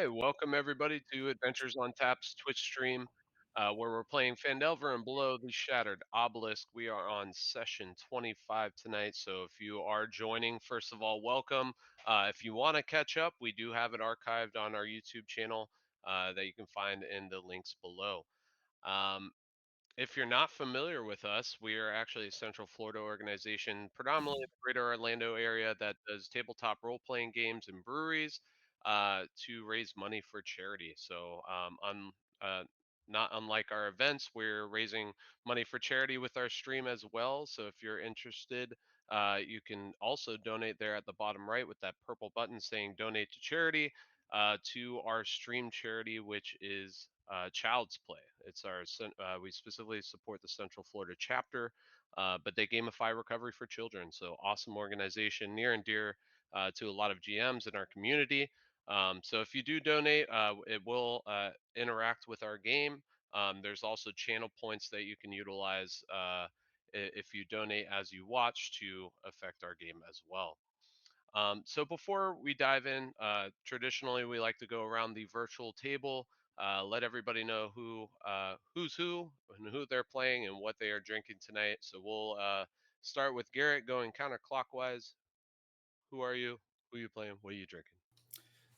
Hi, welcome everybody to Adventures on Tap's Twitch stream, where we're playing Phandelver and Below the Shattered Obelisk. We are on session 25 tonight, so if you are joining, first of all, welcome. If you want to catch up, we do have it archived on our YouTube channel that you can find in the links below. Um, if you're not familiar with us, we are actually a Central Florida organization, predominantly in the greater Orlando area, that does tabletop role playing games and breweries to raise money for charity. So, uh, not unlike our events, we're raising money for charity with our stream as well. So, if you're interested, you can also donate there at the bottom right with that purple button saying donate to charity to our stream charity, which is Child's Play. It's we specifically support the Central Florida chapter, but they gamify recovery for children. So awesome organization, near and dear to a lot of GMs in our community. So if you do donate, it will interact with our game. There's also channel points that you can utilize if you donate as you watch to affect our game as well. So before we dive in, traditionally we like to go around the virtual table, let everybody know who's who and who they're playing and what they are drinking tonight. So we'll start with Garrett going counterclockwise. Who are you? Who are you playing? What are you drinking?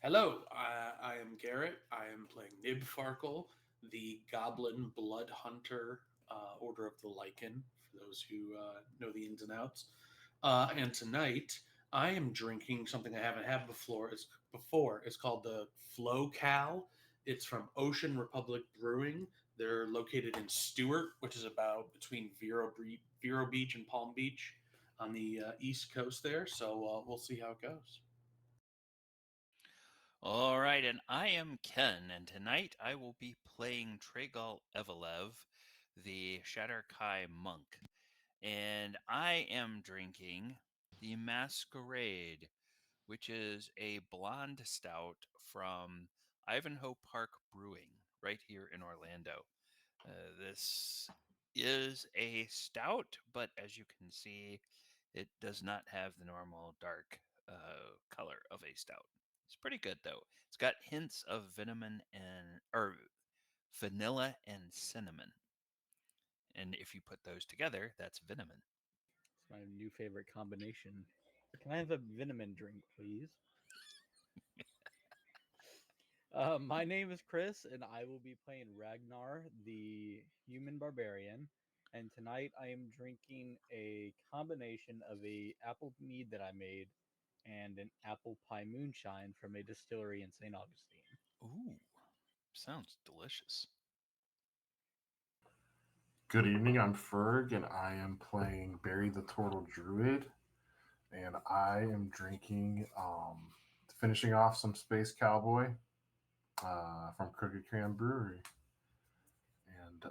Hello, I am Garrett. I am playing Nibfarkle, the Goblin Blood Hunter, Order of the Lycan, for those who know the ins and outs. And tonight, I am drinking something I haven't had before. It's called the Flow Cal. It's from Ocean Republic Brewing. They're located in Stewart, which is about between Vero Beach and Palm Beach on the East Coast there. So we'll see how it goes. All right, and I am Ken, and tonight I will be playing Tregal Evelev, the Shatterkai monk, and I am drinking the Masquerade, which is a blonde stout from Ivanhoe Park Brewing, right here in Orlando. This is a stout, but as you can see, it does not have the normal dark color of a stout. It's pretty good though. It's got hints of vanilla and cinnamon. And if you put those together, that's vinamin. It's my new favorite combination. Can I have a Vinamin drink, please? My name is Chris, and I will be playing Ragnar, the human barbarian. And tonight I am drinking a combination of a apple mead that I made and an apple pie moonshine from a distillery in St. Augustine. Ooh, sounds delicious. Good evening, I'm Ferg, and I am playing Barry the Turtle Druid, and I am drinking, finishing off some Space Cowboy from Crooked Can Brewery. And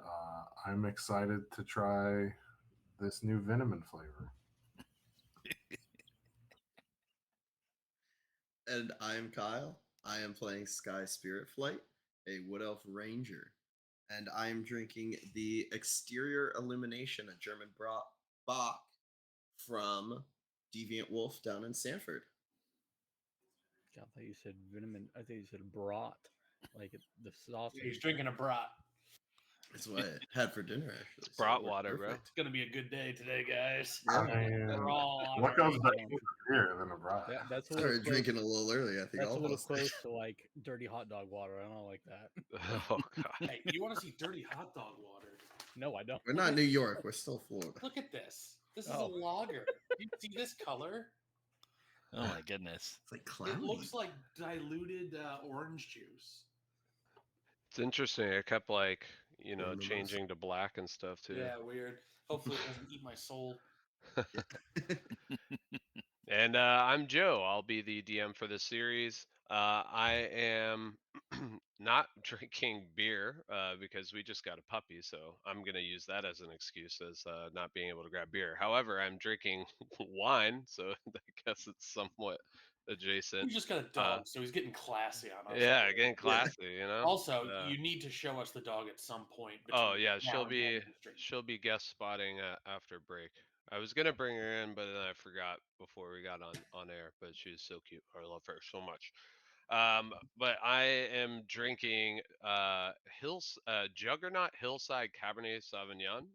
I'm excited to try this new Vinamin flavor. And I'm Kyle. I am playing Sky Spirit Flight, a Wood Elf Ranger. And I am drinking the Exterior Illumination, a German Bock from Deviant Wolf down in Sanford. God, I thought you said Vinamin. I thought you said brat, like the sausage. He's drinking a brat. That's what I had for dinner, actually. It's brat water, bro. It's gonna be a good day today, guys. We're all on What our goes game. better beer than a brat? That's a I little started close. drinking a little early, I think. That's a little almost. close to like dirty hot dog water. I don't like that. Oh God. Hey, you want to see dirty hot dog water? No, I don't. We're not New York. We're still Florida. Look at this. This is Oh. a lager. You see this color? Oh my goodness. It's like cloudy. It looks like diluted orange juice. It's interesting. It kept Mimosas. changing to black and stuff too. Yeah, weird. Hopefully it doesn't eat my soul. And I'm Joe. I'll be the DM for this series. I am not drinking beer because we just got a puppy, so I'm going to use that as an excuse as not being able to grab beer. However, I'm drinking wine, so I guess it's somewhat adjacent. We just got a dog, so he's getting classy on us. Yeah, getting classy, Also, you need to show us the dog at some point. Oh yeah, now and then in the stream. she'll be guest spotting after break. I was gonna bring her in, but then I forgot before we got on air. But she's so cute. I love her so much. But I am drinking Juggernaut Hillside Cabernet Sauvignon.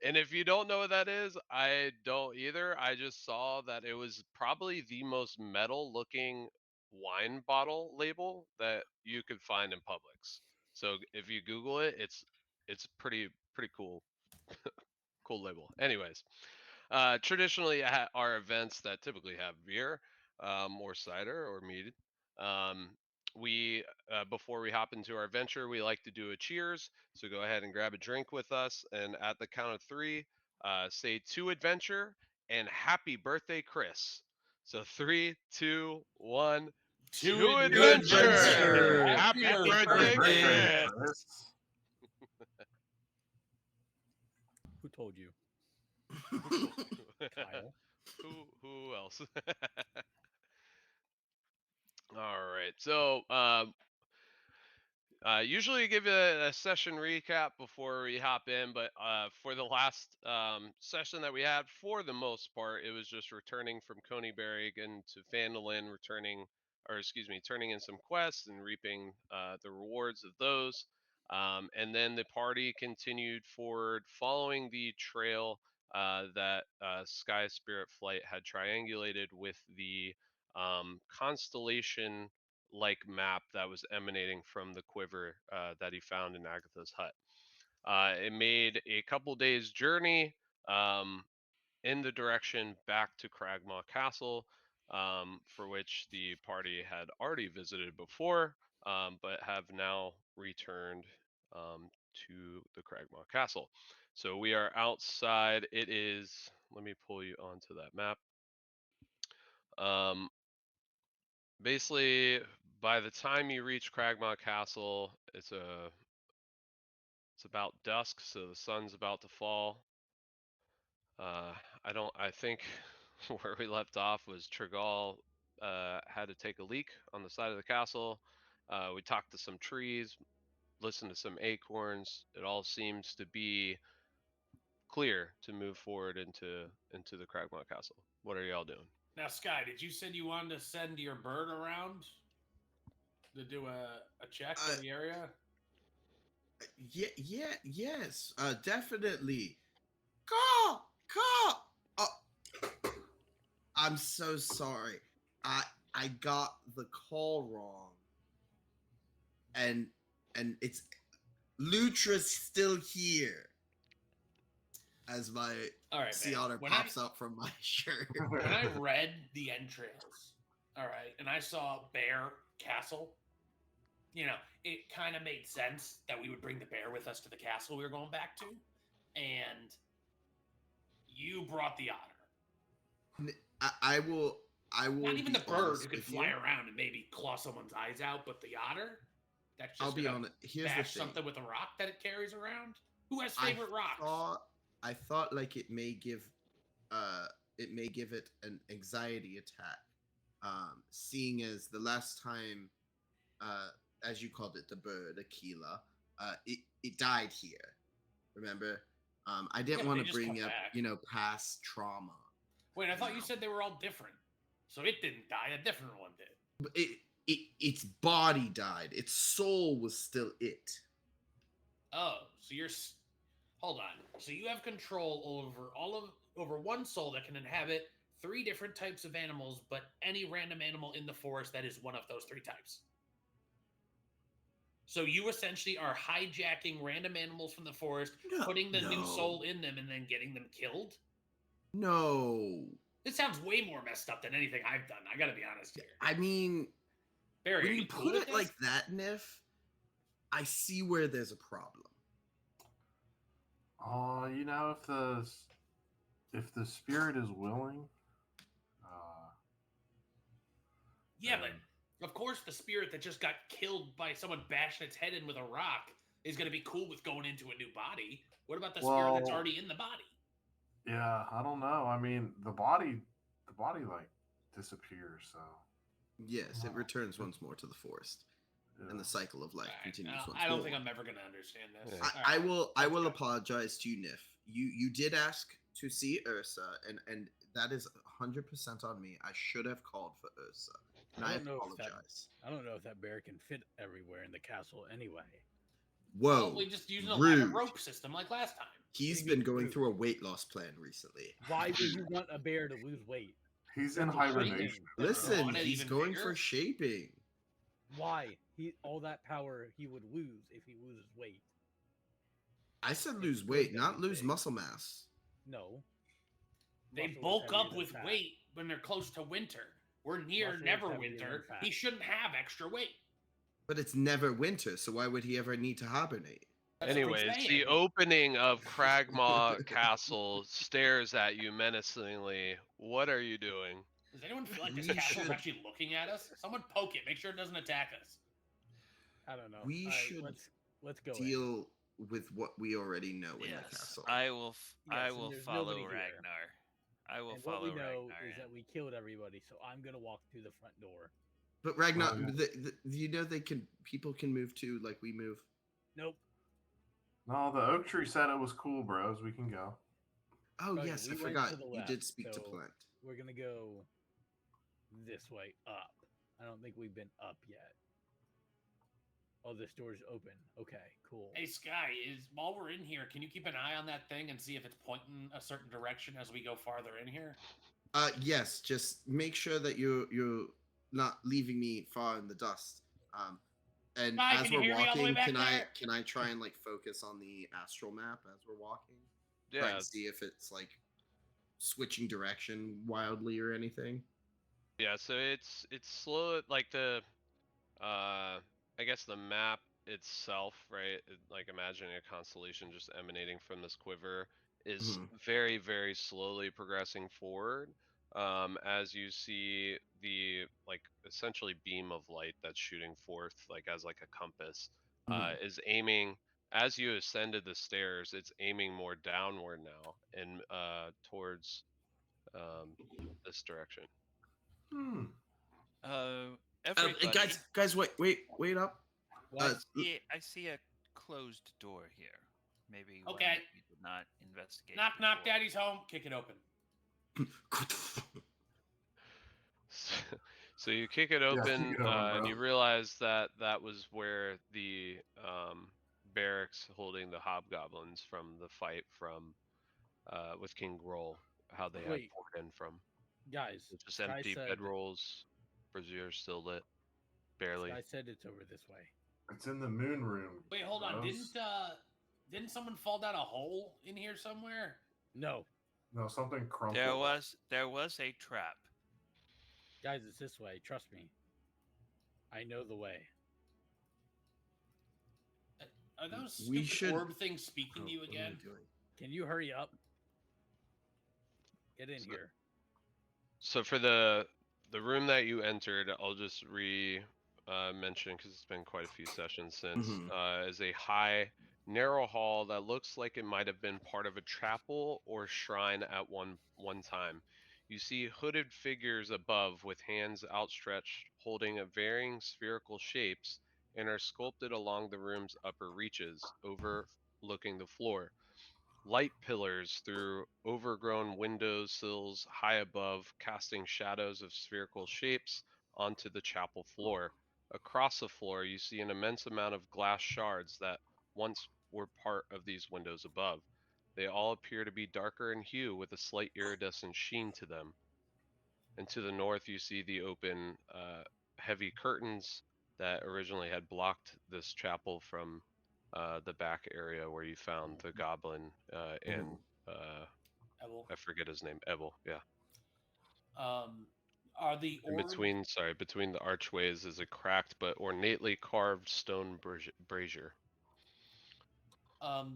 And if you don't know what that is, I don't either. I just saw that it was probably the most metal looking wine bottle label that you could find in Publix. So if you Google it, it's pretty cool label. Anyways, traditionally are events that typically have beer, or cider or mead. Um, we before we hop into our adventure, we like to do a cheers. So go ahead and grab a drink with us, and at the count of three, say to adventure and happy birthday, Chris. So three, two, one. To adventure! adventure! Happy Happy birthday, birthday, Chris! Chris. Who told you? Kyle. Who else? All right. So usually give a session recap before we hop in, but for the last session that we had, for the most part, it was just returning from Coneyberry again to Phandelin, turning in some quests and reaping the rewards of those. And then the party continued forward following the trail that Sky Spirit Flight had triangulated with the constellation like map that was emanating from the quiver that he found in Agatha's hut. It made a couple days journey in the direction back to Cragmaw Castle, for which the party had already visited before, but have now returned to the Cragmaw Castle. So we are outside. It is, let me pull you onto that map. Um, Basically, by the time you reach Cragmaw Castle, it's about dusk, so the sun's about to fall. I think where we left off was Trigal had to take a leak on the side of the castle. We talked to some trees, listened to some acorns. It all seems to be clear to move forward into the Cragmaw Castle. What are y'all doing? Now, Sky, did you said you wanted to send your bird around to do a check Uh, of the area? Yes, definitely. Call, call. Oh, I'm so sorry. I got the call wrong, and it's Lutra's still here. As my All right, sea man. otter When pops up from my shirt. when I read the entrails, all right, and I saw Bear Castle, it kind of made sense that we would bring the bear with us to the castle we were going back to, and you brought the otter. I will. Not even be the bird honest who could with fly you. around and maybe claw someone's eyes out, but the otter that's just I'll be gonna honest. Here's the bash thing. something with a rock that it carries around. Who has I favorite rocks? I thought like it may give it an anxiety attack. Seeing as the last time, as you called it, the bird Aquila, it died here. Remember? I didn't Yeah, want they to just come bring up back. past trauma. Wait, I thought you know. said they were all different. So it didn't die. A different one did. But its body died. Its soul was still it. Oh, so hold on. So you have control over one soul that can inhabit 3 different types of animals, but any random animal in the forest that is one of those 3 types. So you essentially are hijacking random animals from the forest, putting the new soul in them, and then getting them killed? No. This sounds way more messed up than anything I've done. I gotta be honest here. I mean, Barry, when are you you cool put with it this? like that, Nif, I see where there's a problem. If the spirit is willing, Yeah, then- but of course the spirit that just got killed by someone bashing its head in with a rock is going to be cool with going into a new body. What about the spirit that's Well- already in the body? yeah, I don't know. I mean, the body like disappears. So Yes, it Wow. returns once more to the forest, and the cycle of life All right, continues once more. I don't think I'm ever going to understand this. Yeah. All I right, will let's go. apologize to you, Nif. You did ask to see Ursa, and that is 100% on me. I should have called for Ursa. And I apologize. I don't know if that bear can fit everywhere in the castle anyway. Whoa. Well, we just used an rude. elaborate rope system like last time. He's Maybe been going rude. through a weight loss plan recently. Why would you want a bear to lose weight? He's in That's a hibernation. shame. Listen, want it he's even going bigger? for shaping. Why? All that power he would lose if he loses weight. I said It's lose good weight, that not he's lose big. muscle mass. No. They Muscle is bulk heavier up than with fat. weight when they're close to winter. We're near Muscle is never heavier winter. than fat. He shouldn't have extra weight. But it's never winter, so why would he ever need to hibernate? That's what I'm Anyways, the saying. opening of Cragmaw Castle stares at you menacingly. What are you doing? Does anyone feel like this We castle's should- actually looking at us? Someone poke it. Make sure it doesn't attack us. I don't know. We All right, should let's go. in. Deal with what we already know in the Yes, castle. I will. Yes, I and will there's follow nobody here. Ragnar. I will And what follow we know Ragnar. is that in. we killed everybody, so I'm gonna walk through the front door. But Ragnar, Oh, you know people can move too, like we move. Nope. No, the oak tree said it was cool, bros. We can go. Oh Okay, yes, we I went forgot. to the You did left, speak to so- Plant. We're gonna go this way up. I don't think we've been up yet. Oh, this door's open. Okay, cool. Hey Sky, while we're in here, can you keep an eye on that thing and see if it's pointing a certain direction as we go farther in here? Yes, just make sure that you're not leaving me far in the dust. And Sky, as can you we're hear me all the way walking, back can I there? can I try and like focus on the astral map as we're walking? Try Yeah, and see if it's like switching direction wildly or anything. yeah. So it's slow. Like I guess the map itself, right? Like imagining a constellation just emanating from this quiver is very, very slowly progressing forward. As you see the like essentially beam of light that's shooting forth, like as like a compass, is aiming. As you ascended the stairs, it's aiming more downward now and towards this direction. Hmm. Everybody. Guys, wait up. What? I see a closed door here. Maybe one Okay. that we did not investigate. Knock, knock, before. Daddy's home. Kick it open. So you kick it kick open, it open, and bro. you realize that that was where the barracks holding the hobgoblins from the fight from with King Groll, how they had Wait. poured in from. Guys, It's just Sky empty said, bedrolls, braziers still lit, barely. Sky said it's over this way. It's in the moon room. Wait, hold on. bros. Didn't someone fall down a hole in here somewhere? No, No, something crumpled. There was a trap. guys, it's this way. Trust me. I know the way. Are those We stupid should- orb things speaking Oh, to you what am I again? doing? Can you hurry up? Get in So- here. So for the room that you entered, I'll just mention because it's been quite a few sessions since, is a high, narrow hall that looks like it might have been part of a chapel or shrine at one time. You see hooded figures above with hands outstretched, holding a varying spherical shapes, and are sculpted along the room's upper reaches, overlooking the floor. Light pillars through overgrown window sills high above, casting shadows of spherical shapes onto the chapel floor. Across the floor, you see an immense amount of glass shards that once were part of these windows above. They all appear to be darker in hue with a slight iridescent sheen to them. And to the north, you see the open, heavy curtains that originally had blocked this chapel from the back area where you found the goblin and Ebel. I forget his name, Ebel. Yeah. Are the And orbs between the archways is a cracked but ornately carved stone brazier.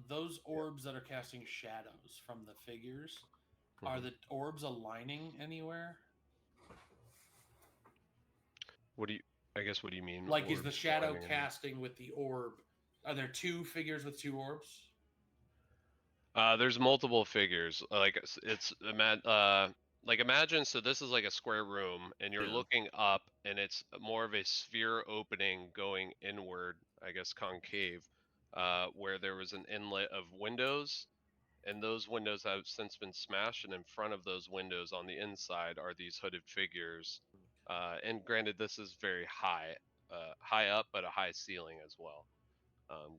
those orbs that are casting shadows from the figures? Are the orbs aligning anywhere? What do you mean? Like, is the orbs shadow aligning? casting with the orb? Are there two figures with two orbs? There's multiple figures. Like like imagine, so this is like a square room and you're Yeah. looking up and it's more of a sphere opening going inward, I guess concave, where there was an inlet of windows, and those windows have since been smashed, and in front of those windows on the inside are these hooded figures And granted, this is very high up, but a high ceiling as well,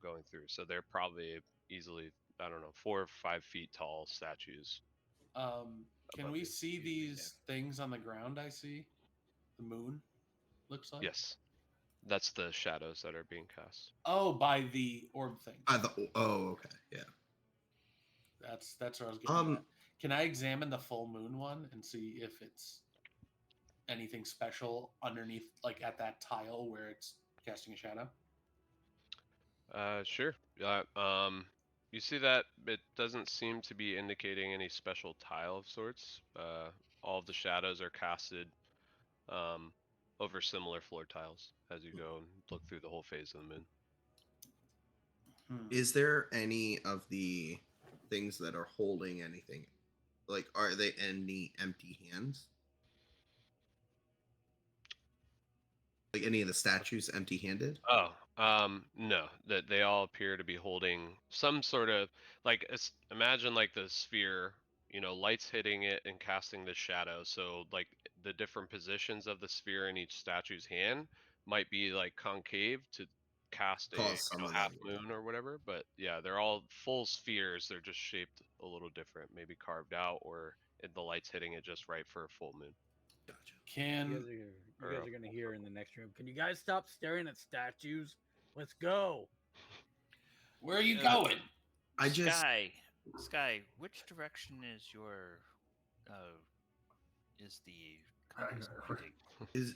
going through. So they're probably easily, I don't know, 4 or 5 feet tall statues. Can Above we you. see these things on the ground? I see the moon. Looks like. Yes, that's the shadows that are being cast. Oh, by the orb thing. Okay, yeah. That's what I was getting at. Can I examine the full moon one and see if it's anything special underneath, like at that tile where it's casting a shadow? Sure. You see that it doesn't seem to be indicating any special tile of sorts. All of the shadows are casted over similar floor tiles as you go and look through the whole phase of the moon. Is there any of the things that are holding anything? Like, are they any empty hands? Like any of the statues empty-handed? Oh, no. That they all appear to be holding some sort of imagine like the sphere, lights hitting it and casting the shadow. So like the different positions of the sphere in each statue's hand might be like concave to cast a Cause some of half them. moon or whatever. But yeah, they're all full spheres. They're just shaped a little different, maybe carved out, or the lights hitting it just right for a full moon. Gotcha. You guys are gonna hear in the next room. Can you guys stop staring at statues? Let's go. Where are you going? Sky, which direction is your is the compass pointing?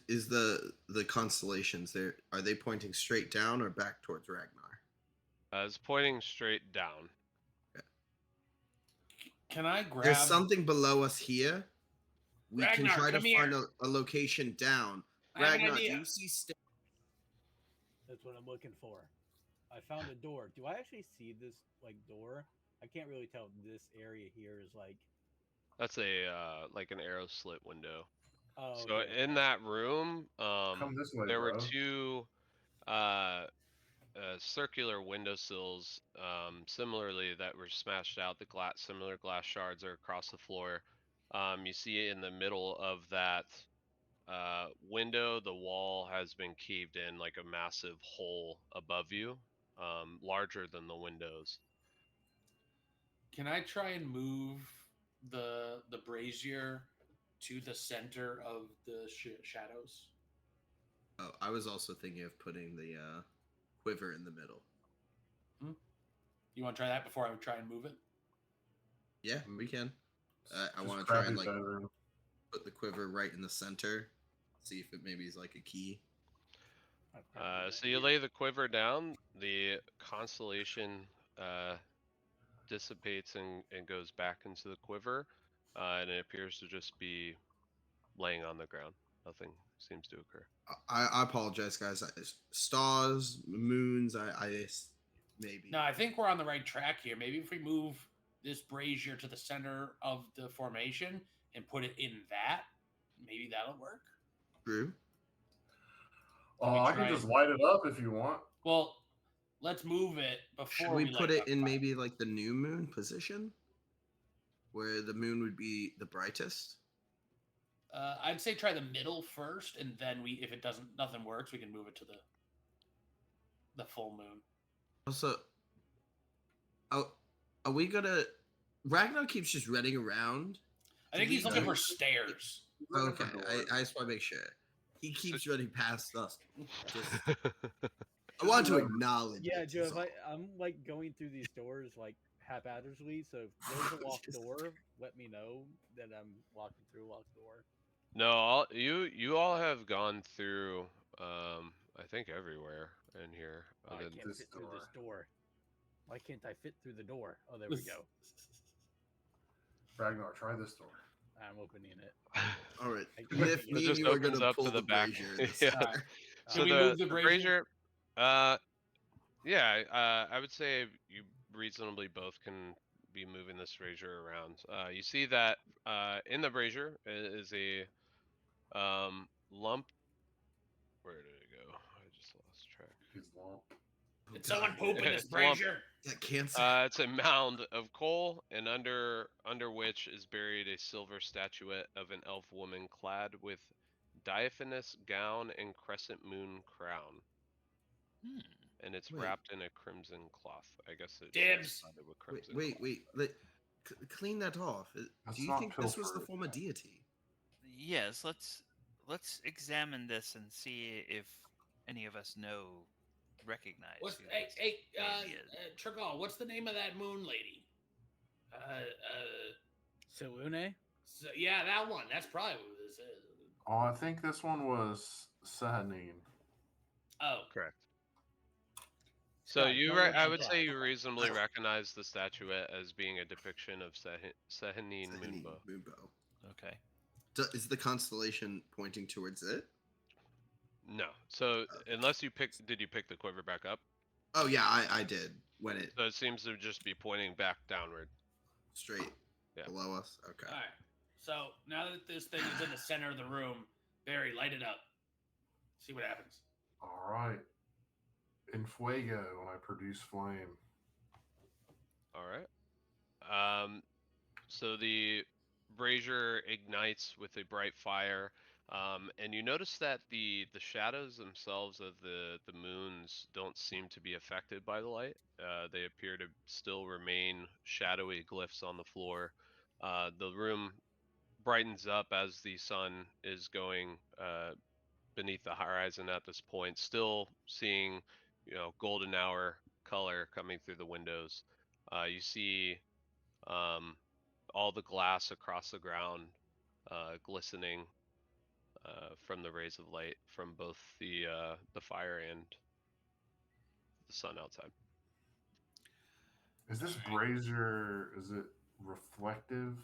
Is the constellations there? Are they pointing straight down or back towards Ragnar? It's pointing straight down. Can I grab? There's something below us here. We Ragnar, can try to come find here. a location down. I have an Ragnar, do idea. you see That's what I'm looking for. I found a door. Do I actually see this like door? I can't really tell if this area here is like. That's a like an arrow slit window. Oh, So okay. in that room, Come this way, there were bro. two circular windowsills, similarly that were smashed out. Similar glass shards are across the floor. You see in the middle of that window, the wall has been caved in like a massive hole above you, larger than the windows. Can I try and move the brazier to the center of the shadows? Oh, I was also thinking of putting the quiver in the middle. You want to try that before I would try and move it? Yeah, we can. I Just want to try and crappy bedroom. put the quiver right in the center. See if it maybe is like a key. So you lay the quiver down, the constellation dissipates and goes back into the quiver, and it appears to just be laying on the ground. Nothing seems to occur. I apologize, guys. Stars, moons. I maybe. No, I think we're on the right track here. Maybe if we move this brazier to the center of the formation and put it in that, maybe that'll work. True. Oh, I can just light it up if you want. Well, let's move it before Should we put light it up in fire. maybe like the new moon position, where the moon would be the brightest? I'd say try the middle first, and then if it nothing works, we can move it to the full moon. Also, are we gonna? Ragnar keeps just running around. I think he's looking for stairs. Okay, I just want to make sure. He keeps running past us. I want to acknowledge. Yeah, it, Joe. that's all. I'm like going through these doors like haphazardly, so if there's a locked door, let me know that I'm walking through a locked door. No, you all have gone through. I think everywhere in here. I Other can't than fit through this door. Why can't I fit through the door? Oh, there we go. Ragnar, try this door. I'm opening it. All right, I Nif, can't me it and just you are opens gonna up pull to the the back. brazier. This Yeah. time. So Should we move the brazier? Yeah, I would say you reasonably both can be moving this brazier around. You see that in the brazier is a lump. Where did it go? I just lost track. His lump. Did someone poop in this It's a lump. brazier? Is that cancer? It's a mound of coal, and under which is buried a silver statuette of an elf woman clad with diaphanous gown and crescent moon crown, Hmm. and it's Wait. wrapped in a crimson cloth. I guess it Dibs. says it with Wait, crimson wait, cloth. wait. Clean that off. Do That's you not think this was the pilfer. form of deity? Yes, let's examine this and see if any of us recognize who Hey, this hey, deity is. Trigal, what's the name of that moon lady? Silune? So, yeah, that one. That's probably what this is. Oh, I think this one was Sahanine. Oh, Correct. So Scott, don't look I would say surprised. you reasonably I- recognize the statuette as being a depiction of Sehanine Sahanine Moonbow. Moonbow. Okay. Is the constellation pointing towards it? No. So Okay. unless you did you pick the quiver back up? Oh yeah, I did. When it So it seems to just be pointing back downward. straight Yeah. below us. Okay. all right. So now that this thing is in the center of the room, Barry, light it up. See what happens. All right. In fuego, when I produce flame. All right. So the brazier ignites with a bright fire, and you notice that the shadows themselves of the moons don't seem to be affected by the light. They appear to still remain shadowy glyphs on the floor. The room brightens up as the sun is going beneath the horizon at this point, still seeing golden hour color coming through the windows. You see um, all the glass across the ground glistening from the rays of light from both the fire and the sun outside. Is this All right. brazier? Is it reflective?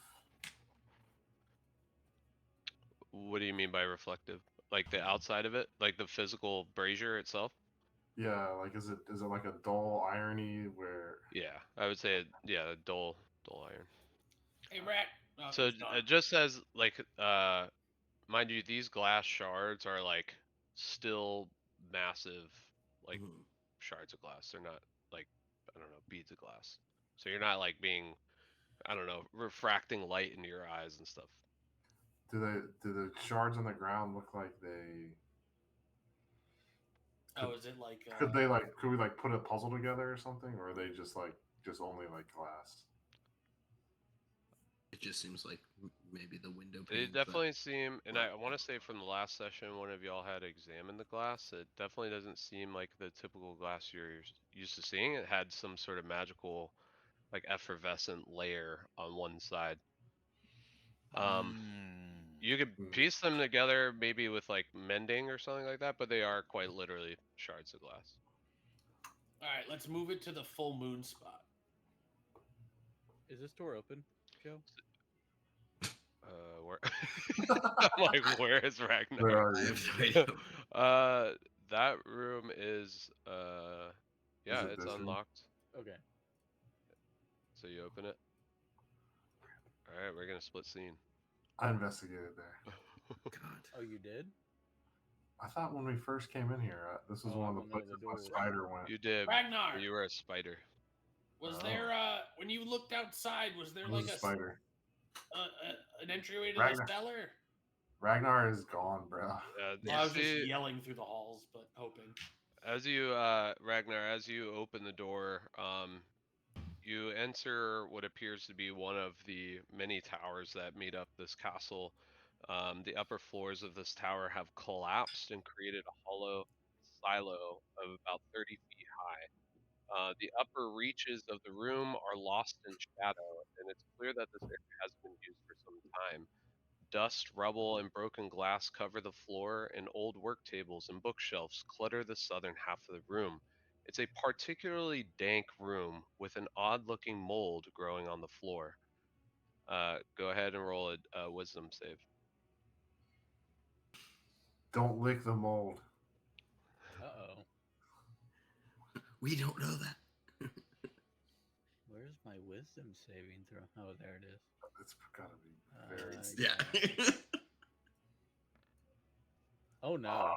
What do you mean by reflective? Like the outside of it, like the physical brazier itself? Yeah, like is it like a dull irony where Yeah, I would say yeah, dull iron. Hey, Rat. Oh, So he's gone. just as like mind you, these glass shards are like still massive, like Mhm. shards of glass. They're not like, I don't know, beads of glass. So you're not like being, I don't know, refracting light into your eyes and stuff. do the shards on the ground look like they Oh, is it like could we like put a puzzle together or something, or are they just only like glass? It just seems like maybe the window They panes. definitely seem, and I Right. want to say from the last session, one of y'all had examined the glass. It definitely doesn't seem like the typical glass you're used to seeing. It had some sort of magical, like effervescent layer on one side. Hmm. You could Hmm. piece them together maybe with like mending or something like that, but they are quite literally shards of glass. all right, let's move it to the full moon spot. Is this door open, Joe? Where I'm like, where is Ragnar? Where are I you? have no idea. That room is Is yeah, it it's this room? unlocked. Okay. So you open it. All right, we're gonna split scene. I investigated there. God. Oh, you did? I thought when we first came in here, this was Oh, I one of the didn't know the places my door was spider went. You did. Ragnar, You were a spider. was Oh. there when you looked outside? Was there I like was a spider. an entryway to Ragnar. the cellar? Ragnar is gone, bro. You Well, I was just see, yelling through the halls, but hoping. as you Ragnar, as you open the door, you enter what appears to be one of the many towers that made up this castle. The upper floors of this tower have collapsed and created a hollow silo of about 30 feet high. The upper reaches of the room are lost in shadow, and it's clear that this area has been used for some time. Dust, rubble, and broken glass cover the floor, and old work tables and bookshelves clutter the southern half of the room. It's a particularly dank room with an odd-looking mold growing on the floor. Go ahead and roll a wisdom save. Don't lick the mold. Uh-oh. We don't know that. Where's my wisdom saving throw? Oh, there it is. It's gotta be very. Yeah. Oh, no.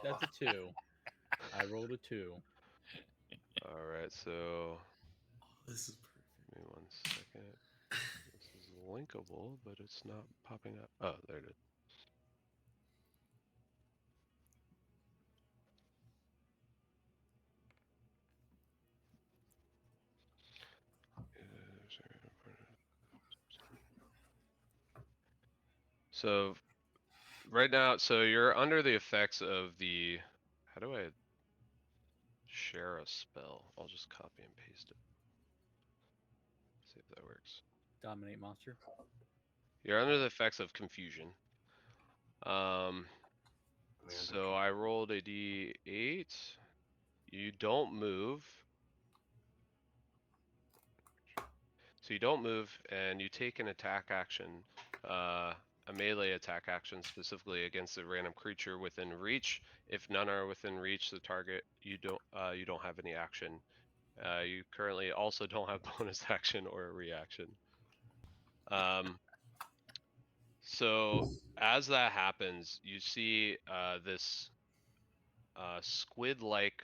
That's a 2. I rolled a 2. All right, so This is perfect. give me 1 second. This is linkable, but it's not popping up. Oh, there it is. So right now, so you're under the effects of the. How do I share a spell? I'll just copy and paste it. See if that works. Dominate monster. You're under the effects of confusion. Um, so I rolled a d8. You don't move. So you don't move, and you take an attack action, a melee attack action specifically against a random creature within reach. If none are within reach, the target you don't have any action. You currently also don't have bonus action or a reaction. So as that happens, you see this squid-like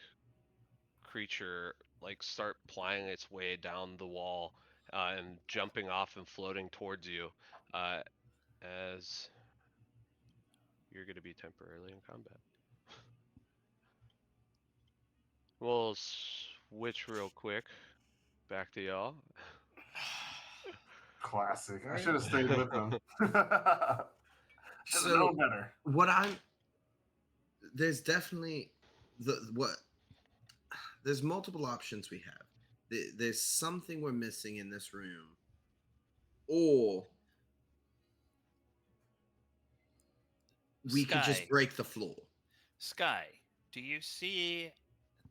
creature like start plying its way down the wall and jumping off and floating towards you as you're going to be temporarily in combat. We'll switch real quick back to y'all. Classic. I should have stayed with them. Should have So known better. what I'm there's definitely there's multiple options we have. There's something we're missing in this room, or we could just Sky. break the floor. Sky, do you see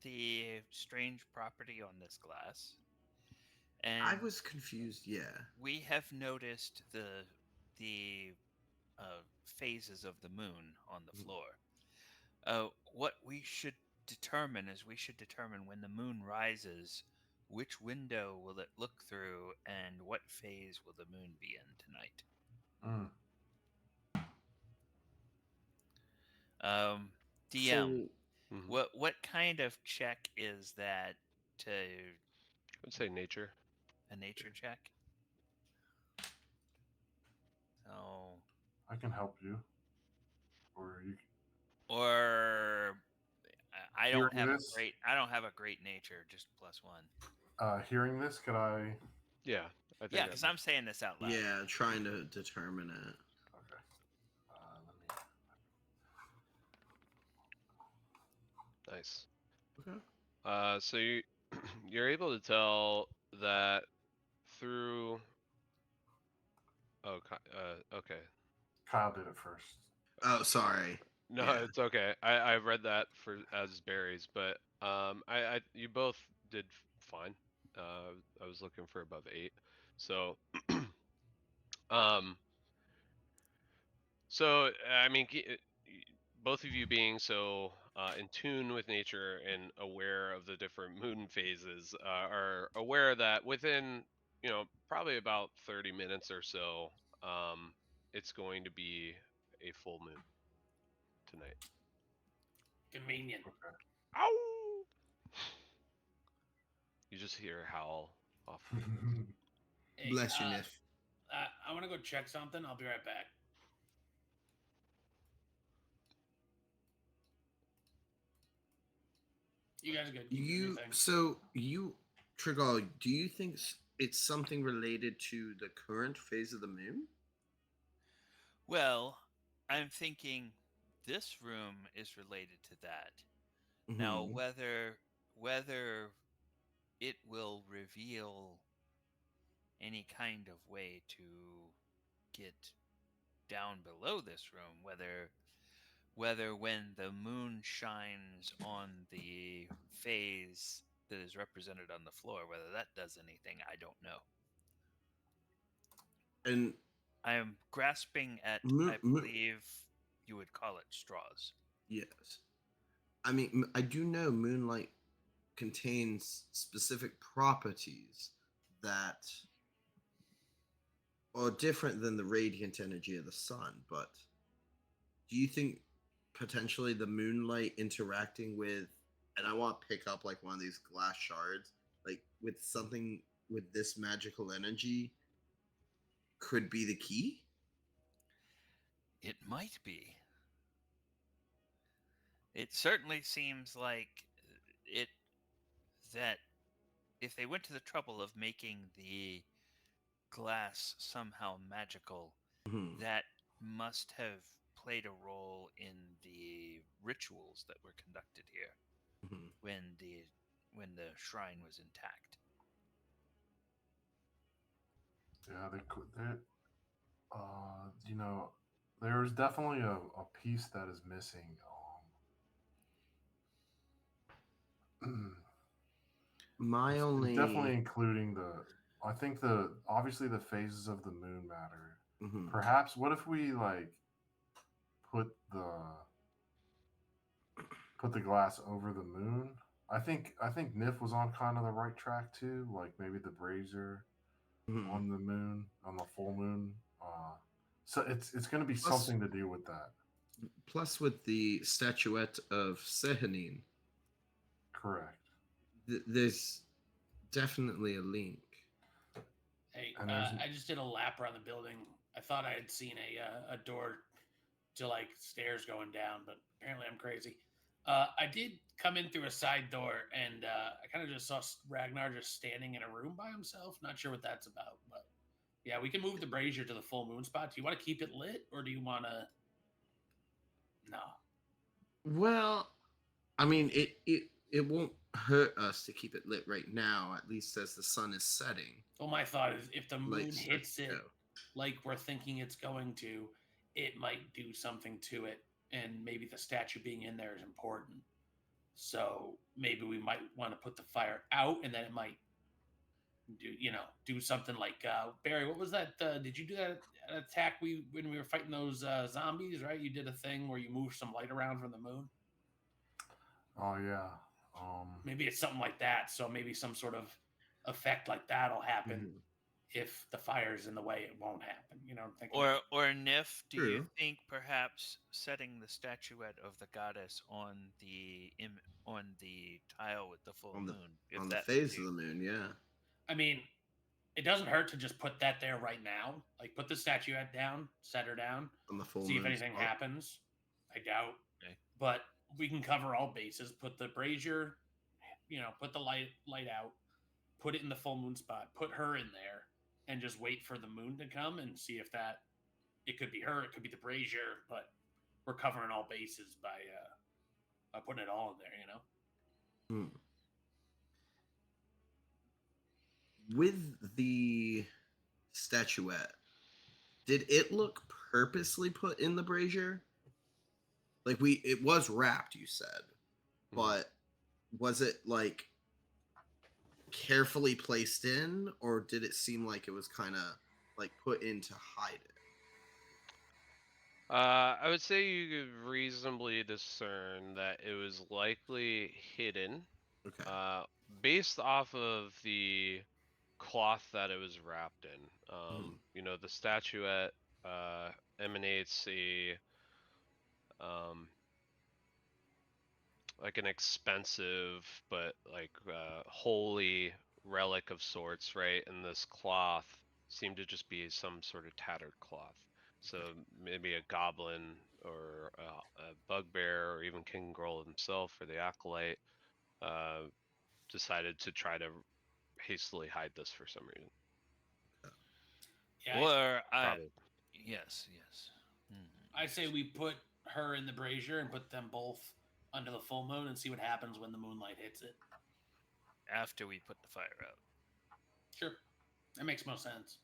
the strange property on this glass? And I was confused. Yeah. we have noticed the phases of the moon on the floor. What we should determine is we should determine when the moon rises, which window will it look through, and what phase will the moon be in tonight. DM, what kind of check is that? To I would say nature. a nature check. So I can help you, or you. Or I don't Hearing have this? I don't have a great nature, just +1. Hearing this, could I? Yeah, I think. Yeah, because I'm saying this out loud. Yeah, trying to determine it. Okay. Nice. Okay. So you're able to tell that through. Oh, okay. Kyle did it first. Oh, sorry. No, Yeah. it's okay. I read that for as berries, but you both did fine. I was looking for above 8. So um so I mean both of you being so in tune with nature and aware of the different moon phases are aware that within, probably about 30 minutes or so, it's going to be a full moon tonight. Convenient. Okay. Ow! You just hear a howl off. Hey, Bless you, Niff. I want to go check something. I'll be right back. You guys good? Trigal, do you think it's something related to the current phase of the moon? Well, I'm thinking this room is related to that. Now, Mhm. whether it will reveal any kind of way to get down below this room, whether when the moon shines on the phase that is represented on the floor, whether that does anything, I don't know. And I am grasping at, I believe you would call it straws. Yes. I mean, I do know moonlight contains specific properties that are different than the radiant energy of the sun, but do you think potentially the moonlight interacting with, and I want to pick up like one of these glass shards, like with something with this magical energy, could be the key? It might be. It certainly seems like it that if they went to the trouble of making the glass somehow magical, Mhm. that must have played a role in the rituals that were conducted here Mhm. when the shrine was intact. Yeah, you know, there's definitely a piece that is missing. My It's definitely only. including I think obviously the phases of the moon matter. Mhm. Perhaps what if we like put the put the glass over the moon? I think Nif was on kind of the right track too. Like maybe the brazier Mhm. on the moon, on the full moon. So it's going to be Plus, something to do with that. plus with the statuette of Sehanin, Correct. there's definitely a link. Hey, And there's I just did a lap around the building. I thought I had seen a door to like stairs going down, but apparently I'm crazy. I did come in through a side door, and I kind of just saw Ragnar just standing in a room by himself. Not sure what that's about, but yeah, we can move the brazier to the full moon spot. Do you want to keep it lit, or do you want to? No. Well, I mean, it won't hurt us to keep it lit right now, at least as the sun is setting. Well, my thought is if the moon Lights start hits to it go. like we're thinking it's going to, it might do something to it, and maybe the statue being in there is important. So maybe we might want to put the fire out, and then it might do something like Barry. What was that? Did you do that attack when we were fighting those zombies? Right, you did a thing where you moved some light around from the moon. oh yeah. Maybe it's something like that. So maybe some sort of effect like that'll happen. Mhm. If the fire's in the way, it won't happen. You know what I'm thinking? Or Nif, do you True. think perhaps setting the statuette of the goddess on on the tile with the full On the moon, if on the that would phase of do? the moon, yeah. I mean, it doesn't hurt to just put that there right now. Like put the statuette down, set her down, On the full see if moon anything spot. happens. I doubt, Okay. but we can cover all bases. Put the brazier, put the light out, put it in the full moon spot, put her in there, and just wait for the moon to come and see if that. It could be her, it could be the brazier, but we're covering all bases by putting it all in there. Hmm. With the statuette, did it look purposely put in the brazier? Like it was wrapped, you said, Mhm. but was it like carefully placed in, or did it seem like it was kind of like put in to hide it? I would say you could reasonably discern that it was likely hidden, Okay. uh, based off of the cloth that it was wrapped in. Mhm. The statuette emanates um, like an expensive but like holy relic of sorts, right? And this cloth seemed to just be some sort of tattered cloth. So maybe a goblin or a bugbear or even King Groll himself or the acolyte uh, decided to try to hastily hide this for some reason. Yeah, Or Probably. yes. Mhm. I say we put her in the brazier and put them both under the full moon and see what happens when the moonlight hits it. After we put the fire out. Sure, that makes most sense.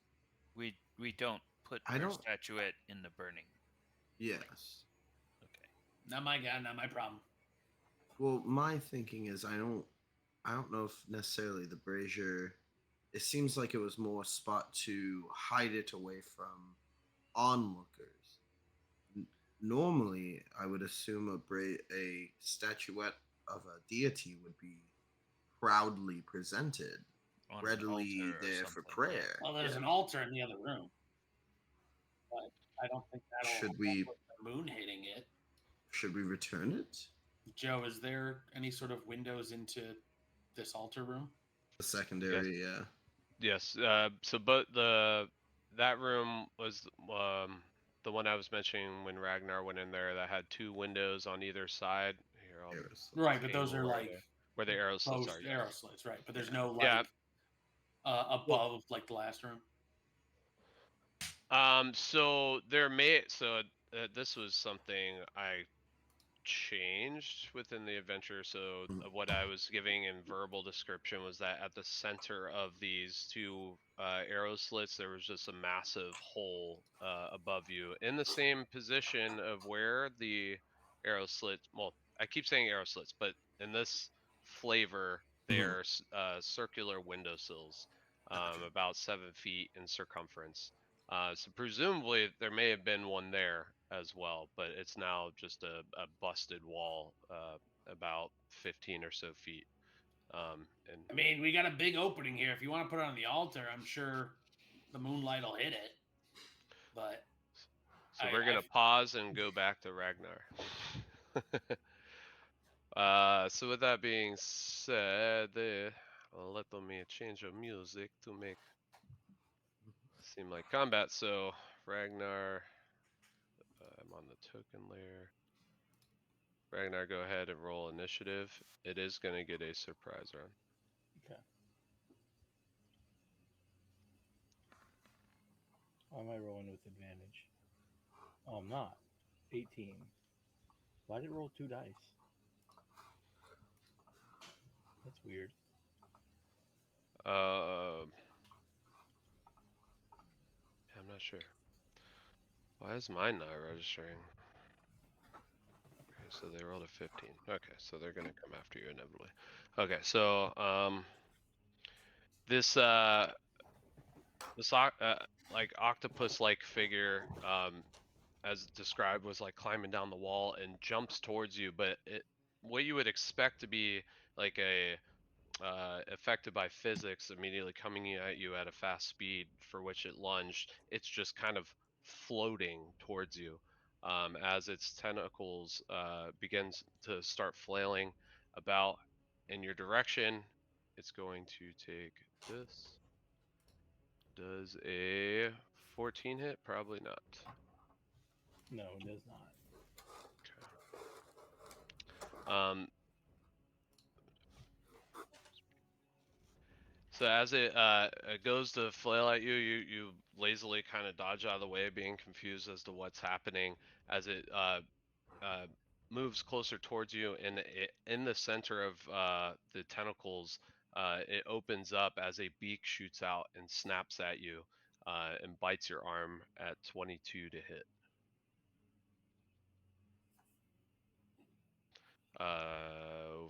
We don't put I her don't. statuette in the burning. Yes. Okay. Not my guy, not my problem. Well, my thinking is I don't know if necessarily the brazier. It seems like it was more a spot to hide it away from onlookers. N- Normally, I would assume a statuette of a deity would be proudly presented, On an readily altar or there for something. Yeah. prayer. Well, there's Yeah. an altar in the other room, but I don't think that'll Should help we with the moon hitting it. should we return it? Joe, is there any sort of windows into this altar room? The Yes. secondary, yeah. Yes. But that room was the one I was mentioning when Ragnar went in there that had two windows on either side. Here, I'll Terrace. Right, but those table are like where the arrow slits post are. arrow Yes. slits, right? But there's Yeah. no Yeah. like Well, above like the last room. So this was something I changed within the adventure. So what I was giving in verbal description was that at the center of these two arrow slits, there was just a massive hole above you in the same position of where the arrow slits. Well, I keep saying arrow slits, but in this flavor, they're circular windowsills, about 7 feet in circumference. So presumably there may have been one there as well, but it's now just a busted wall about 15 or so feet. And I mean, we got a big opening here. If you want to put it on the altar, I'm sure the moonlight will hit it. But so we're gonna pause and go back to Ragnar. So with that being said, let me change the music to make seem like combat. So Ragnar, I'm on the token layer. Ragnar, go ahead and roll initiative. It is going to get a surprise round. Okay. Why am I rolling with advantage? Oh, I'm not. 18. Why did it roll 2 dice? That's weird. I'm not sure. Why is mine not registering? Okay, so they rolled a 15. Okay, so they're gonna come after you inevitably. Okay, so this like octopus-like figure, as described, was like climbing down the wall and jumps towards you, but what you would expect to be like a affected by physics immediately coming at you at a fast speed for which it lunged, it's just kind of floating towards you as its tentacles begins to start flailing about in your direction. It's going to take this. Does a 14 hit? Probably not. No, it does not. Okay. So as it goes to flail at you, you lazily kind of dodge out of the way, being confused as to what's happening. As it moves closer towards you, and in the center of the tentacles, it opens up as a beak shoots out and snaps at you and bites your arm at 22 to hit.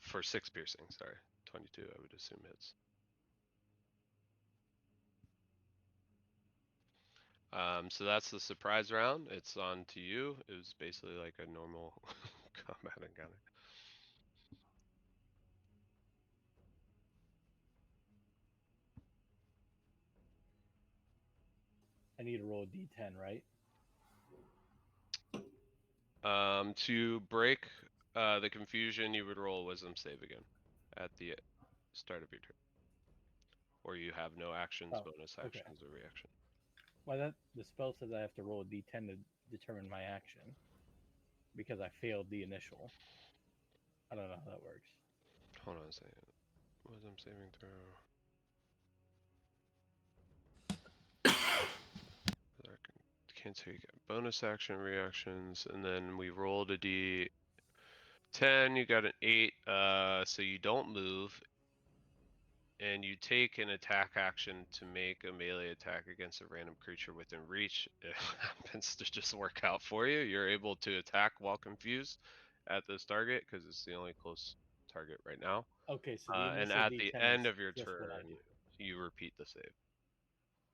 For 6 piercing, sorry. 22, I would assume hits. So that's the surprise round. It's on to you. It was basically like a normal combat encounter. I need to roll a d10, right? To break the confusion, you would roll a wisdom save again at the start of your turn. Or you have no actions, Oh, bonus okay. actions, or reaction. Why the spell says I have to roll a d10 to determine my action because I failed the initial. I don't know how that works. Hold on a second. Wisdom saving throw. Can't take bonus action, reactions, and then we rolled a d10. You got an 8, so you don't move. And you take an attack action to make a melee attack against a random creature within reach. It happens to just work out for you. You're able to attack while confused at this target because it's the only close target right now. Okay, so the And initial at d10 the is end of your just what I turn, do. you repeat the save.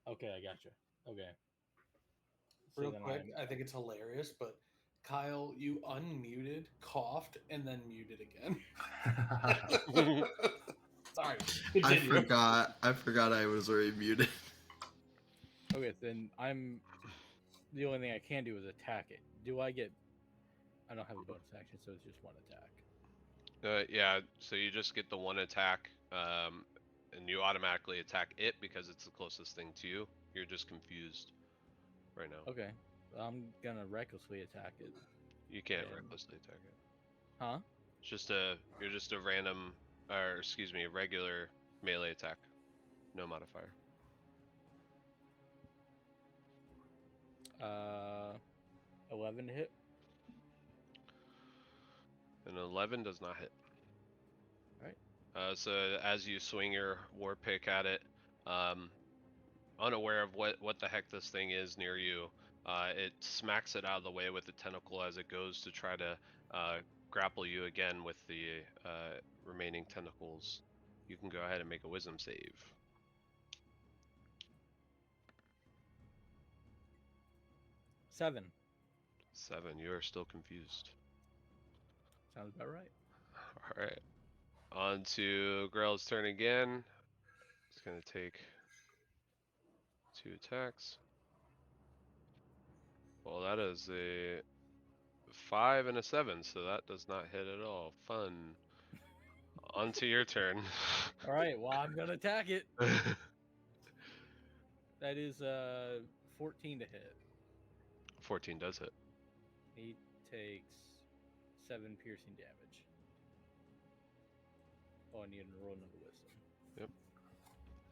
Okay, I gotcha. Okay. So Real then quick, I think it's hilarious, but Kyle, you unmuted, coughed, and then muted again. Sorry. I Continue. forgot I was already muted. Okay, then the only thing I can do is attack it. Do I get? I don't have a bonus action, so it's just one attack. Yeah, so you just get the one attack, and you automatically attack it because it's the closest thing to you. You're just confused right now. Okay, I'm gonna recklessly attack it. You can't And- recklessly attack it. Huh? You're just a random, or excuse me, regular melee attack, no modifier. Uh, 11 to hit. An 11 does not hit. All right. So as you swing your war pick at it, unaware of what the heck this thing is near you, it smacks it out of the way with the tentacle as it goes to try to grapple you again with the remaining tentacles. You can go ahead and make a wisdom save. 7. 7. You are still confused. Sounds about right. All right. On to Grell's turn again. It's going to take 2 attacks. Well, that is a 5 and a 7, so that does not hit at all. Fun. On to your turn. All right. Well, I'm gonna attack it. That is 14 to hit. 14 does hit. He takes 7 piercing damage. Oh, I need to roll another wisdom. Yep.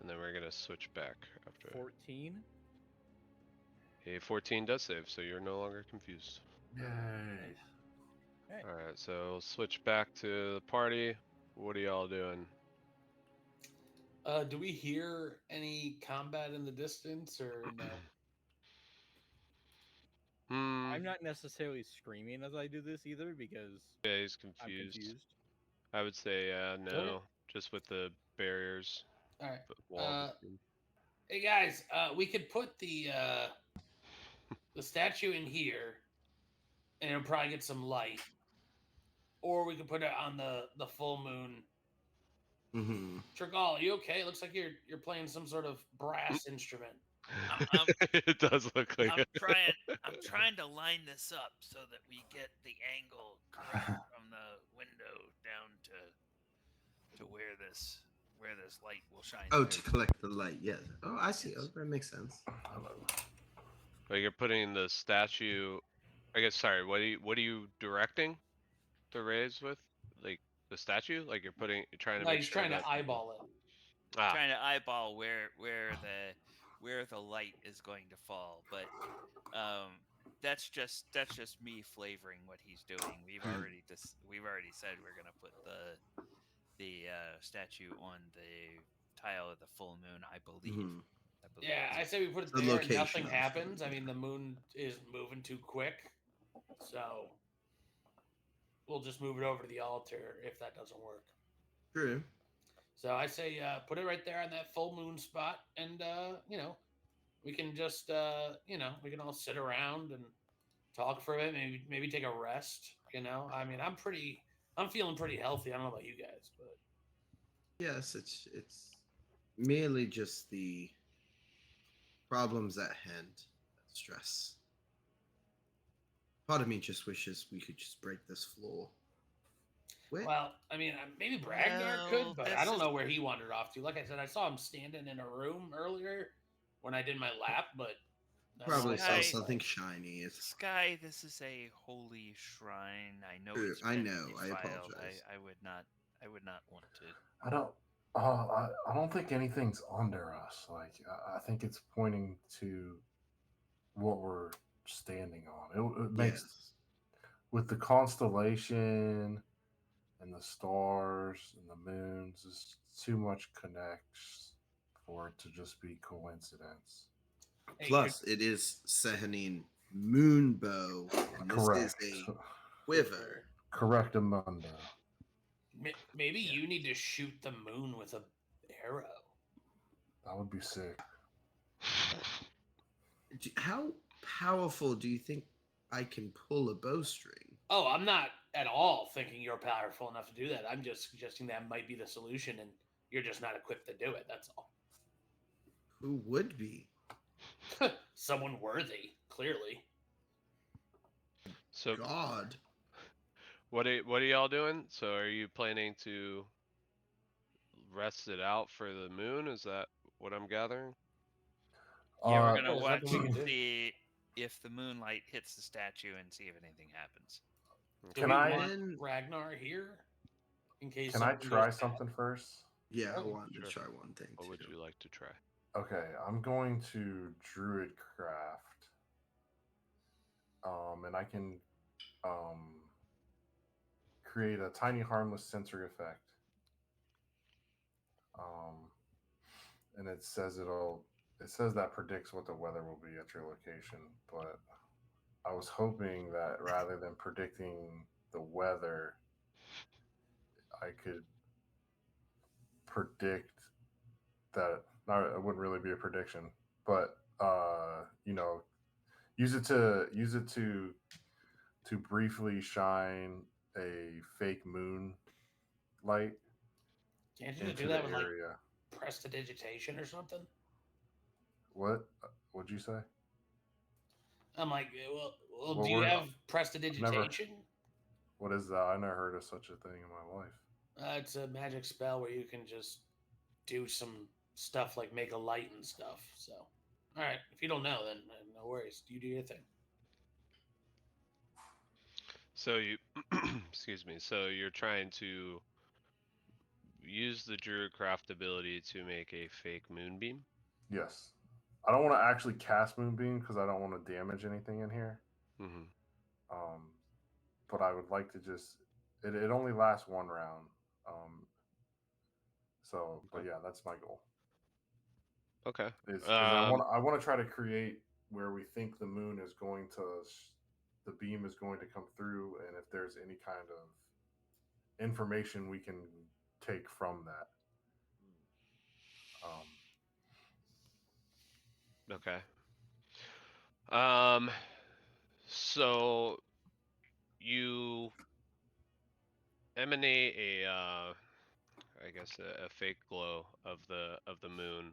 And then we're going to switch back after. 14. A 14 does save, so you're no longer confused. Yay. Okay. Alright, so we'll switch back to the party. What are y'all doing? Do we hear any combat in the distance or no? I'm not necessarily screaming as I do this either because Yeah, he's I'm confused. confused. I would say no, Okay. just with the barriers. All right. The wall between. Hey guys, we could put the statue in here, and it'll probably get some light, or we could put it on the full moon. Mm-hmm. Trigal, are you okay? It looks like you're playing some sort of brass instrument. It does look like I'm it. trying to line this up so that we get the angle correct from the window down to where this light will shine. Oh, through. to collect the light. Yes. Oh, I see. Oh, that makes sense. Like you're putting the statue. I guess. Sorry. What are you directing the rays with? Like the statue? Like you're trying to No, make he's sure trying that. to eyeball it. Trying to eyeball where the light is going to fall, but that's just me flavoring what he's doing. We've already said we're gonna put the statue on the tile of the full moon. I believe. Mhm. Yeah, I say we put it The there and location nothing of the happens. moon, I mean, the moon is moving too quick, so we'll just move it over to the altar if that doesn't work. True. So I say put it right there on that full moon spot, and we can just we can all sit around and talk for a bit. Maybe take a rest. I mean, I'm feeling pretty healthy. I don't know about you guys, but Yes, it's merely just the problems at hand that stress. Part of me just wishes we could just break this floor. Where? well, I mean, maybe Bragnar Well, could, but this I don't is- know where he wandered off to. Like I said, I saw him standing in a room earlier when I did my lap, but that's Probably all saw I something shiny. It's Sky, this is a holy shrine. I know True, it's I been know, I defiled. apologize. I would not want to. I don't. I don't think anything's under us. Like I think it's pointing to what we're standing on. It makes yes. with the constellation and the stars and the moons. It's too much connects for it to just be coincidence. Hey, Plus, it is Sehanine Moonbow, and this Correct. is a quiver. Correct, Amanda. maybe you need to shoot the moon with a arrow. That would be sick. How powerful do you think I can pull a bowstring? Oh, I'm not at all thinking you're powerful enough to do that. I'm just suggesting that might be the solution, and you're just not equipped to do it. That's all. Who would be? Someone worthy, clearly. So God. what are y'all doing? So are you planning to rest it out for the moon? Is that what I'm gathering? Yeah, we're Uh, gonna there's watch nothing we and can do. see if the moonlight hits the statue and see if anything happens. Do Can we I- want Ragnar here in case? Can I something try goes bad? something first? Yeah, I Oh, wanted sure. to try one thing What would too. you like to try? Okay, I'm going to Druid Craft and I can create a tiny harmless sensory effect. Um, and it says that predicts what the weather will be at your location, but I was hoping that rather than predicting the weather, I could predict that. No, it wouldn't really be a prediction, but use it to briefly shine a fake moon light Can't you just do into the that with like area. prestidigitation or something? What? What'd you say? I'm like, well, Well, do you we're have I've never. prestidigitation? What is that? I never heard of such a thing in my life. It's a magic spell where you can just do some stuff like make a light and stuff. So, all right, if you don't know, then no worries. You do your thing. So you, excuse me. So you're trying to use the Druidcraft ability to make a fake moonbeam. Yes. I don't want to actually cast Moonbeam because I don't want to damage anything in here. Mm-hmm. Um, but I would like to just. It only lasts one round. But Okay. yeah, that's my goal. Okay. Is I want to try to create where we think the moon is going to, the beam is going to come through, and if there's any kind of information we can take from that. Um, Okay. Um. So you emanate I guess a fake glow of the moon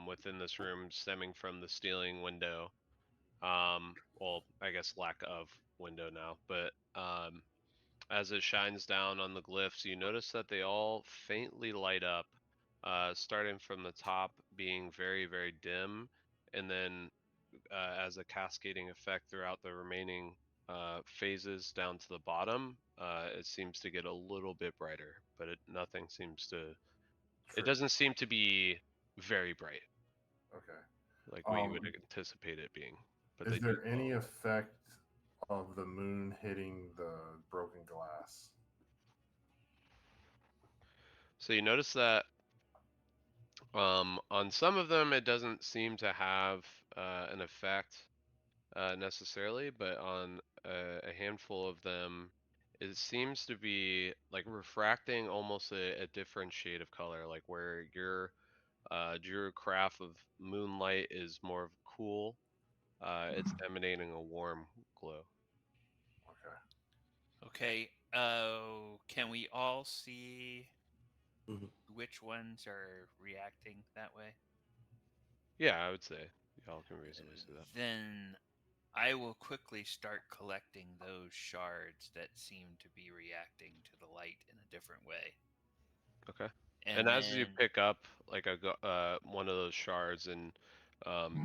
within this room, stemming from the ceiling window. Well, I guess lack of window now, but as it shines down on the glyphs, you notice that they all faintly light up, starting from the top being very, very dim, and then as a cascading effect throughout the remaining phases down to the bottom, it seems to get a little bit brighter, but nothing seems to. It trick. doesn't seem to be very bright, Okay. like what you would anticipate it being. But they Is do there glow a any little. effect of the moon hitting the broken glass? So you notice that on some of them, it doesn't seem to have an effect necessarily, but on a handful of them, it seems to be like refracting almost a different shade of color, like where your Druid craft of moonlight is more of cool. It's emanating a warm glow. Okay. Okay. Can we all see Mhm. which ones are reacting that way? Yeah, I would say y'all can reasonably see that. Then I will quickly start collecting those shards that seem to be reacting to the light in a different way. Okay. And And as you then pick up like one of those shards, and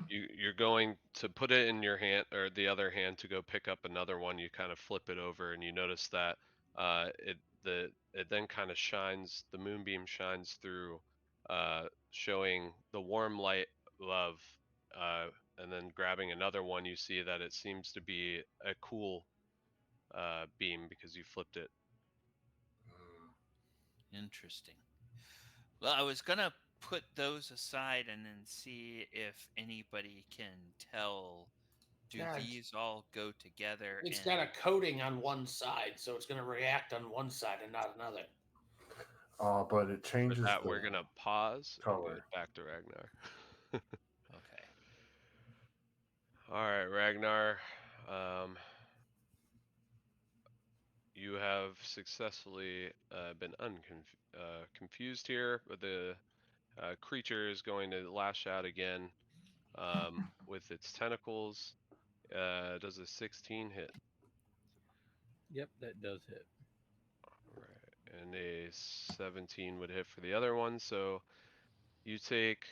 you're going to put it in your hand or the other hand to go pick up another one, you kind of flip it over and you notice that it then kind of shines, the moonbeam shines through, showing the warm light of uh, and then grabbing another one, you see that it seems to be a cool beam because you flipped it. interesting. Well, I was gonna put those aside and then see if anybody can tell. Do Yeah, these all go together? it's And got a coating on one side, so it's going to react on one side and not another. But it For changes that, the we're gonna pause and go color. back to Ragnar. okay, All right, Ragnar. Um, you have successfully been confused here, but the creature is going to lash out again with its tentacles. Does a 16 hit? Yep, that does hit. All right, and a 17 would hit for the other one. So you take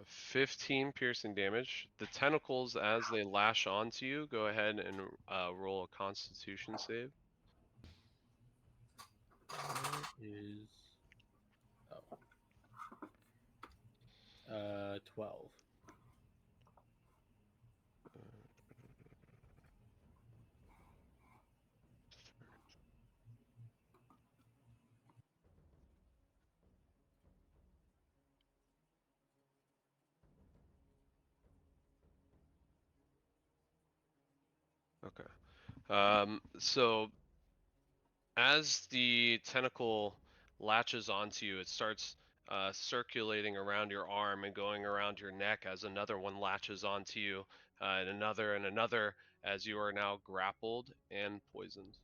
15 piercing damage. The tentacles, as they lash onto you, go ahead and roll a Constitution save. Where is 12. Okay. So as the tentacle latches onto you, it starts circulating around your arm and going around your neck as another one latches onto you, and another, as you are now grappled and poisoned.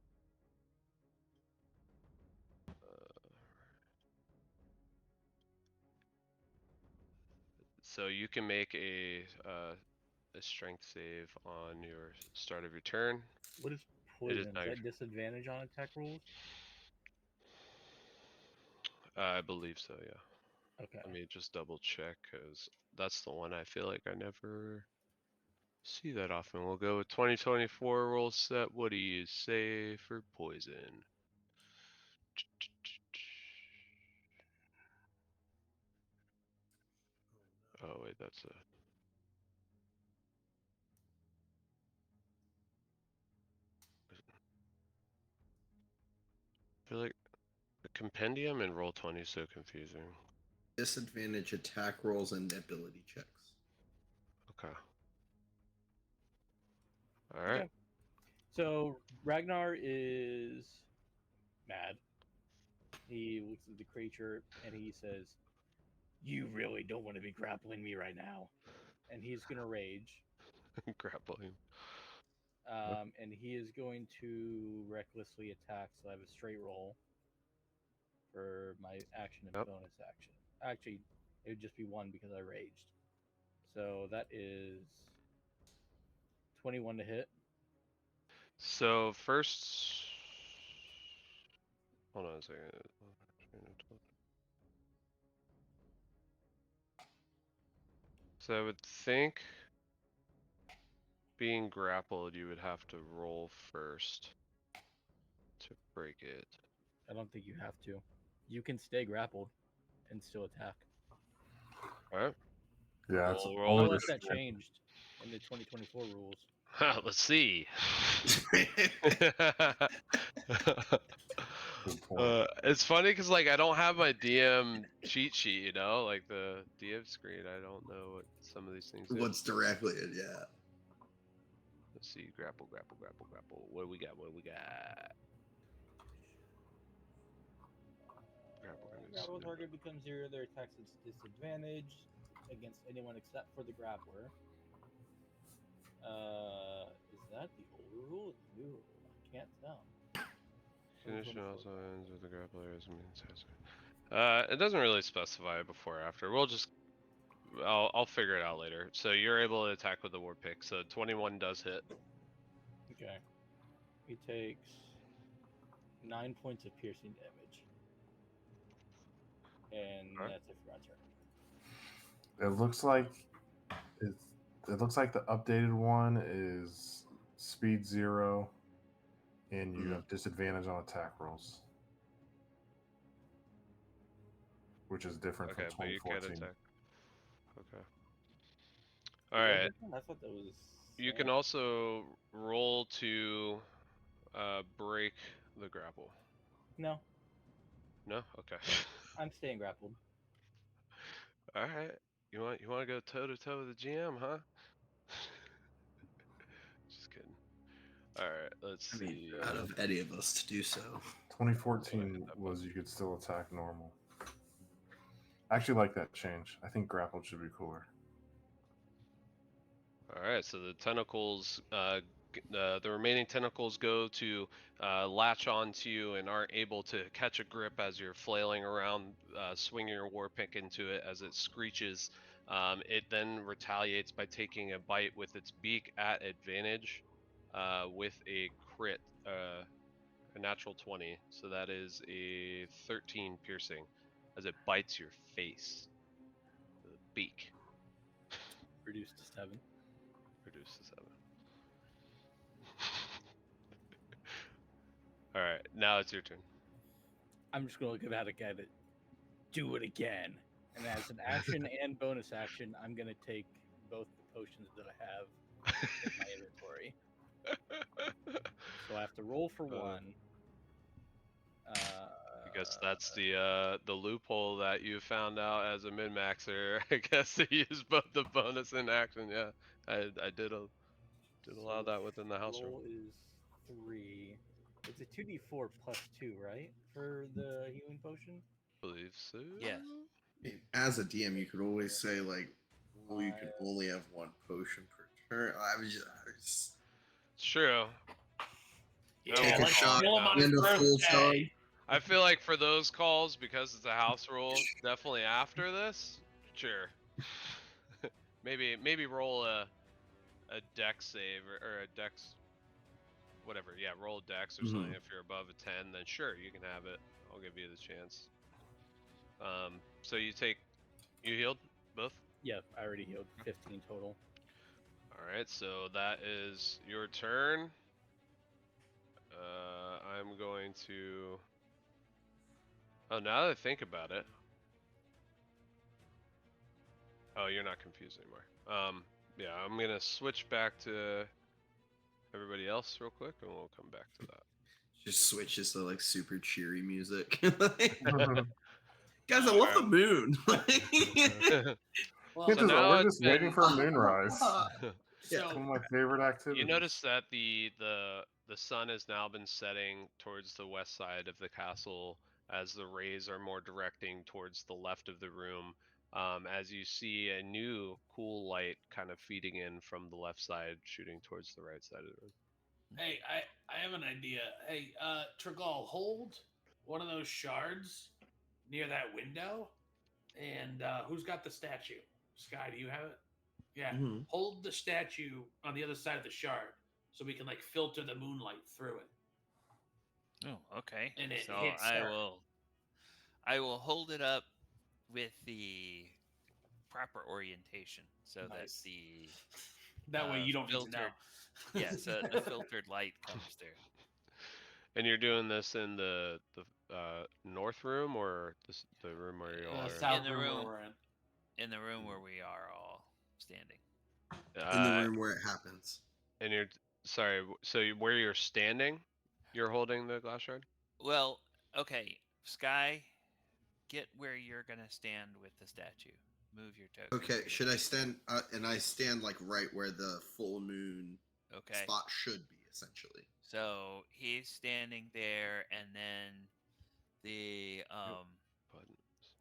So you can make a strength save on your start of your turn. What is It is poison? now Is your that disadvantage on attack rolls? I believe so, yeah. Okay. Let me just double check, because that's the one I feel like I never see that often. We'll go with 2024 roll set. What do you say for poison? Oh wait, that's a... I feel like the compendium and roll 20 is so confusing. Disadvantage attack rolls and ability checks. Okay. All right. Okay. So Ragnar is mad. He looks at the creature and he says, "You really don't want to be grappling me right now." And he's gonna rage. Grapple him. And he is going to recklessly attack. So I have a straight roll for my action and Yep. bonus action. Actually, it would just be one because I raged. So that is 21 to hit. So first, hold on a second. So I would think being grappled, you would have to roll first to break it. I don't think you have to. You can stay grappled and still attack. All right. Yeah, it's We'll only roll Unless the that changed in the 2024 rules. Let's see. good point. It's funny because like I don't have my DM cheat sheet, you know, like the DM screen. I don't know what some of these things do. What's directly in, yeah. Let's see, grapple. What do we got? Grapple target becomes zero. Their attacks is disadvantaged against anyone except for the grappler. Is that the older rule or the new rule? I can't tell. Condition also ends with the grappler as means. It doesn't really specify before or after. I'll figure it out later. So you're able to attack with the war pick. So 21 does hit. Okay. He takes 9 points of piercing damage. And Alright. that's it for my turn. It looks like the updated one is speed 0, and you have disadvantage on attack rolls, which is different Okay, from but you can 2014. attack. Okay. Is that Alright. different? I thought that was. You can also roll to break the grapple. No, No? Okay. I'm staying grappled. Alright. You want to go toe to toe with the GM, huh? Just kidding. Alright, let's I mean, see. out of any of us to do so. 2014 was you could still attack normal. I actually like that change. I think grappled should be cooler. Alright, so the tentacles, the remaining tentacles go to latch onto you and aren't able to catch a grip as you're flailing around, swinging your war pick into it as it screeches. It then retaliates by taking a bite with its beak at advantage with a crit, a natural 20. So that is a 13 piercing as it bites your face. The beak. Reduced to 7. Reduced to 7. Alright, now it's your turn. I'm just going to look at a guy that do it again. And as an action and bonus action, I'm going to take both the potions that I have in my inventory. So I have to roll for one. I guess that's the loophole that you found out as a min-maxer. I guess to use both the bonus and action. Yeah, I did a Did allow that within the house roll rule. is 3. It's a 2d4 plus 2, right? For the healing potion? Believe so. Yes. As a DM, you could always say like, "Oh, you can My- only have one potion per turn." I was just It's true. Yeah, I take won't a let's call shot it kill him now. on his and a full birthday. charge. I feel like for those calls, because it's a house rule, definitely after this, sure. maybe roll a dex save or a dex, whatever. Yeah, roll a dex or something. If you're above a 10, then sure, you can have it. I'll give you the chance. So you healed both? Yeah, I already healed 15 total. All right, so that is your turn. I'm going to. Oh, now that I think about it. Oh, you're not confused anymore. Yeah, I'm gonna switch back to everybody else real quick, and we'll come back to Just switches to like super cheery music. that. Guys, I love the Alright. moon. Well, Chances are now we're it's just waiting been- for a moonrise. Yeah. It's so one of my favorite activities. You notice that the sun has now been setting towards the west side of the castle as the rays are more directing towards the left of the room. As you see a new cool light kind of feeding in from the left side, shooting towards the right side of the room. hey, I have an idea. Hey, Tregal, hold one of those shards near that window. And who's got the statue? Sky, do you have it? Yeah. Mhm. Hold the statue on the other side of the shard so we can like filter the moonlight through it. Oh, okay. And it So hits I her. will hold it up with the proper orientation so Nice. that the That way you don't need to know. filtered- yeah, so the filtered light comes through. And you're doing this in the north room or the room where you all are? south In the room where room. we're in. In the room where we are all standing. In the room where it happens. And you're sorry. So where you're standing, you're holding the glass shard. Well, okay, Sky, get where you're gonna stand with the statue. Move your token. Okay, should I stand? And I stand like right where the full moon Okay. spot should be, essentially. So he's standing there, and then the Buttons.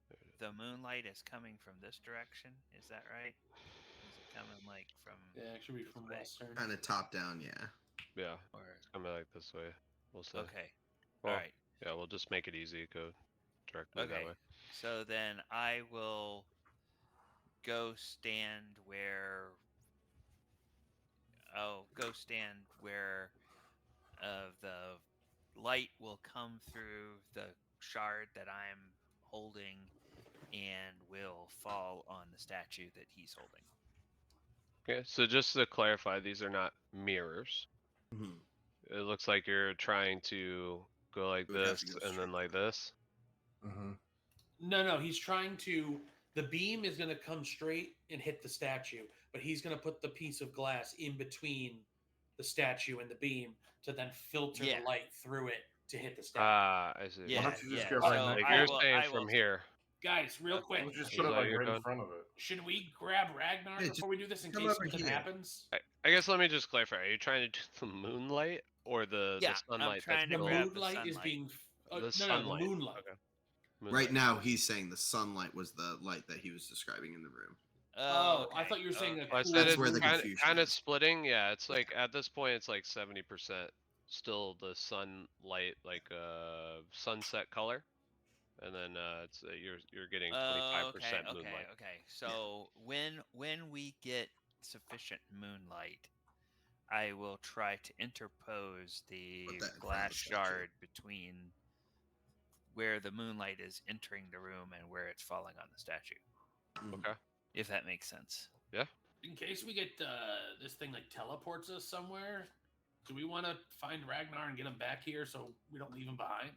There it is. the moonlight is coming from this direction. Is that right? Is it coming like from Yeah, it should be this from way? western. Kind of top down, yeah. Yeah, Or it's coming like this way. We'll say. okay, Well, all right, yeah, we'll just make it easy. Go directly that okay. way. So then I will go stand where. Oh, go stand where the light will come through the shard that I'm holding and will fall on the statue that he's holding. Okay, so just to clarify, these are not mirrors. Mhm. It looks like you're trying to go like It would have this to go and then straight like through. this. Mm-hmm. No, he's trying to. The beam is going to come straight and hit the statue, but he's going to put the piece of glass in between the statue and the beam to then filter Yeah. the light through it to hit the statue. Ah, I see. Yeah, Why don't you just yeah. get So right next Like to you're it? saying I will. from here. Guys, real Okay. quick, Let's just Is put that it what like you're right in doing? front of it. should we grab Ragnar Yeah, before we do this in come case over something here. happens? I guess let me just clarify. Are you trying to do the moonlight or the Yeah, I'm sunlight? trying to The grab the moonlight is sunlight. being. The No, sunlight. the moonlight. Okay. Right Moonlight. now, he's saying the sunlight was the light that he was describing in the room. Oh, okay. I thought you were saying a okay. Well, I cool. said That's it's where the confusion kind of is. splitting. Yeah, it's Yeah. like at this point, it's like 70% still the sunlight, like sunset color, and then it's you're getting 25% Okay. moonlight. Okay. So when we get sufficient moonlight, I will try to interpose the Put that in front of glass the statue. shard between where the moonlight is entering the room and where it's falling on the statue. Mhm. Okay. If that makes sense. In case we get this thing like teleports us somewhere, do we want to find Ragnar and get him back here so we don't leave him behind?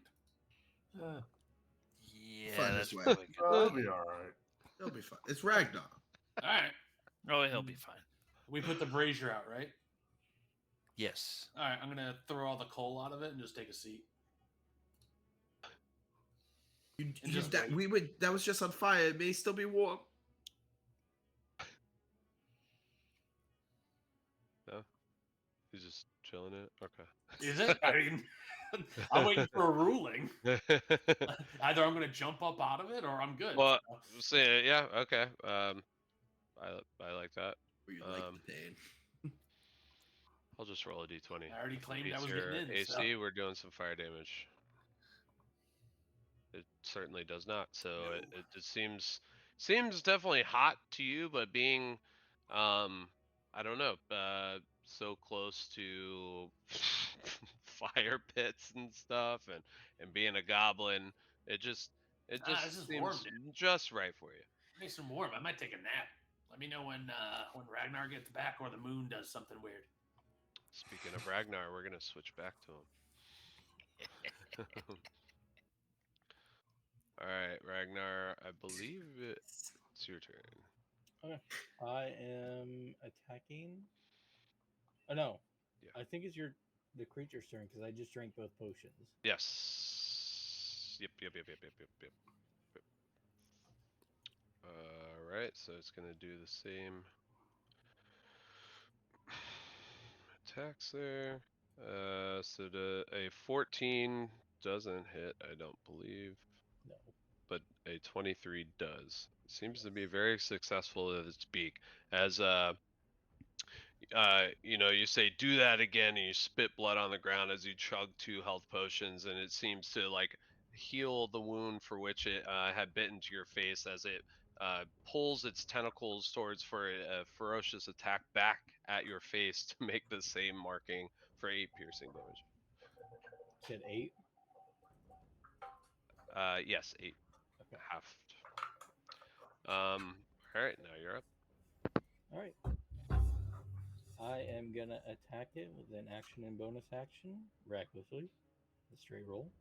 Yeah, Find that's his way. probably good. That'll be all right. He'll be fine. It's Ragnar. All right, Oh, he'll be fine. we put the brazier out, right? Yes. All right, I'm gonna throw all the coal out of it and just take a seat. And just wait. That was just on fire. It may still be warm. No. killing it. Okay. Is it? I mean, I'm waiting for a ruling. Either I'm going to jump up out of it, or I'm good. Well, So. say yeah. Okay. I like that. Or you like the pain. I'll just roll a d20. I already If it claimed I beats was getting your in. AC, So. we're doing some fire damage. It certainly does not. So No. it just seems definitely hot to you, but being, I don't know, so close to fire pits and stuff, and being a goblin, it just This is warm, seems dude. just right for you. Nice and warm. I might take a nap. Let me know when Ragnar gets back or the moon does something weird. Speaking of Ragnar, we're gonna switch back to him. All right, Ragnar, I believe it's your turn. Okay. I am attacking. Oh no. Yeah. I think it's the creature's turn because I just drank both potions. Yes. Yep. All right, so it's gonna do the same attacks there. So a 14 doesn't hit, I don't believe, No. but a 23 does. It seems to be very successful at its beak. As you say do that again, and you spit blood on the ground as you chug 2 health potions, and it seems to like heal the wound for which it had bitten to your face as it pulls its tentacles towards for a ferocious attack back at your face to make the same marking for 8 piercing damage. Said 8. Yes, 8 Okay. halved. All right, now you're up. All right. I am gonna attack it with an action and bonus action recklessly. A straight roll.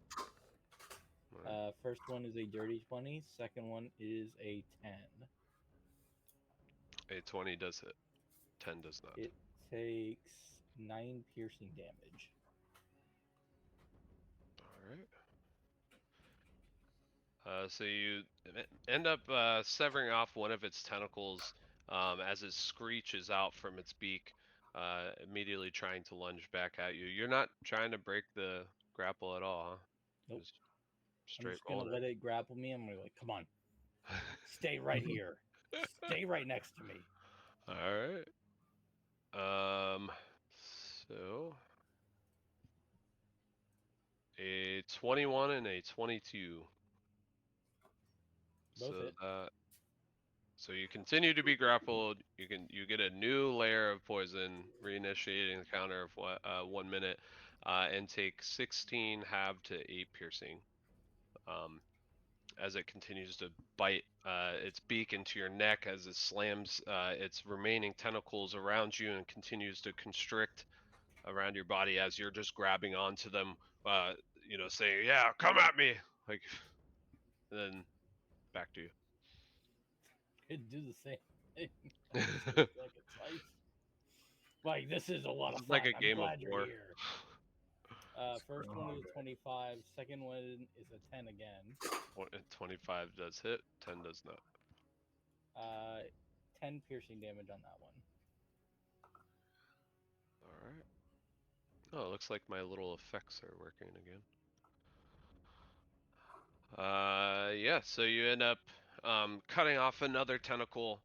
All right. First one is a dirty 20. Second one is a 10. A 20 does hit. 10 does not. It takes 9 piercing damage. All right. So you end up severing off one of its tentacles as it screeches out from its beak, immediately trying to lunge back at you. You're not trying to break the grapple at all, huh? Nope. Just I'm straight just gonna rolling let it grapple me. I'm gonna be like, come on, it. stay right here. Stay right next to me. All right. So a 21 and a 22. Both So hit. So you continue to be grappled. You get a new layer of poison, reinitiating the counter of 1 minute, and take 16 halved to 8 piercing. As it continues to bite its beak into your neck as it slams its remaining tentacles around you and continues to constrict around your body as you're just grabbing onto them, saying, "Yeah, come at me!" Like, and then back to you. Could do the same thing. Just This take like a slice. Like, this is a lot of is like fun. a I'm game of glad you're war. here. First one is a 25. Second one is a 10 again. 25 does hit, 10 does not. 10 piercing damage on that one. All right. Oh, it looks like my little effects are working again. Yeah, so you end up cutting off another tentacle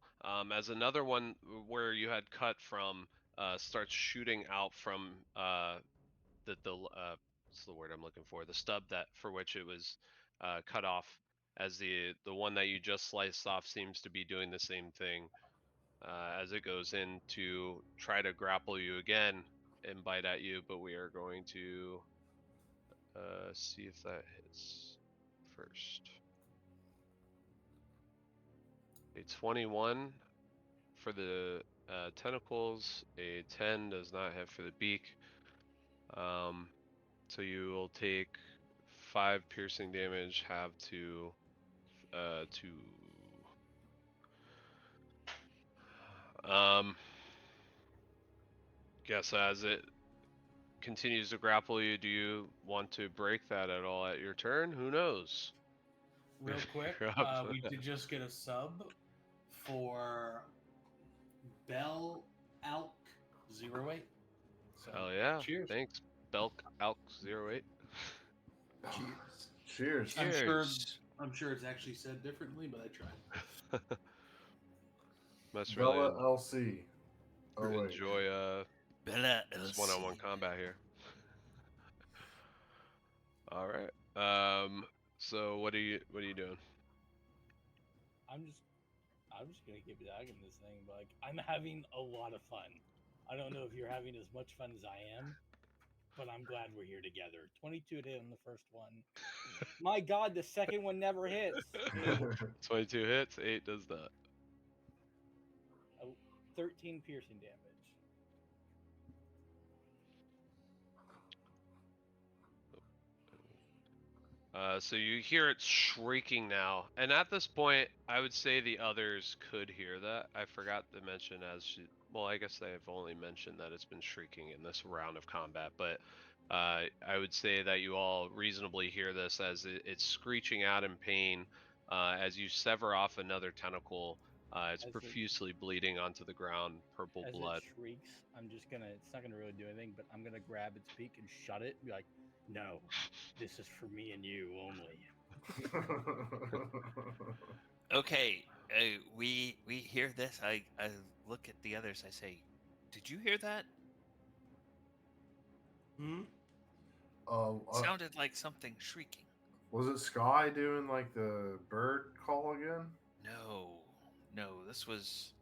as another one where you had cut from starts shooting out from what's the word I'm looking for? The stub that for which it was cut off, as the one that you just sliced off seems to be doing the same thing as it goes in to try to grapple you again and bite at you. But we are going to see if that hits first. A 21 for the tentacles, a 10 does not hit for the beak. So you will take 5 piercing damage, have to 2. Guess as it continues to grapple you, do you want to break that at all at your turn? Who knows? Real quick, You're up. we did just get a sub for Bell Alk 08. So, Hell yeah. cheers. Thanks, Belk Alk08. Cheers. Cheers. Cheers. I'm sure it's actually said differently, but I tried. Must Bella really LC. Oh wait. enjoy Bella this LC. one-on-one combat here. All right. So what are you doing? I'm just gonna keep attacking this thing. But like, I'm having a lot of fun. I don't know if you're having as much fun as I am, but I'm glad we're here together. 22 to hit on the first one. My God, the second one never hits. 22 hits, 8 does that. 13 piercing damage. So you hear it shrieking now, and at this point, I would say the others could hear that. I forgot to mention well, I guess they've only mentioned that it's been shrieking in this round of combat, but I would say that you all reasonably hear this as it's screeching out in pain as you sever off another tentacle. It's As it- profusely bleeding onto the ground, purple As blood. it shrieks, it's not gonna really do anything, but I'm gonna grab its beak and shut it and be like, no, this is for me and you only. Okay, we hear this. I look at the others. I say, "Did you hear that? Hmm? Sounded like something shrieking." Was it Sky doing like the bird call again? No, this was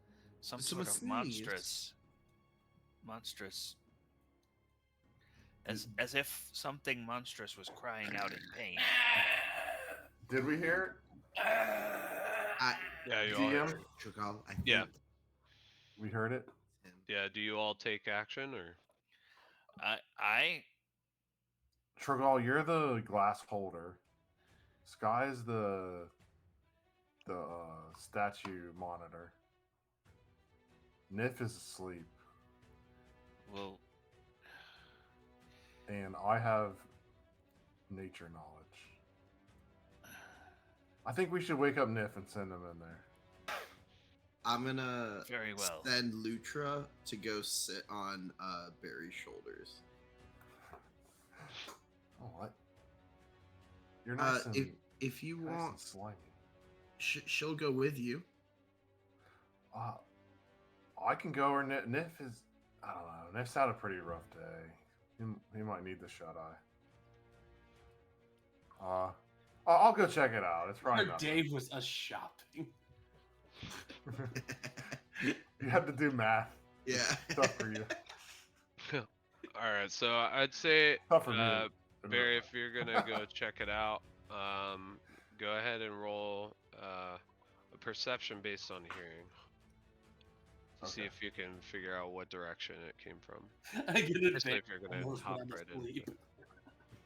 some Someone sort of sneezed. monstrous, as if something monstrous was crying out in pain. Did we hear Yeah, you it? all. DM? Chukal, I think Yeah. We heard it. him. Yeah, do you all take action or? I Trigal, you're the glass holder. Sky's the statue monitor. Nif is asleep, will. and I have nature knowledge. I think we should wake up Nif and send him in there. I'm gonna Very well. send Lutra to go sit on Barry's shoulders. Oh, what? You're nice and If you nice and want, slimy. she'll go with you. I can go, or Nif is. I don't know. Nif's had a pretty rough day. He might need the shut eye. I'll go check it out. It's probably Our not. Dave was us shopping. You had to do math. Yeah. Tough for you. All right, so I'd say Tough for me. Barry, if you're gonna go check it out, go ahead and roll a perception based on hearing. To see Okay. if you can figure out what direction it came from. I get it. Especially if you're gonna Almost hop when I'm right in. asleep.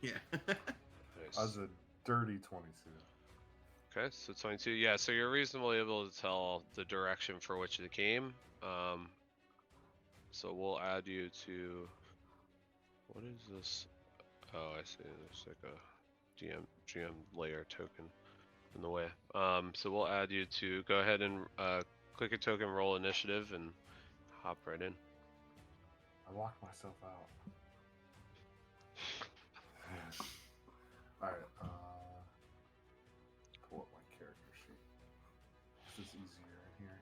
Yeah. Nice. I was a dirty 22. Okay, so 22. Yeah, so you're reasonably able to tell the direction for which it came. So we'll add you to. What is this? Oh, I see. There's like a GM layer token in the way. So we'll add you to go ahead and click a token, roll initiative, and hop right in. I locked myself out. Alright, pull up my character sheet. This is easier in here.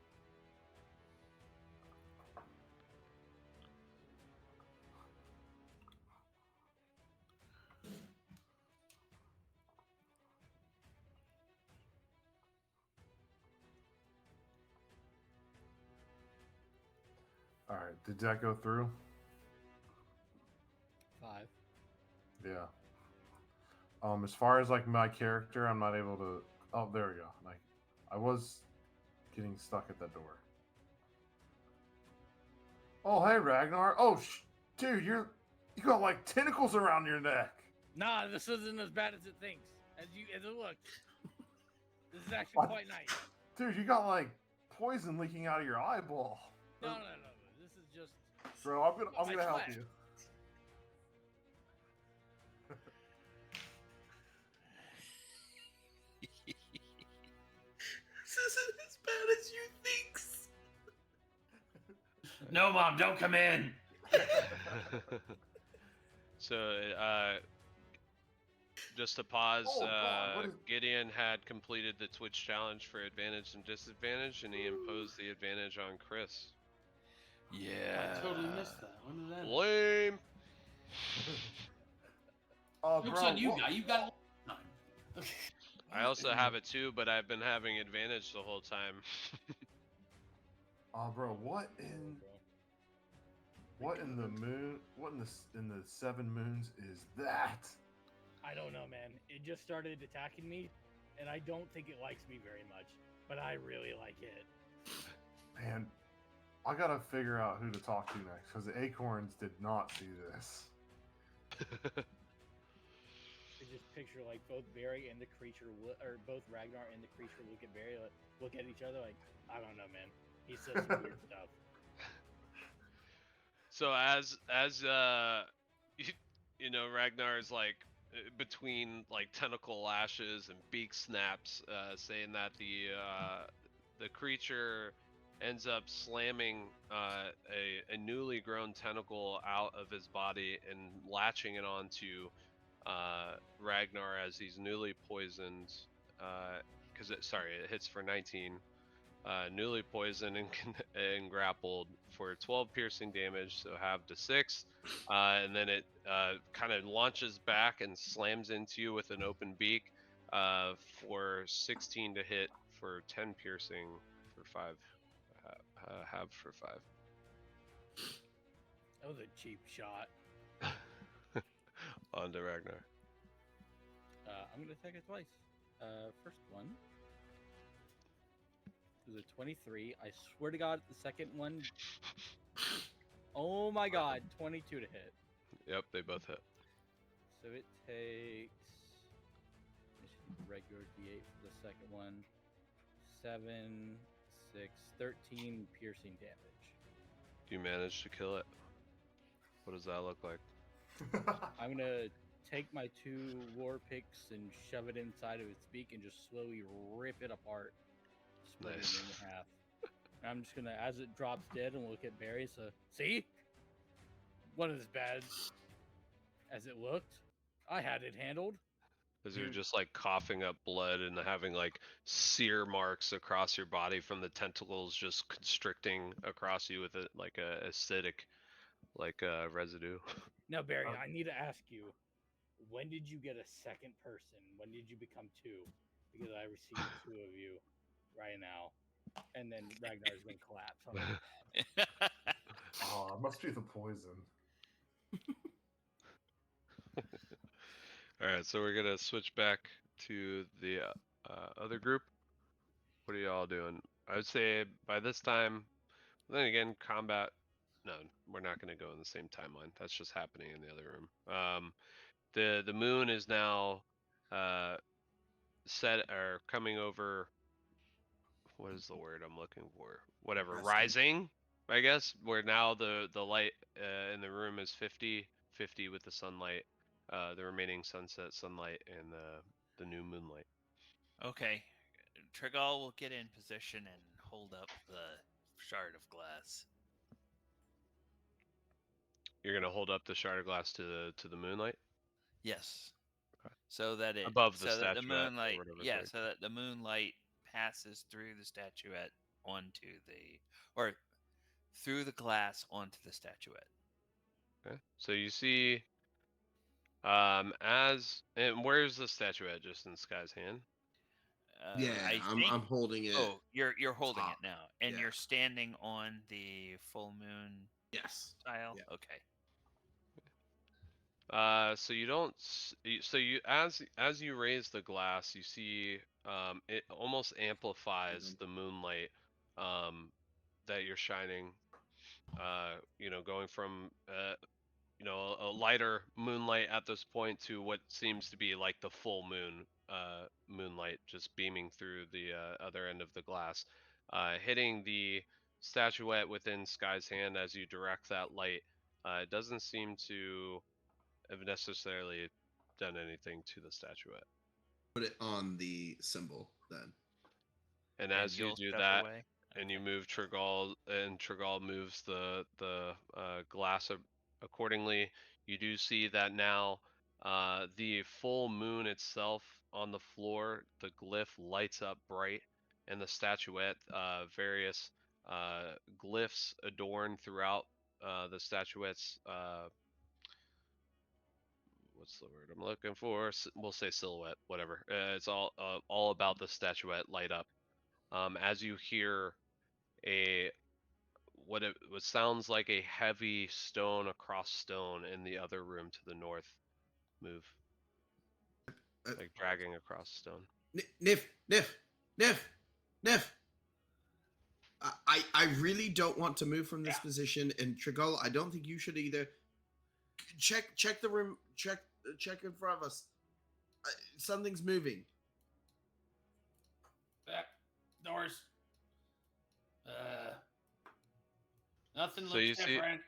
Alright, did that go through? 5. Yeah. As far as like my character, I'm not able to. Oh, there we go. Like, I was getting stuck at that door. Oh, hey Ragnar. Oh, dude, you got like tentacles around your neck. Nah, this isn't as bad as it thinks. As it looks. This is actually What? quite nice. Dude, you got like poison leaking out of your eyeball. No. This is just. Bro, I'm gonna help flesh. you. This isn't as bad as you think. No, Mom, don't come in. So, just to pause, Oh, God, what is- Gideon had completed the Twitch challenge for advantage and disadvantage, and he imposed the advantage on Chris. Yeah. I totally missed that. When did that happen? Lame. Joke's bro, on you, what- guy. You got it last time. I also have it too, but I've been having advantage the whole time. bro, what in the moon? What in the 7 moons is that? I don't know, man. It just started attacking me, and I don't think it likes me very much. But I really like it. Man, I gotta figure out who to talk to next because the acorns did not see this. I just picture like both Barry and the creature, or both Ragnar and the creature look at Barry, like, look at each other, like, I don't know, man. He says some weird stuff. So as you know, Ragnar is like between like tentacle lashes and beak snaps, saying that the creature ends up slamming a newly grown tentacle out of his body and latching it onto Ragnar as he's newly poisoned. Because it hits for 19. Newly poisoned and grappled for 12 piercing damage, so half to 6. And then it kind of launches back and slams into you with an open beak for 16 to hit for 10 piercing for 5. Half for 5. That was a cheap shot. On to Ragnar. I'm gonna attack it twice. First one is a 23. I swear to God, the second one. Oh my God, 22 to hit. Yep, they both hit. So it takes regular D8 for the second one. 7, 6, 13 piercing damage. You managed to kill it. What does that look like? I'm gonna take my 2 war picks and shove it inside of its beak and just slowly rip it apart, split Nice. it in half. And I'm just gonna, as it drops dead, and look at Barry. So, see, wasn't as bad as it looked. I had it handled. Because you're just like coughing up blood and having like sear marks across your body from the tentacles just constricting across you with it like a acidic like residue. Now, Barry, I need to ask you, when did you get a second person? When did you become 2? Because I received 2 of you right now. And then Ragnar's gonna collapse on his bed. Oh, it must be the poison. All right, so we're gonna switch back to the other group. What are y'all doing? I would say by this time, then again, combat. No, we're not gonna go in the same timeline. That's just happening in the other room. The moon is now set or coming over. What is the word I'm looking for? Whatever, Resting. rising, I guess. Where now the light in the room is 50 with the sunlight, the remaining sunset sunlight, and the new moonlight. Okay. Trigal will get in position and hold up the shard of glass. You're gonna hold up the shard of glass to the moonlight Yes. Okay. So that it Above the so that the statuette or moonlight whatever, yeah, right? so that the moonlight passes through the statuette onto the or through the glass onto the statuette. Okay. So you see, and where's the statuette? Just in Sky's hand. Yeah, I I'm think holding it. Oh, you're holding top. it now, and Yeah. you're standing on the full moon Yes. tile. Yeah. Okay. So you don't. So you as you raise the glass, you see it almost amplifies the moonlight that you're shining. Going from a lighter moonlight at this point to what seems to be like the full moon moonlight just beaming through the other end of the glass, hitting the statuette within Sky's hand as you direct that light. It doesn't seem to have necessarily done anything to the statuette. Put it on the symbol then. And And as you you'll do step that, away. and you Okay. move Trigal, and Trigal moves the glass accordingly. You do see that now the full moon itself on the floor, the glyph lights up bright, and the statuette, various glyphs adorn throughout the statuette's. What's the word I'm looking for? We'll say silhouette, whatever. It's all about the statuette light up. As you hear a what sounds like a heavy stone across stone in the other room to the north move, Uh, like dragging across stone. Niff, Niff, Niff, Niff. I really don't want to move from this position, and Trigal, I don't think you should either. Check the room. Check in front of us. Something's moving. Back doors. Nothing So you looks see, different.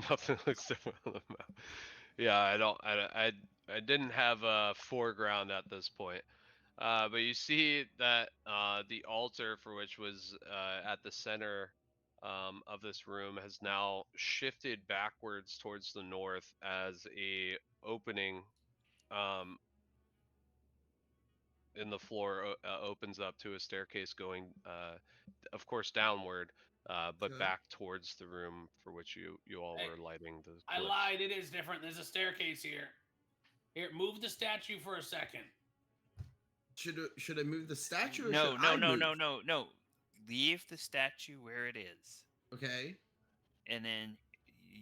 nothing looks different on the map. Yeah, I didn't have a foreground at this point. But you see that the altar, for which was at the center of this room, has now shifted backwards towards the north as a opening um, in the floor opens up to a staircase going, of course, downward, but Okay. back towards the room for which you all Hey, were lighting the I glyphs. lied. It is different. There's a staircase here. Here, move the statue for a second. Should I move the statue? Or No, should no, I no, move? no, no, no. Leave the statue where it is, Okay. and then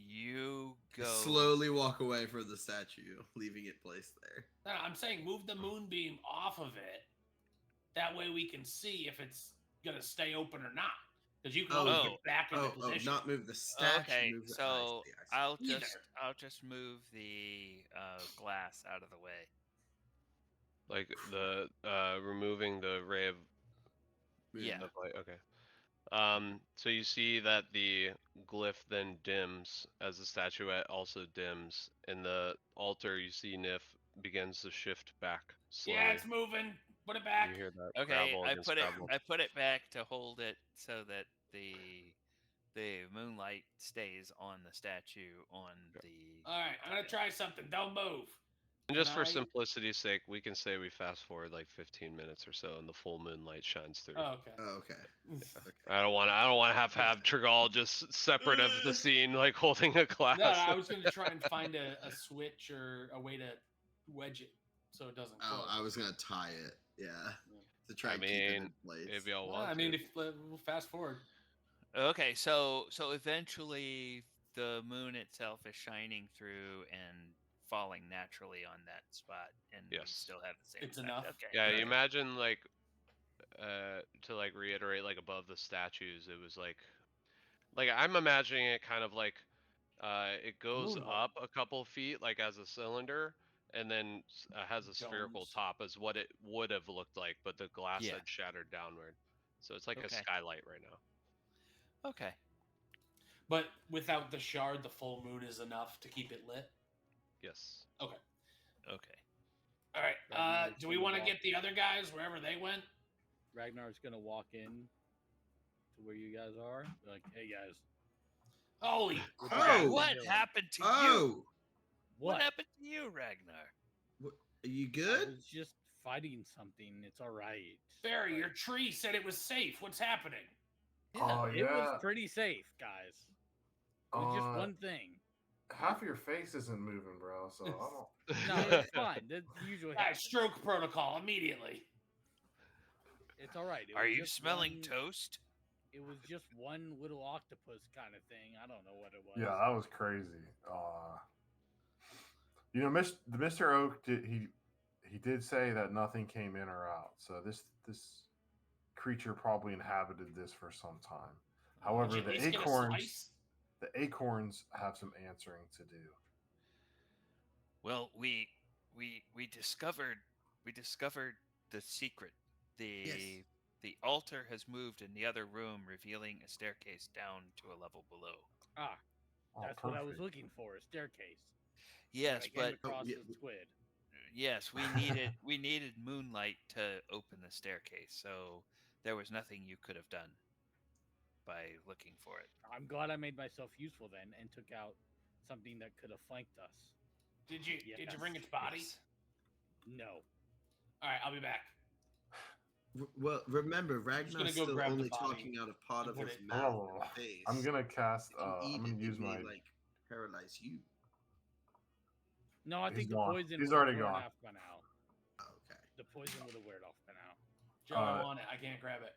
you go. Slowly walk away from the statue, leaving it placed there. No, I'm saying move the moonbeam off of it. That way we can see if it's gonna stay open or not. Because you can always Oh. get back into position. Not move the statue. Okay, move the, so I see. Either. I'll just move the glass out of the way. Like the removing the ray of Yeah. light. Okay. So you see that the glyph then dims as the statuette also dims, and the altar, you see Nif begins to shift back slowly. Yeah, it's moving. Put it back. You hear that Okay, gravel I against put it gravel. I put it back to hold it so that the moonlight stays on the statue on the. All right, I'm gonna try something. Don't move. And just for Can I- simplicity's sake, we can say we fast forward like 15 minutes or so, and the full moonlight shines through. Oh, okay. Oh, okay. I don't want to have Trigal just separate of the scene, like holding a glass. No, I was gonna try and find a switch or a way to wedge it so it doesn't close. Oh, I was gonna tie it. Yeah. To try I and keep it in mean, place. if y'all Well, want I mean, to. if we'll fast forward. Okay, so eventually the moon itself is shining through and falling naturally on that spot, and we Yes. still have the same. It's effect. enough? Okay. Yeah, okay. you imagine like to like reiterate, like above the statues, it was like I'm imagining it kind of like it goes moonwalk. up a couple feet like as a cylinder, and then has a spherical Domes. top as what it would have looked like, but the glass Yeah. had shattered downward. So it's like a Okay. skylight right now. Okay. But without the shard, the full moon is enough to keep it lit. Yes. Okay. Okay. All right. Ragnar's Do we gonna want to walk- get the other guys wherever they went? Ragnar's gonna walk in to where you guys are. Be like, hey guys, Holy Oh! crap! What Dylan. happened to you? Oh, What happened to you, Ragnar? are you I good? was just fighting something. It's all right. Barry, your tree said it was safe. What's happening? Oh It yeah. was pretty safe, guys. It was just one thing. Half your face isn't moving, bro. So I don't. No, it's fine. That usually All right, happens. stroke protocol immediately. It's all right. It Are was you just smelling one- toast? It was just one little octopus kind of thing. I don't know what it was. Yeah, that was crazy. You know, Mr. Oak he did say that nothing came in or out. So this creature probably inhabited this for some time. However, Did you the at least get a acorns slice? have some answering to do. Well, we discovered the secret. The altar has moved in the other room, revealing a staircase down to a level below. Ah, Oh, that's what I was perfect. looking for, a staircase. Yes, I came but across yeah. the squid. yes, we needed moonlight to open the staircase, so there was nothing you could have done by looking for it. I'm glad I made myself useful then and took out something that could have flanked us. Did you Yes. bring its body? Yes. No. All right, I'll be back. Well, remember, just gonna Ragnar's go still grab the only body talking out of part and of put his it- mouth Oh, and face. I'm gonna cast. If you eat I'm gonna it, use it may my. like paralyze you. No, I He's think the gone. poison He's would have already worn gone. off by now. Okay. The poison would have worn off by now. Joe, I want it. I can't grab it.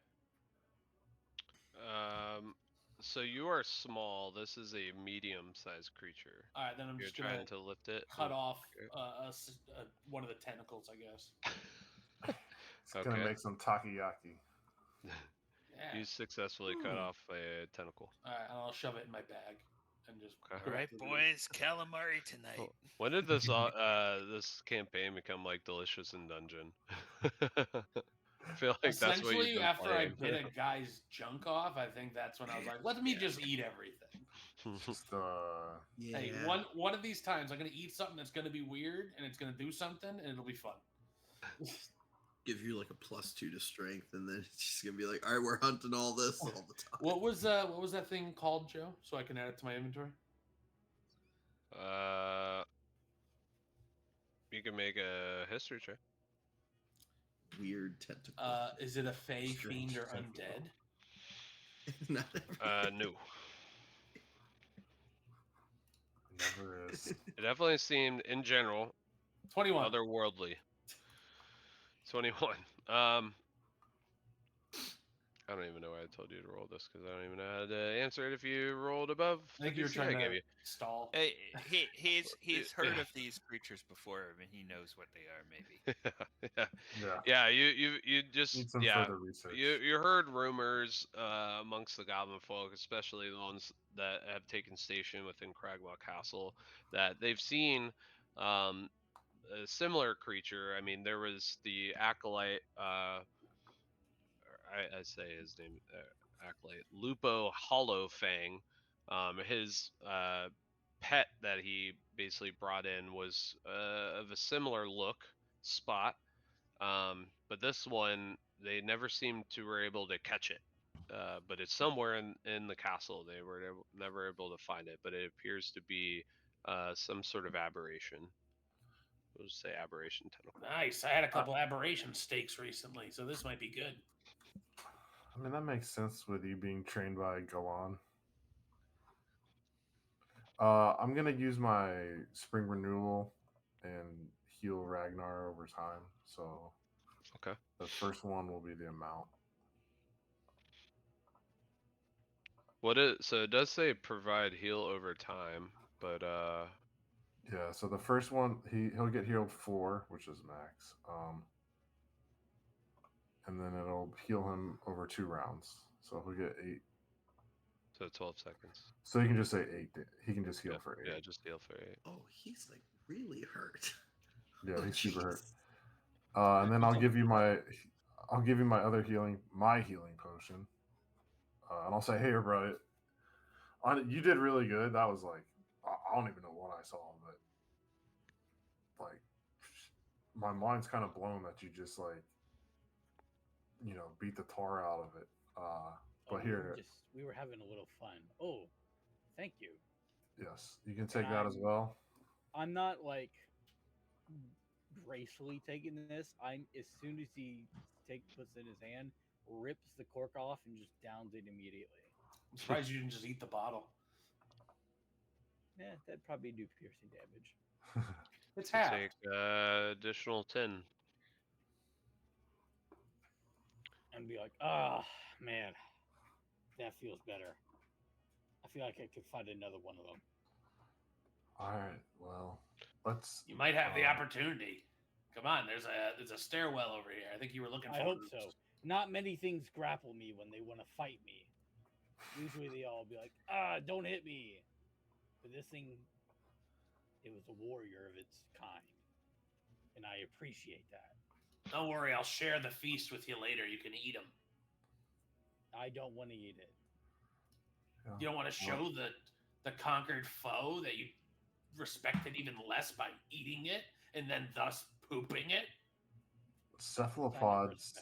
So you are small. This is a medium-sized creature. All right, then I'm You're just gonna trying to lift it. cut off Okay. one of the tentacles, I guess. It's gonna Okay. make some takoyaki. Yeah. You successfully cut off a tentacle. All right, and I'll shove it in my bag and just. Okay. go All back right, to the- boys, calamari tonight. Oh, when did this this campaign become like Delicious in Dungeon? I feel like that's what you've Essentially, been after I playing. bit a guy's junk off, I think that's when I was like, "Let me just eat everything." Just Yeah. Hey, one of these times, I'm gonna eat something that's gonna be weird, and it's gonna do something, and it'll be fun. Give you like a +2 to strength, and then it's just gonna be like, all right, we're hunting all this all the time. What was that thing called, Joe? So I can add it to my inventory. You can make a history check. Weird tentacle. Is it a fey, Strange fiend, or tentacle. undead? Not every- No. never is. It definitely seemed, in general, 21. otherworldly. 21. I don't even know why I told you to roll this because I don't even know how to answer it if you rolled above I think the you were DC trying I to gave you. stall. Hey, he's heard of these creatures before. I mean, he knows what they are. Maybe. yeah. Yeah. You just Need some further research. you heard rumors amongst the goblin folk, especially the ones that have taken station within Cragmaw Castle, that they've seen a similar creature. I mean, there was the acolyte. I say his name, acolyte Lupo Hollowfang. His pet that he basically brought in was of a similar look, spot. But this one, they never seemed to were able to catch it. But it's somewhere in the castle. They were never able to find it, but it appears to be some sort of aberration. We'll just say aberration tentacle. Nice. I had a couple aberration steaks recently, so this might be good. I mean, that makes sense with you being trained by Golan. I'm gonna use my spring renewal and heal Ragnar over time. So Okay. the first one will be the amount. So it does say provide heal over time, but Yeah. So the first one he'll get healed 4, which is max. And then it'll heal him over 2 rounds. So he'll get 8. so 12 seconds. So you can just say 8. He can just heal Yeah, for 8. yeah, just heal for 8. Oh, he's like really hurt. Yeah, Oh, he's super hurt. jeez. And then I'll give you my other healing potion. And I'll say, hey, bro, you did really good. That was like, I don't even know what I saw, but like, my mind's kind of blown that you just like, beat the tar out of it. But here, we were having a little fun. Oh, thank you. yes, you can take And that as well. I'm not like gracefully taking this. I'm as soon as he puts it in his hand, rips the cork off and just downs it immediately. I'm surprised you didn't just eat the bottle. Yeah, that'd probably do piercing damage. It's You half. take additional 10. And be like, ah, man, that feels better. I feel like I could find another one of them. All right, well, let's. You might have the opportunity. Come on, there's a stairwell over here. I think you were looking for. I hope so. Not many things grapple me when they want to fight me. Usually they all be like, don't hit me. But this thing, it was a warrior of its kind. And I appreciate that. Don't worry, I'll share the feast with you later. You can eat them. I don't want to eat it. Yeah. You don't want to show the conquered foe that you respected even less by eating it and then thus pooping it. Cephalopods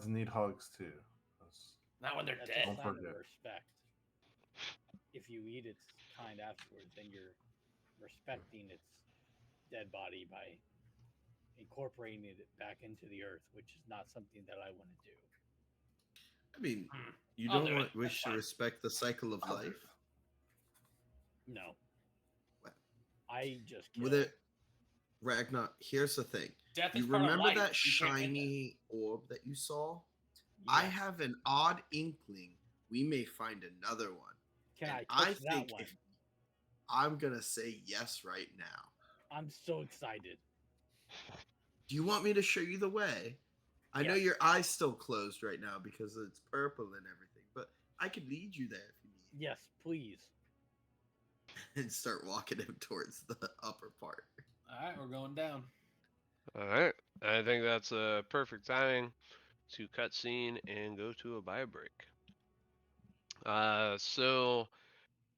need hugs too. Not when they're That's dead. a sign of forget. respect. if you eat its kind afterwards, then you're respecting its dead body by incorporating it back into the earth, which is not something that I want to do. I mean, you I'll don't do it. want That's wish to fine. respect the cycle of I'll do life. No, Well, I just kill. with it, Ragnar. Here's the thing. Death is You part of remember life. that You can't hit that. shiny orb that you saw? I Yes. have an odd inkling we may find another one. Can And I touch I think that one? if I'm gonna say yes right now. I'm so excited. Do you want me to show you the way? I know Yes. your eyes still closed right now because it's purple and everything, but I could lead you there if you need. Yes, please. And start walking him towards the upper part. All right, we're going down. All right. I think that's a perfect timing to cut scene and go to a bio break. So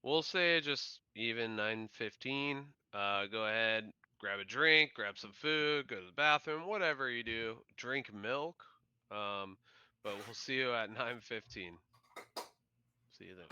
we'll say just even 9:15. Go ahead, grab a drink, grab some food, go to the bathroom, whatever you do. Drink milk. But we'll see you at 9:15. See you then.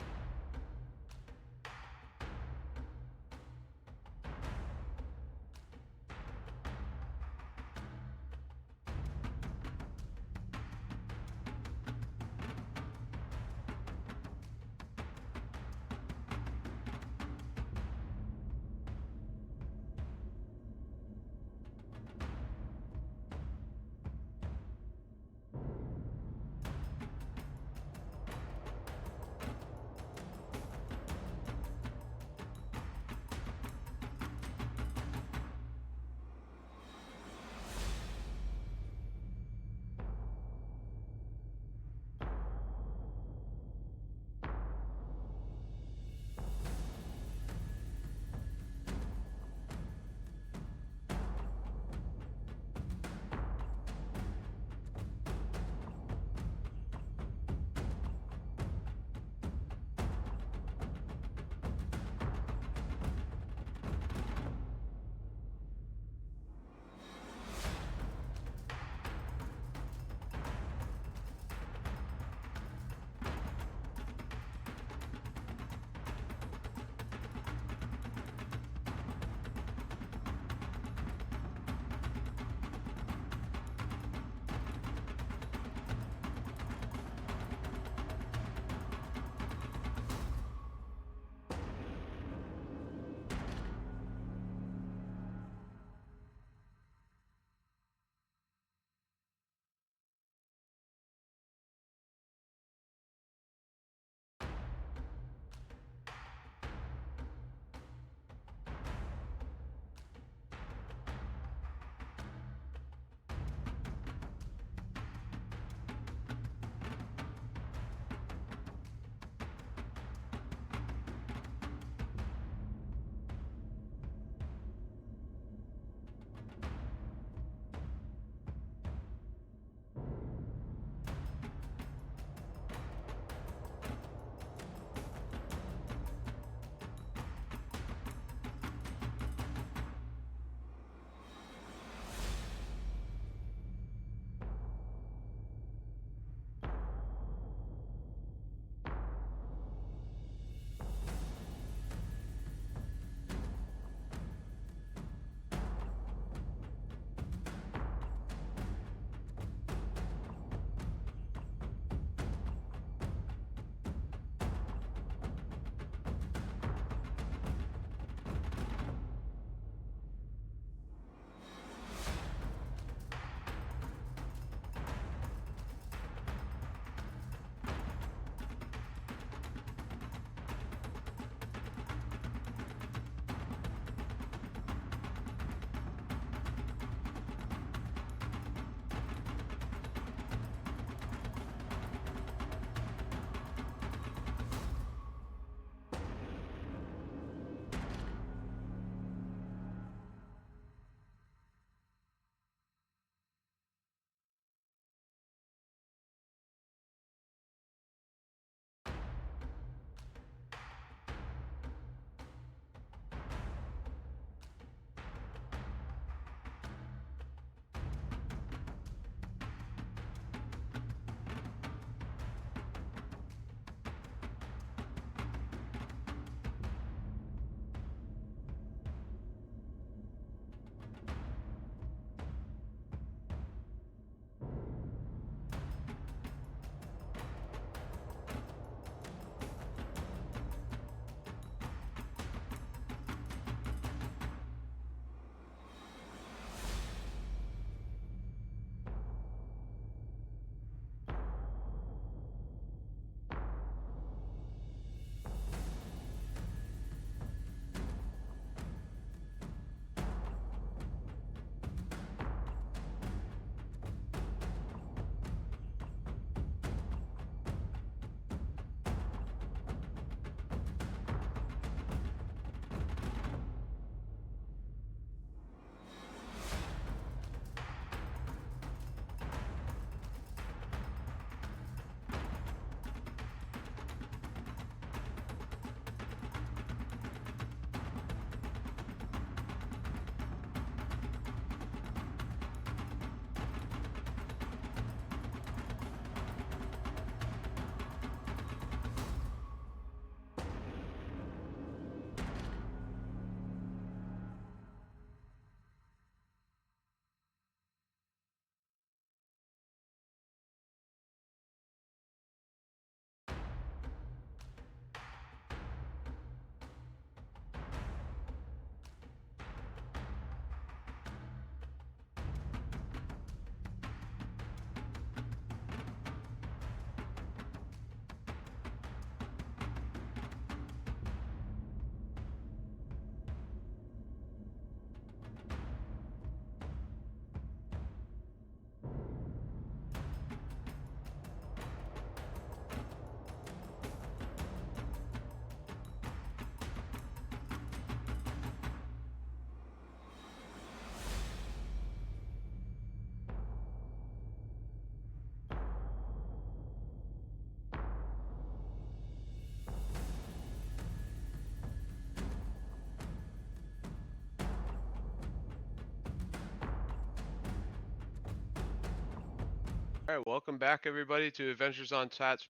All right, welcome back everybody to Adventures on Tap's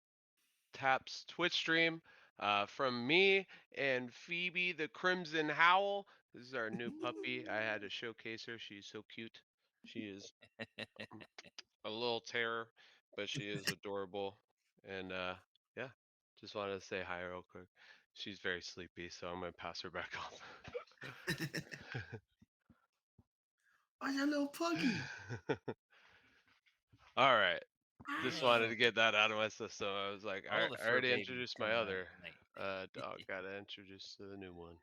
Twitch stream. From me and Phoebe the Crimson Howl. This is our new puppy. I had to showcase her. She's so cute. She is a little terror, but she is adorable. And yeah, just wanted to say hi real quick. She's very sleepy, so I'm gonna pass her back Oh, your little puggy. off. All right. Just wanted to Oh, get that out of my system. I was like, all the I fur already babies introduced my coming out other tonight. dog. Gotta introduce the new one.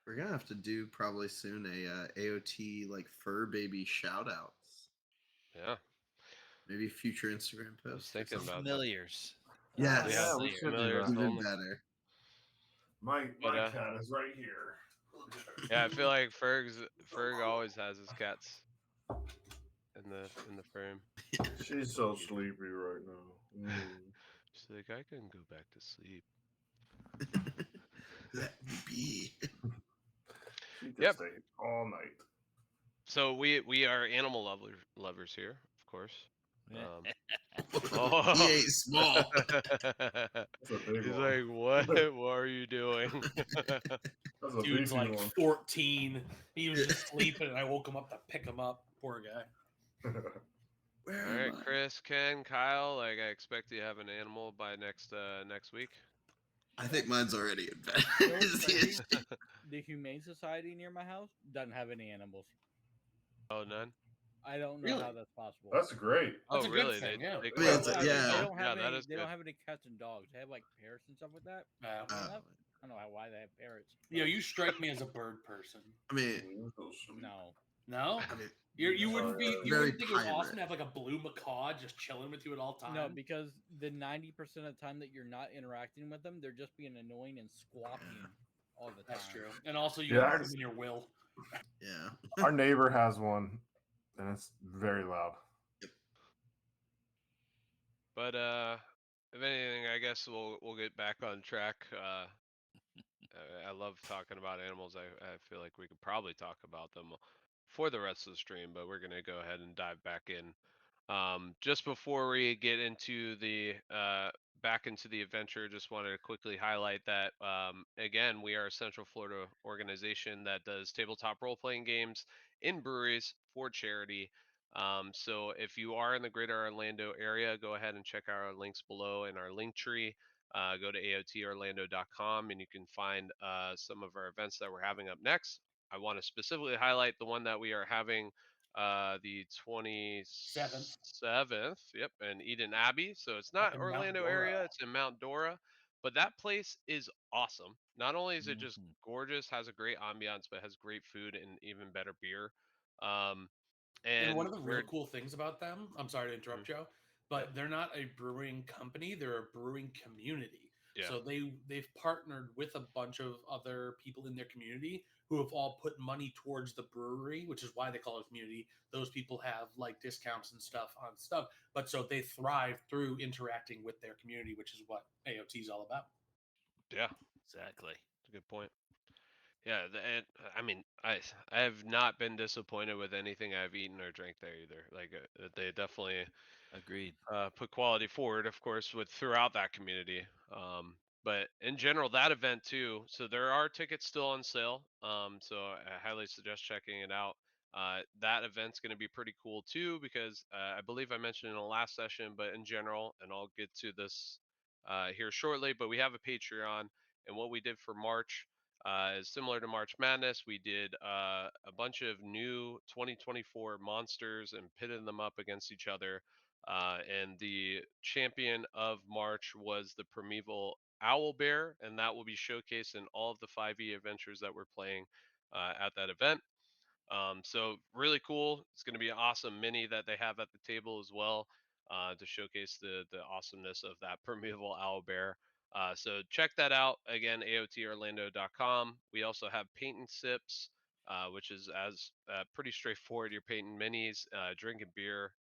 We're gonna have to do probably soon a AOT like fur baby shout outs. Yeah, Maybe future Instagram I was post or thinking The something. about that. familiars. Ah, Yeah, Yes. Yeah, we Familiar. should do familiars that. Even only. better. My But cat is right here. yeah, I feel like Ferg always has his cats in the frame. She's so sleepy right now. She's like, I can go back to sleep. Let me be. She can Yep. stay all night. So we are animal lovers here, of course. He Oh. ain't small. That's a big He's one. like, what? What are you doing? That's a Dude's beefy like one. 14. He was just sleeping, and I woke him up to pick him up. Poor guy. Where All am right, I? Chris, Ken, Kyle. Like I expect you to have an animal by next week. I think mine's already in bed. You know what's Is the crazy? issue. The Humane Society near my house doesn't have any animals. Oh, none. I don't know Really? how that's possible. That's great. Oh, That's a good really? thing, They yeah. take I mean, care it's of a- the yeah. They don't have Yeah, that any. is They good. don't have any cats and dogs. They have like parrots and stuff like that. Uh, Funny Oh. enough, I don't know why they have parrots. you know, you strike me as a bird person. I mean, You go sleep. No, No, I mean, you wouldn't be. You Very wouldn't think it was awesome pirate. to have like a blue macaw just chilling with you at all times. no, because the 90% of the time that you're not interacting with them, they're just being annoying and squawking all the time. That's true. And also, you Yeah, have I- them in your will. Yeah. Our neighbor has one, and it's very loud. But if anything, I guess we'll get back on track. I love talking about animals. I feel like we could probably talk about them for the rest of the stream, but we're gonna go ahead and dive back in. Just before we get into the back into the adventure, just wanted to quickly highlight that again, we are a Central Florida organization that does tabletop role-playing games in breweries for charity. So if you are in the greater Orlando area, go ahead and check out our links below in our link tree. Go to aotorlando.com and you can find some of our events that we're having up next. I want to specifically highlight the one that we are having the 27th, yep, in Eden Abbey. So it's Up not in Mount Orlando Dora. area, it's in Mount Dora. But that place is awesome. Not only is it just Mhm. gorgeous, has a great ambiance, but has great food and even better beer. Um, And one and of the real we're cool things about them, I'm sorry to interrupt, Joe, yep, but they're not a brewing company; they're a brewing community. yeah, So they've partnered with a bunch of other people in their community who have all put money towards the brewery, which is why they call it a community. Those people have like discounts and stuff on stuff, but so they thrive through interacting with their community, which is what AOT is all about. yeah, Exactly. that's a good point. Yeah, and I mean, I have not been disappointed with anything I've eaten or drank there either. Like they definitely Agreed. put quality forward, of course, with throughout that community. But in general, that event too. So there are tickets still on sale. So I highly suggest checking it out. That event's going to be pretty cool too because I believe I mentioned in the last session, but in general, and I'll get to this here shortly. But we have a Patreon, and what we did for March is similar to March Madness. We did a bunch of new 2024 monsters and pitted them up against each other. And the champion of March was the primeval owl bear, and that will be showcased in all of the 5e adventures that we're playing at that event. So really cool. It's going to be an awesome mini that they have at the table as well to showcase the awesomeness of that primeval owl bear. So check that out again, aotorlando.com. We also have paint and sips, which is as pretty straightforward. You're painting minis, drinking beer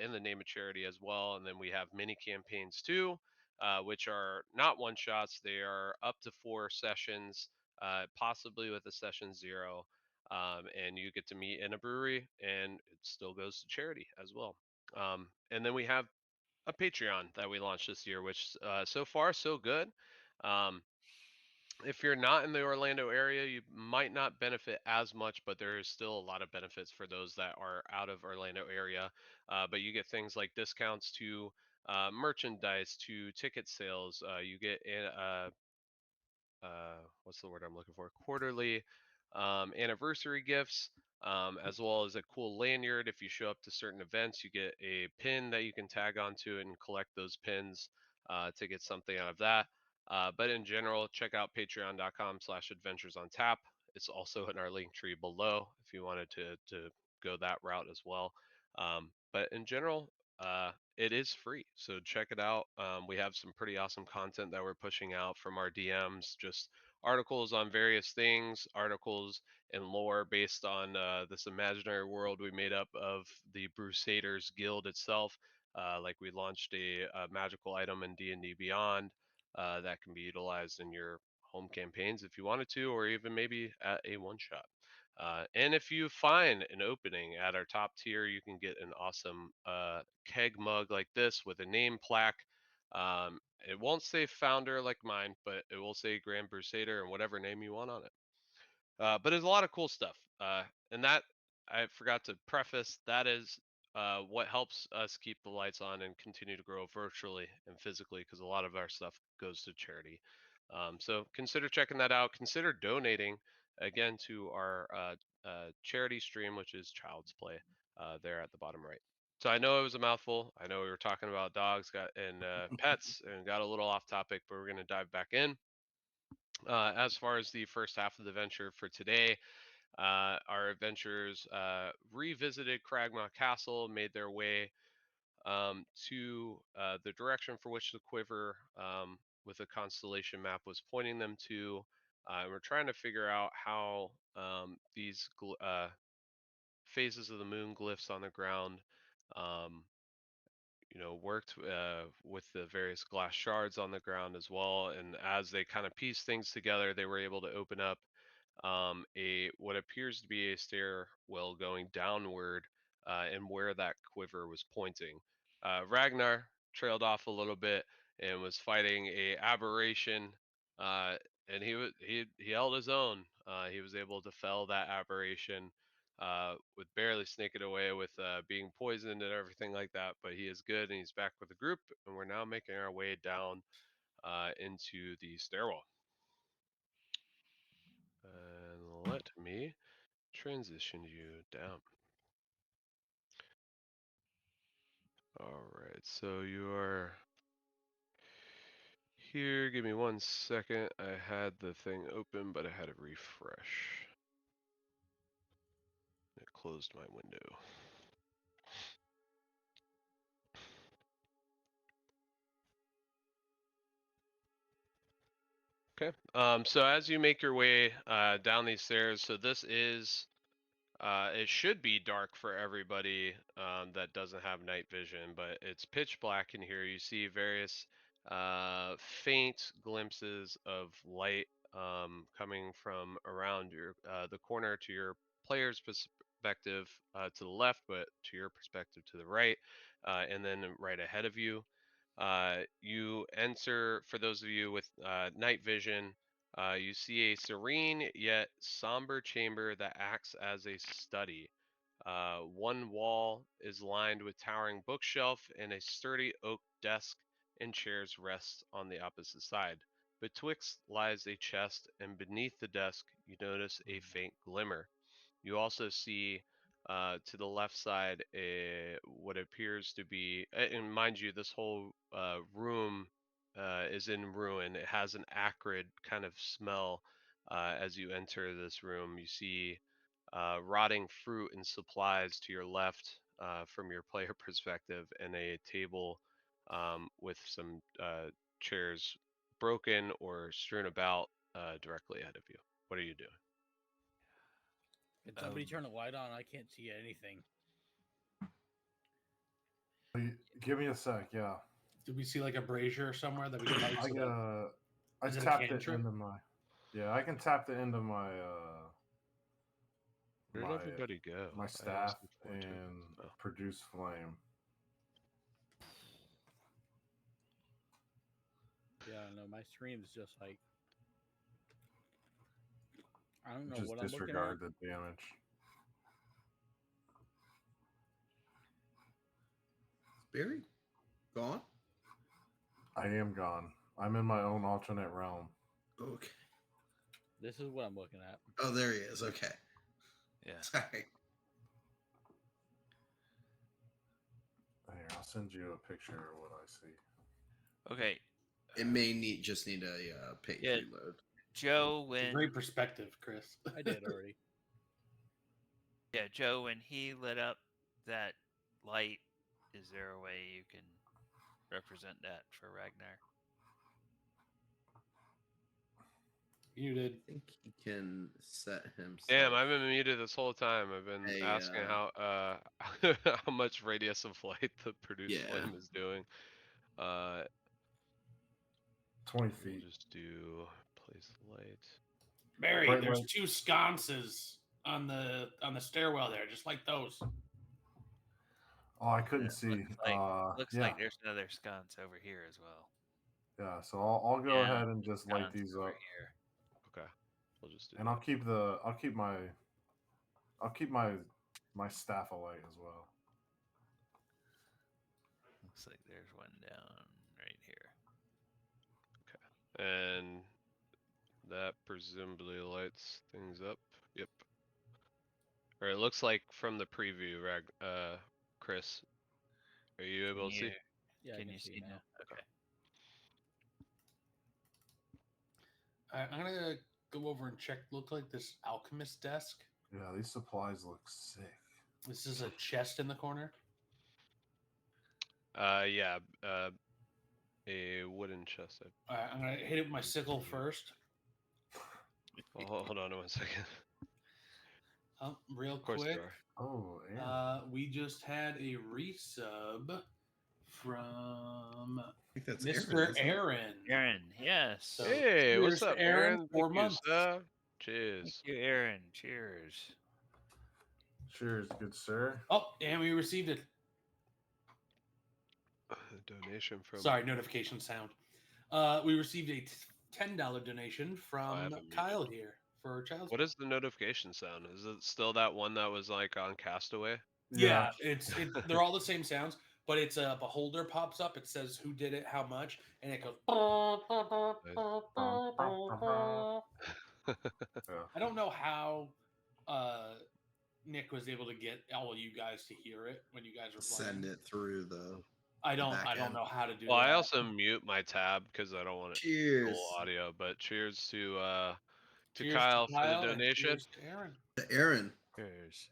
in the name of charity as well, and then we have mini campaigns too, which are not one shots. They are up to 4 sessions, possibly with a session 0, and you get to meet in a brewery, and it still goes to charity as well. And then we have a Patreon that we launched this year, which so far so good. Um, if you're not in the Orlando area, you might not benefit as much, but there is still a lot of benefits for those that are out of Orlando area. But you get things like discounts to merchandise, to ticket sales. You get what's the word I'm looking for? Quarterly anniversary gifts, as well as a cool lanyard. If you show up to certain events, you get a pin that you can tag onto it and collect those pins to get something out of that. But in general, check out patreon.com/adventures on tap. It's also in our link tree below if you wanted to go that route as well. But in general, it is free, so check it out. We have some pretty awesome content that we're pushing out from our DMs, just articles on various things, articles and lore based on this imaginary world we made up of the Brusaders Guild itself. Like we launched a magical item in D&D Beyond that can be utilized in your home campaigns if you wanted to, or even maybe at a one shot. And if you find an opening at our top tier, you can get an awesome keg mug like this with a name plaque. It won't say founder like mine, but it will say Grand Crusader and whatever name you want on it. But there's a lot of cool stuff. And that I forgot to preface. That is what helps us keep the lights on and continue to grow virtually and physically, because a lot of our stuff goes to charity. So consider checking that out. Consider donating again to our charity stream, which is Child's Play, there at the bottom right. So I know it was a mouthful. I know we were talking about dogs and pets and got a little off topic, but we're going to dive back in. As far as the first half of the venture for today, our adventurers revisited Cragmaw Castle, made their way to the direction for which the quiver with the constellation map was pointing them to. And we're trying to figure out how these phases of the moon glyphs on the ground um, worked with the various glass shards on the ground as well. And as they kind of pieced things together, they were able to open up a what appears to be a stairwell going downward, and where that quiver was pointing. Ragnar trailed off a little bit and was fighting a aberration, uh, and he held his own. He was able to fell that aberration with barely sneaking away with being poisoned and everything like that. But he is good and he's back with the group, and we're now making our way down into the stairwell. And let me transition you down. All right, so you are here. Give me 1 second. I had the thing open, but I had to refresh. It closed my window. Okay. So as you make your way down these stairs, so this is it should be dark for everybody that doesn't have night vision, but it's pitch black in here. You see various faint glimpses of light coming from around your the corner to your player's perspective to the left, but to your perspective to the right, and then right ahead of you. You enter, for those of you with night vision, you see a serene yet somber chamber that acts as a study. One wall is lined with towering bookshelf, and a sturdy oak desk and chairs rest on the opposite side. Betwixt lies a chest, and beneath the desk you notice a faint glimmer. You also see to the left side what appears to be, and mind you, this whole room is in ruin. It has an acrid kind of smell as you enter this room. You see rotting fruit and supplies to your left from your player perspective, and a table with some chairs broken or strewn about directly ahead of you. What are you doing? Can somebody turn a light on? I can't see anything. Give me a sec, yeah. Did we see like a brazier somewhere that we can light? I Is it a tapped it cantrip? into my. Yeah, I can tap the end of my Where did my everybody go? my I asked staff before too. and Oh. produce flame. know. My stream's just like I don't know Just what I'm looking at. disregard the damage. Barry, gone. I am gone. I'm in my own alternate realm. Okay. This is what I'm looking at. Oh, there he is. Okay. Yeah. Sorry. Here, I'll send you a picture of what I see. Okay, It may just need a page Yeah. reload. Joe, It's a when great perspective, Chris. I did already. Joe, when he lit up that light, is there a way you can represent that for Ragnar? Muted. I think he can set himself. Damn, I've been muted this whole time. I've been Hey, asking how how much radius of light the produce Yeah. flame is doing. 20 We'll feet. just do place light. Barry, Bright there's light. 2 sconces on the stairwell there, just like those. Oh, I couldn't see. Looks yeah, like there's another sconce over here as well. yeah. So I'll go Yeah, ahead and just light Sconce these over up, here. Okay, we'll just do. and I'll keep my staff alight as well. Looks like there's one down right here. And that presumably lights things up. Yep. Or it looks like from the preview, Chris. Are you able to see? Yeah, I Can can you see see now. Okay. I'm gonna go over and check. Look like this alchemist desk. Yeah, these supplies look sick. This is a chest in the corner. Yeah. A wooden chest. All right, I'm gonna hit it with my sickle first. Oh, hold on 1 second. Real Of course quick. you are. Oh, yeah. We just had a resub from I think that's Mr. isn't it? Aaron. Aaron, yes. So, Hey, what's cheers to up, Aaron? Aaron? 4 Thank you, months. sir. Thank Cheers. you, Aaron. Cheers. Cheers, good sir. Oh, and we received it. A donation from. Sorry, notification sound. We received a $10 donation from haven't muted. Kyle here for Child's What is the notification sound? Is it still that one that was like on Castaway? Yeah, they're all the same sounds, but it's a beholder pops up. It says who did it, how much, and it goes. I don't know how Nick was able to get all of you guys to hear it when you guys were playing. Send it through the. I don't back end. know how to do Well, that. I also mute my tab because I don't want it Cheers full audio. But cheers to Cheers Kyle to for the Kyle and donation. cheers to Aaron. to Aaron. Cheers.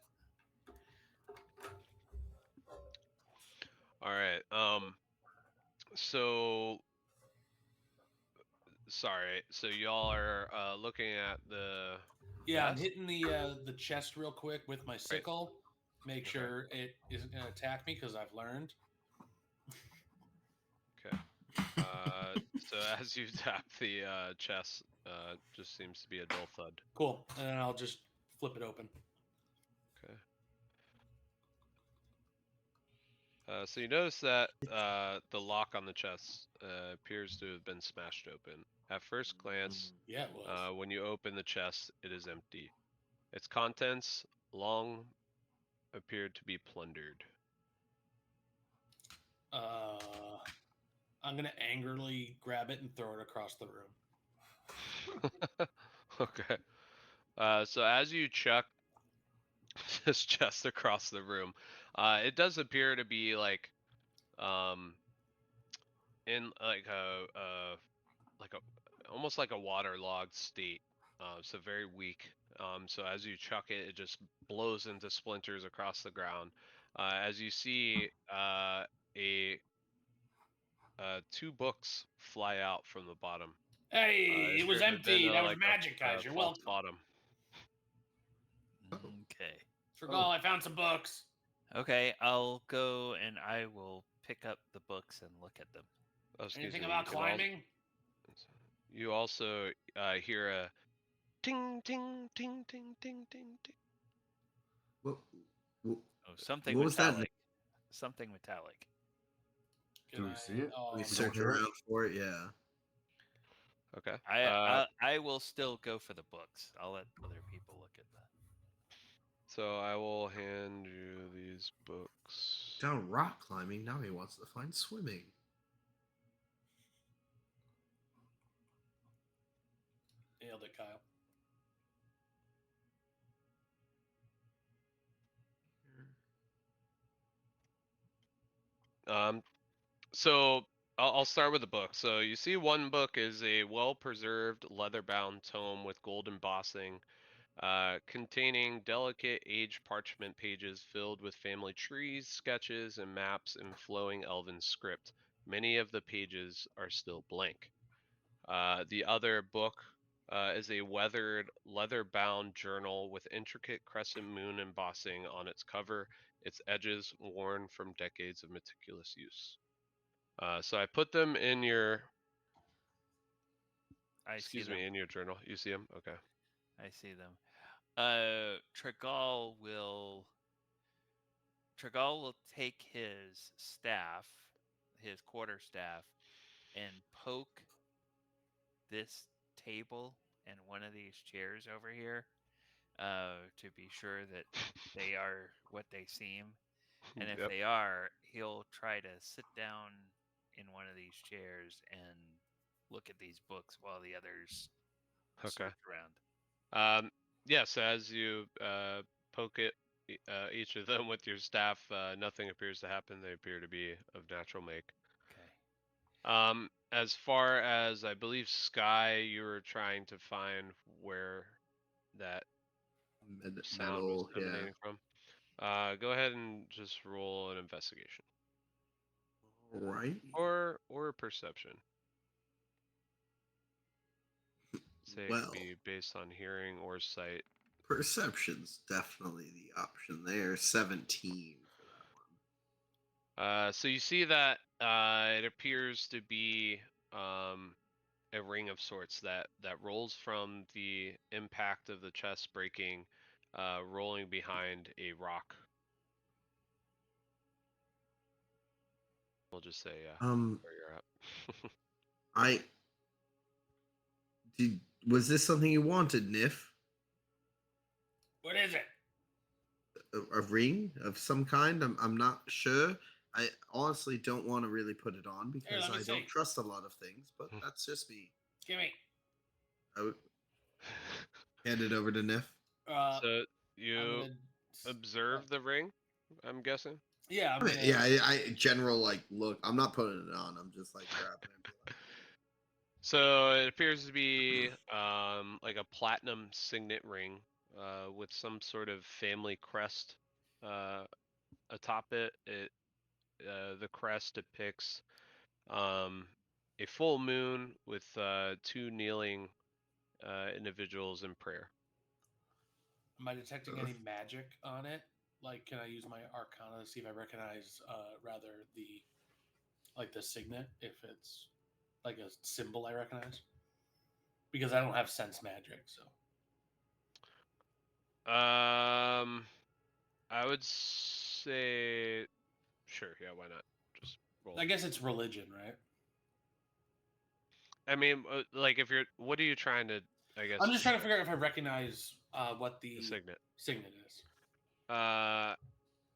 All right. So sorry. So y'all are looking at the. Yeah, I'm chest? hitting the chest real quick with my sickle. Make sure it isn't going to attack me because I've learned. Okay. So as you tap the chest, just seems to be a dull thud. Cool. And then I'll just flip it open. Okay. So you notice that the lock on the chest appears to have been smashed open. At first glance, Yeah, it was. when you open the chest, it is empty. Its contents long appeared to be plundered. I'm going to angrily grab it and throw it across the room. Okay. So as you chuck this chest across the room, it does appear to be like in like almost like a waterlogged state. So very weak. So as you chuck it, it just blows into splinters across the ground. As you see, two books fly out from the bottom. Hey, it was appear to have been empty. That was like magic, guys. You're false welcome. bottom. Okay. Forgal, I found some books. Okay, I'll go and I will pick up the books and look at them. Oh, excuse Anything me. about climbing? You also hear a ting ting ting ting ting ting ting. What, what, Oh, something what was that? metallic. Something metallic. Do we see it? Oh, We don't search hear it? around for it. Yeah. Okay. I will still go for the books. I'll let other people look at that. So I will hand you these books. Down rock climbing. Now he wants to find swimming. Nailed it, Kyle. So I'll start with the book. So you see, one book is a well-preserved leather-bound tome with gold embossing, containing delicate aged parchment pages filled with family trees, sketches, and maps in flowing elven script. Many of the pages are still blank. The other book is a weathered, leather-bound journal with intricate crescent moon embossing on its cover, its edges worn from decades of meticulous use. So I put them in your, I see excuse them. me, in your journal. You see them? Okay. I see them. Tregal will take his staff, his quarterstaff, and poke this table and one of these chairs over here, to be sure that they are what they seem. And if Yep. they are, he'll try to sit down in one of these chairs and look at these books while the others Okay. search around. Yes, as you poke it, each of them with your staff, nothing appears to happen. They appear to be of natural make. Okay. As far as I believe Sky, you were trying to find where that sound was Metal, yeah. emanating from. Go ahead and just roll an investigation All right. or a perception. Say it could Well, be based on hearing or sight. perception's definitely the option there. 17 for that one. So you see that it appears to be a ring of sorts that rolls from the impact of the chest breaking, rolling behind a rock. We'll just say where you're at. I did. Was this something you wanted, Nif? What is it? A ring of some kind? I'm not sure. I honestly don't want to really put it on because let me I see. don't trust a lot of things, but that's just me. Give me. I would hand it over to Nif. So I'm you gonna. observe the ring, I'm guessing. Yeah, I'm I mean, gonna. yeah, I general like look. I'm not putting it on. I'm just like grabbing it. And be like, So it appears to be like a platinum signet ring with some sort of family crest atop it. The crest depicts a full moon with two kneeling individuals in prayer. Am I detecting any magic on it? Like, can I use my Arcana to see if I recognize, rather the signet, if it's like a symbol I recognize? Because I don't have sense magic, so. I would say sure, yeah, why not? Just roll. I guess it's religion, right? I mean, like if you're, what are you trying to? I guess I'm just trying to figure out if I recognize what the the signet. signet is.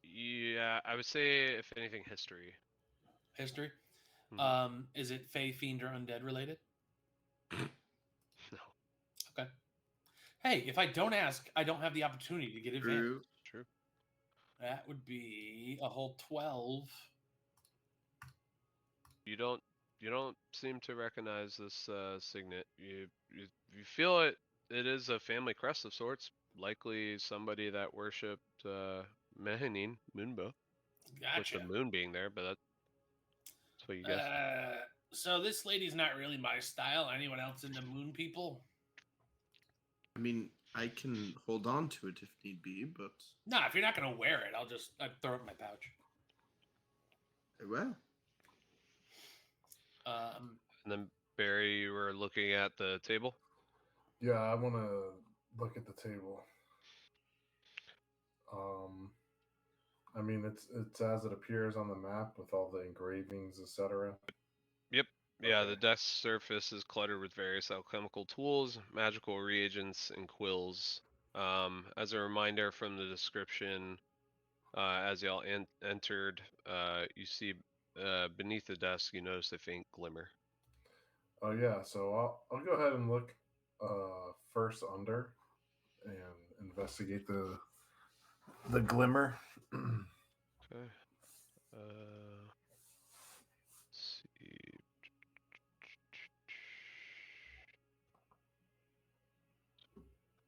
Yeah, I would say if anything, history. History. Mhm. Is it Fey, Fiend, or Undead related? No, Okay. Hey, if I don't ask, I don't have the opportunity to get advantage. True. true. That would be a whole 12. You don't seem to recognize this signet. You feel it. It is a family crest of sorts. Likely somebody that worshipped Mehanin, Moonbow, with the Gotcha. moon being there, but that's what you guess. So this lady's not really my style. Anyone else into moon people? I mean, I can hold on to it if need be, but No, if you're not gonna wear it, I'd throw it in my pouch. well, And then Barry, you were looking at the table. Yeah, I want to look at the table. Um, I mean, it's as it appears on the map with all the engravings, etc. Yep. Yeah, Okay. the desk surface is cluttered with various alchemical tools, magical reagents, and quills. As a reminder from the description, as y'all entered, you see beneath the desk, you notice a faint glimmer. Oh yeah, so I'll go ahead and look first under and investigate the glimmer. Okay. Let's see.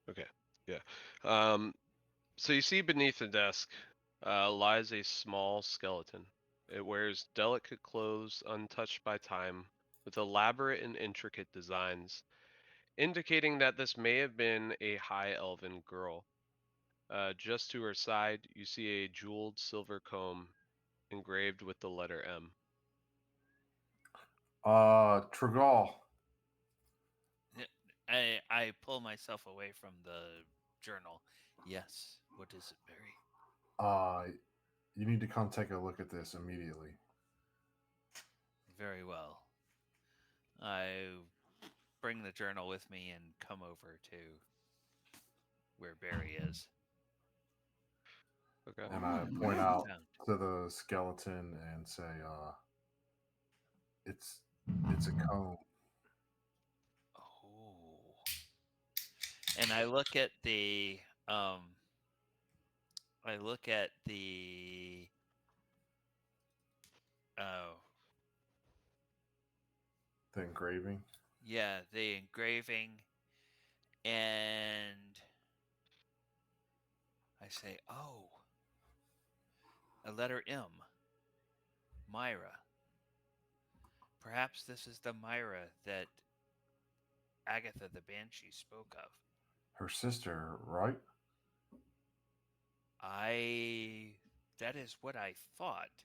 Okay. Yeah. So you see beneath the desk lies a small skeleton. It wears delicate clothes untouched by time, with elaborate and intricate designs, indicating that this may have been a high elven girl. Just to her side, you see a jeweled silver comb engraved with the letter M. Trigal. I pull myself away from the journal. Yes. What is it, Barry? You need to come take a look at this immediately. Very well. I bring the journal with me and come over to where Barry is. Okay. And I What point have you out found? to the skeleton and say, it's it's a comb. Oh. And I look at the I look at the oh The engraving. yeah, the engraving, and I say, "Oh, a letter M. Myra. Perhaps this is the Myra that Agatha the Banshee spoke of." Her sister, right? I That is what I thought,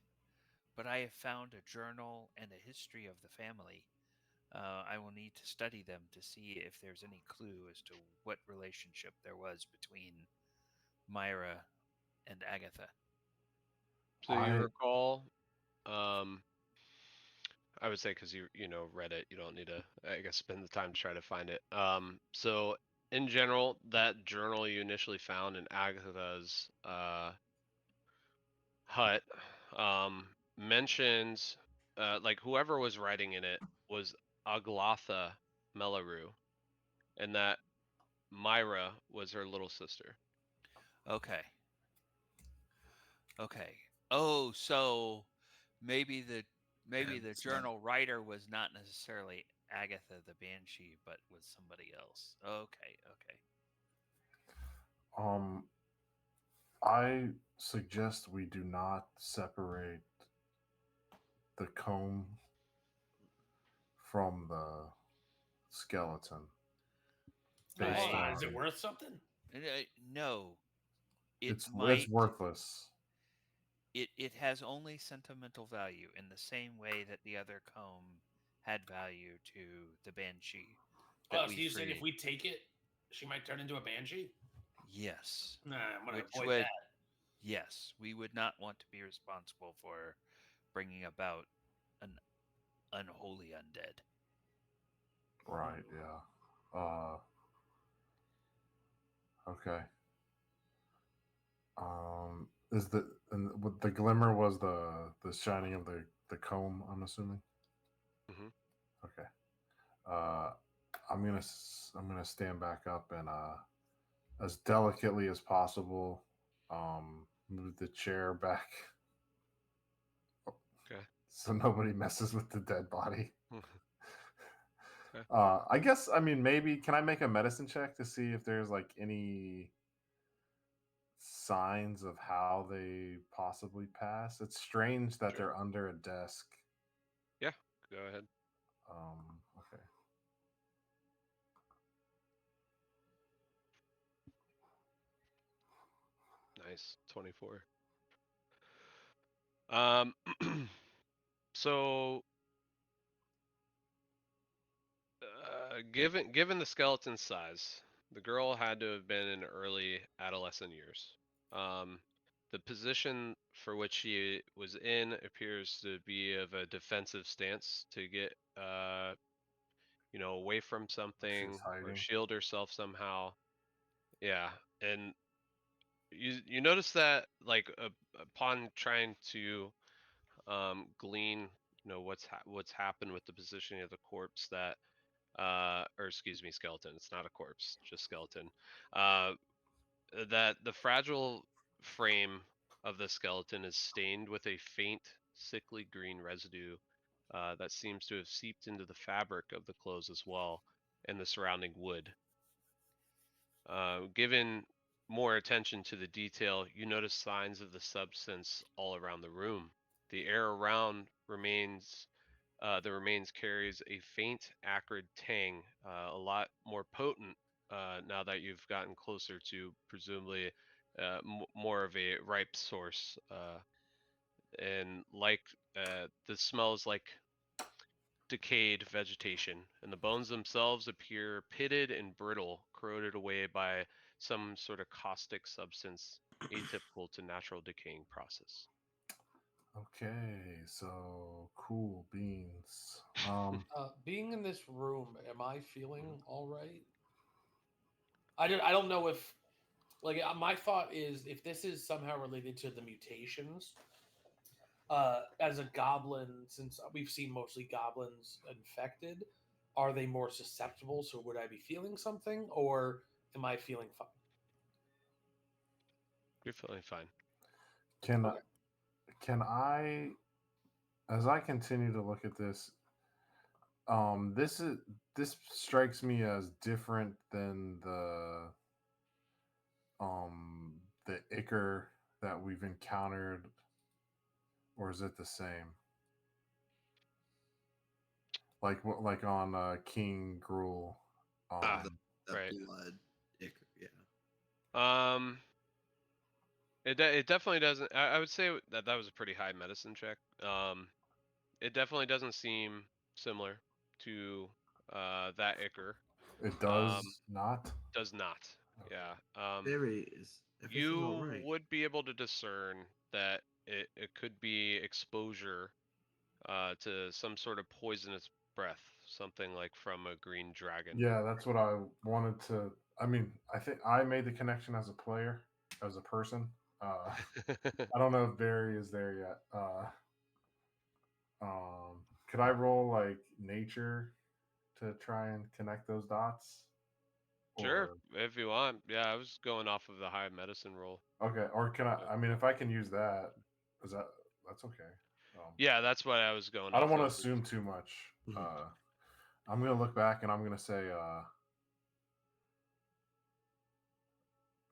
but I have found a journal and a history of the family. I will need to study them to see if there's any clue as to what relationship there was between Myra and Agatha. So you I recall, um, I would say because you read it, you don't need to, I guess, spend the time to try to find it. So in general, that journal you initially found in Agatha's hut mentions like whoever was writing in it was Aglatha Melaru, and that Myra was her little sister. Okay. Okay. Oh, so maybe the So journal writer was not necessarily Agatha the Banshee, but was somebody else. Okay. Okay. um I suggest we do not separate the comb from the skeleton based Why? I Is it on worth something? No, it it's might. worthless. It has only sentimental value in the same way that the other comb had value to the banshee that Oh, so we you saying if freed. we take it, she might turn into a banshee? Yes, Nah, I'm gonna which avoid would that. yes, we would not want to be responsible for bringing about an unholy undead. Right, yeah. Okay. Is the and what the glimmer was the shining of the comb, I'm assuming? Hmm. Okay. I'm gonna stand back up and as delicately as possible move the chair back Okay. so nobody messes with the dead body. Okay. I guess I mean maybe can I make a medicine check to see if there's like any signs of how they possibly pass? It's strange that Sure. they're under a desk. Yeah. Go ahead. Okay. Nice. 24. Um. So, given the skeleton size, the girl had to have been in early adolescent years. Um, the position for which he was in appears to be of a defensive stance to get away from something or hiding. shield herself somehow. Yeah, and you notice that like upon trying to glean what's happened with the positioning of the corpse, that or excuse me, skeleton, it's not a corpse, just skeleton, uh that the fragile frame of the skeleton is stained with a faint sickly green residue that seems to have seeped into the fabric of the clothes as well, and the surrounding wood. Given more attention to the detail, you notice signs of the substance all around the room. The air around the remains carries a faint, acrid tang, a lot more potent now that you've gotten closer to presumably more of a ripe source. And like the smell is like decayed vegetation, and the bones themselves appear pitted and brittle, corroded away by some sort of caustic substance atypical to natural decaying process. Okay, so cool beans. Being in this room, am I feeling all right? I don't know if my thought is if this is somehow related to the mutations. As a goblin, since we've seen mostly goblins infected, are they more susceptible? So would I be feeling something, or am I feeling fine? You're feeling fine. Can Okay. can I, as I continue to look at this, this strikes me as different than the ichor that we've encountered, or is it the same? Like on King Gruul. Ah, That right. blood. Yeah. Um, it definitely doesn't. I would say that was a pretty high medicine check. It definitely doesn't seem similar to that ichor. It Um, does not. does not. Okay. Yeah. Barry, is everything all You right? would be able to discern that it could be exposure to some sort of poisonous breath, something like from a green dragon. Yeah, that's what I wanted to. I mean, I think I made the connection as a player, as a person. I don't know if Barry is there yet. Could I roll like nature to try and connect those dots? Sure, Or if you want. Yeah, I was going off of the high medicine roll. okay, or can I? Yeah, I mean, if I can use that, is that's okay. yeah, that's what I was going I don't off want to of. assume too much. Mhm. I'm gonna look back and I'm gonna say,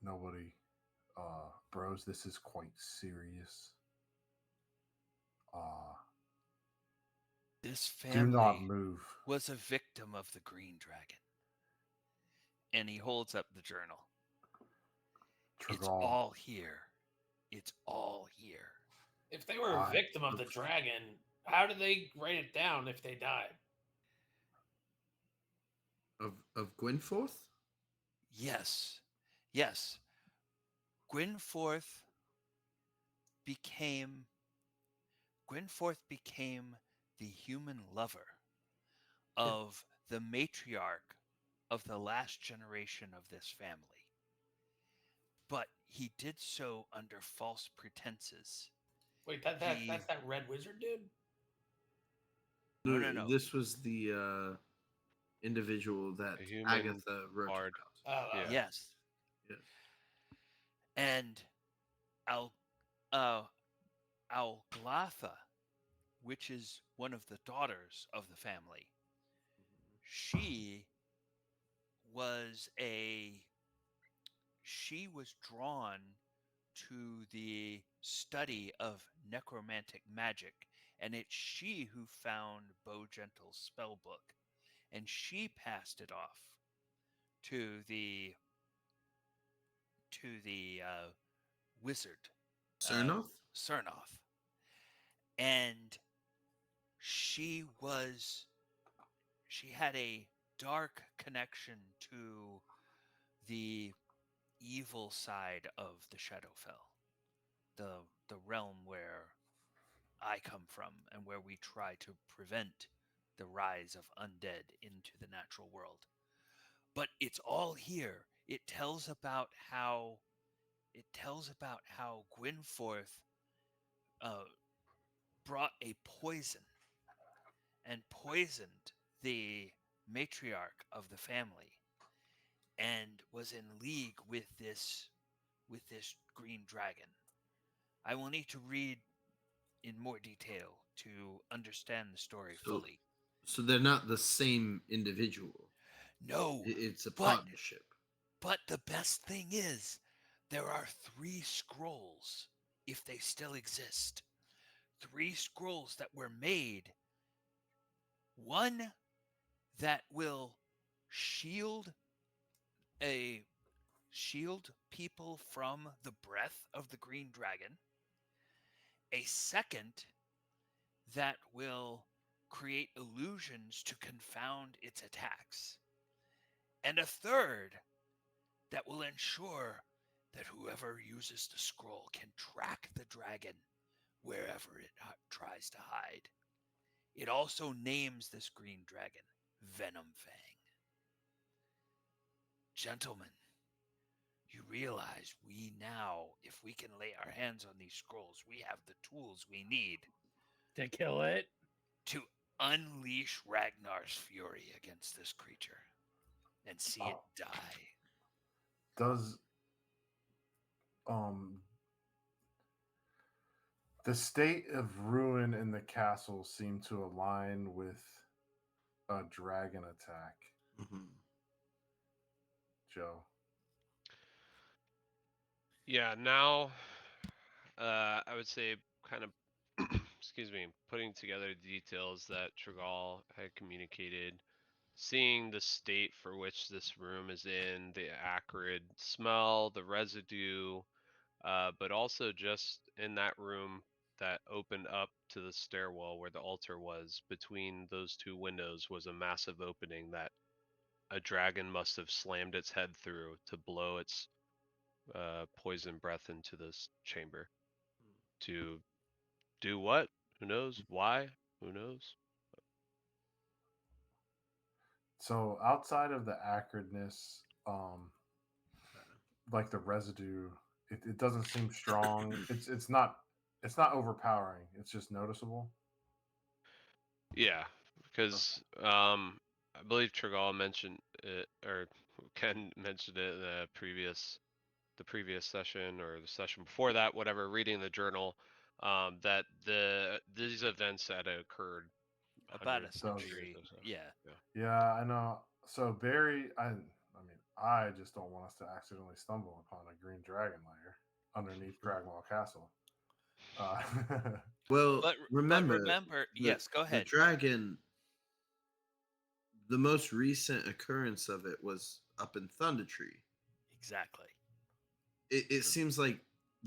nobody, bros. This is quite serious. Uh, This do not family move. was a victim of the green dragon. And he holds up the journal. It's Tragal. all here. It's all here. If they were a I victim of the dragon, how did they write it down if they died? Of Gwynforth? Yes. Yes. Gwynforth became the human lover of the matriarch of the last generation of this family. But he did so under false pretenses. Wait, He that's that red wizard dude? No. This was the individual that A human Agatha wrote bard. about. Yeah. Yes. Yes. And Alglatha, which is one of the daughters of the family, she was drawn to the study of necromantic magic, and it's she who found Bo Gentle's spell book, and she passed it off to the wizard Cernoth? Cernoth, and she had a dark connection to the evil side of the Shadowfell. the realm where I come from and where we try to prevent the rise of undead into the natural world. But it's all here. It tells about how Gwynforth uh, brought a poison and poisoned the matriarch of the family and was in league with this green dragon. I will need to read in more detail to understand the story So, fully. so they're not the same individual. No, It's a but partnership. the best thing is there are 3 scrolls if they still exist. 3 scrolls that were made. One that will shield a shield people from the breath of the green dragon. A second that will create illusions to confound its attacks. And a third that will ensure that whoever uses the scroll can track the dragon wherever it tries to hide. It also names this green dragon Venom Fang. Gentlemen, you realize we now, if we can lay our hands on these scrolls, we have the tools we need To kill it. to unleash Ragnar's fury against this creature and see it die. Does um the state of ruin in the castle seem to align with a dragon attack, Mhm. Joe? Yeah, now I would say kind of excuse me, putting together details that Trigal had communicated, seeing the state for which this room is in, the acrid smell, the residue, but also just in that room that opened up to the stairwell where the altar was, between those 2 windows was a massive opening that a dragon must have slammed its head through to blow its poison breath into this chamber. To do what? Who knows? Why? Who knows? So outside of the acridness, like the residue, it doesn't seem strong. It's not overpowering. It's just noticeable. Yeah, because I believe Trigal mentioned it, or Ken mentioned it in the previous session or the session before that, whatever. Reading the journal, that these events had occurred About a hundreds of years century. or so. Yeah. Yeah. Yeah, I know. So Barry, I mean, I just don't want us to accidentally stumble upon a green dragon lair underneath Cragmaw Castle. Uh, Well, But remember, yes, go the ahead. dragon, the most recent occurrence of it was up in Thunder Tree. Exactly. It seems like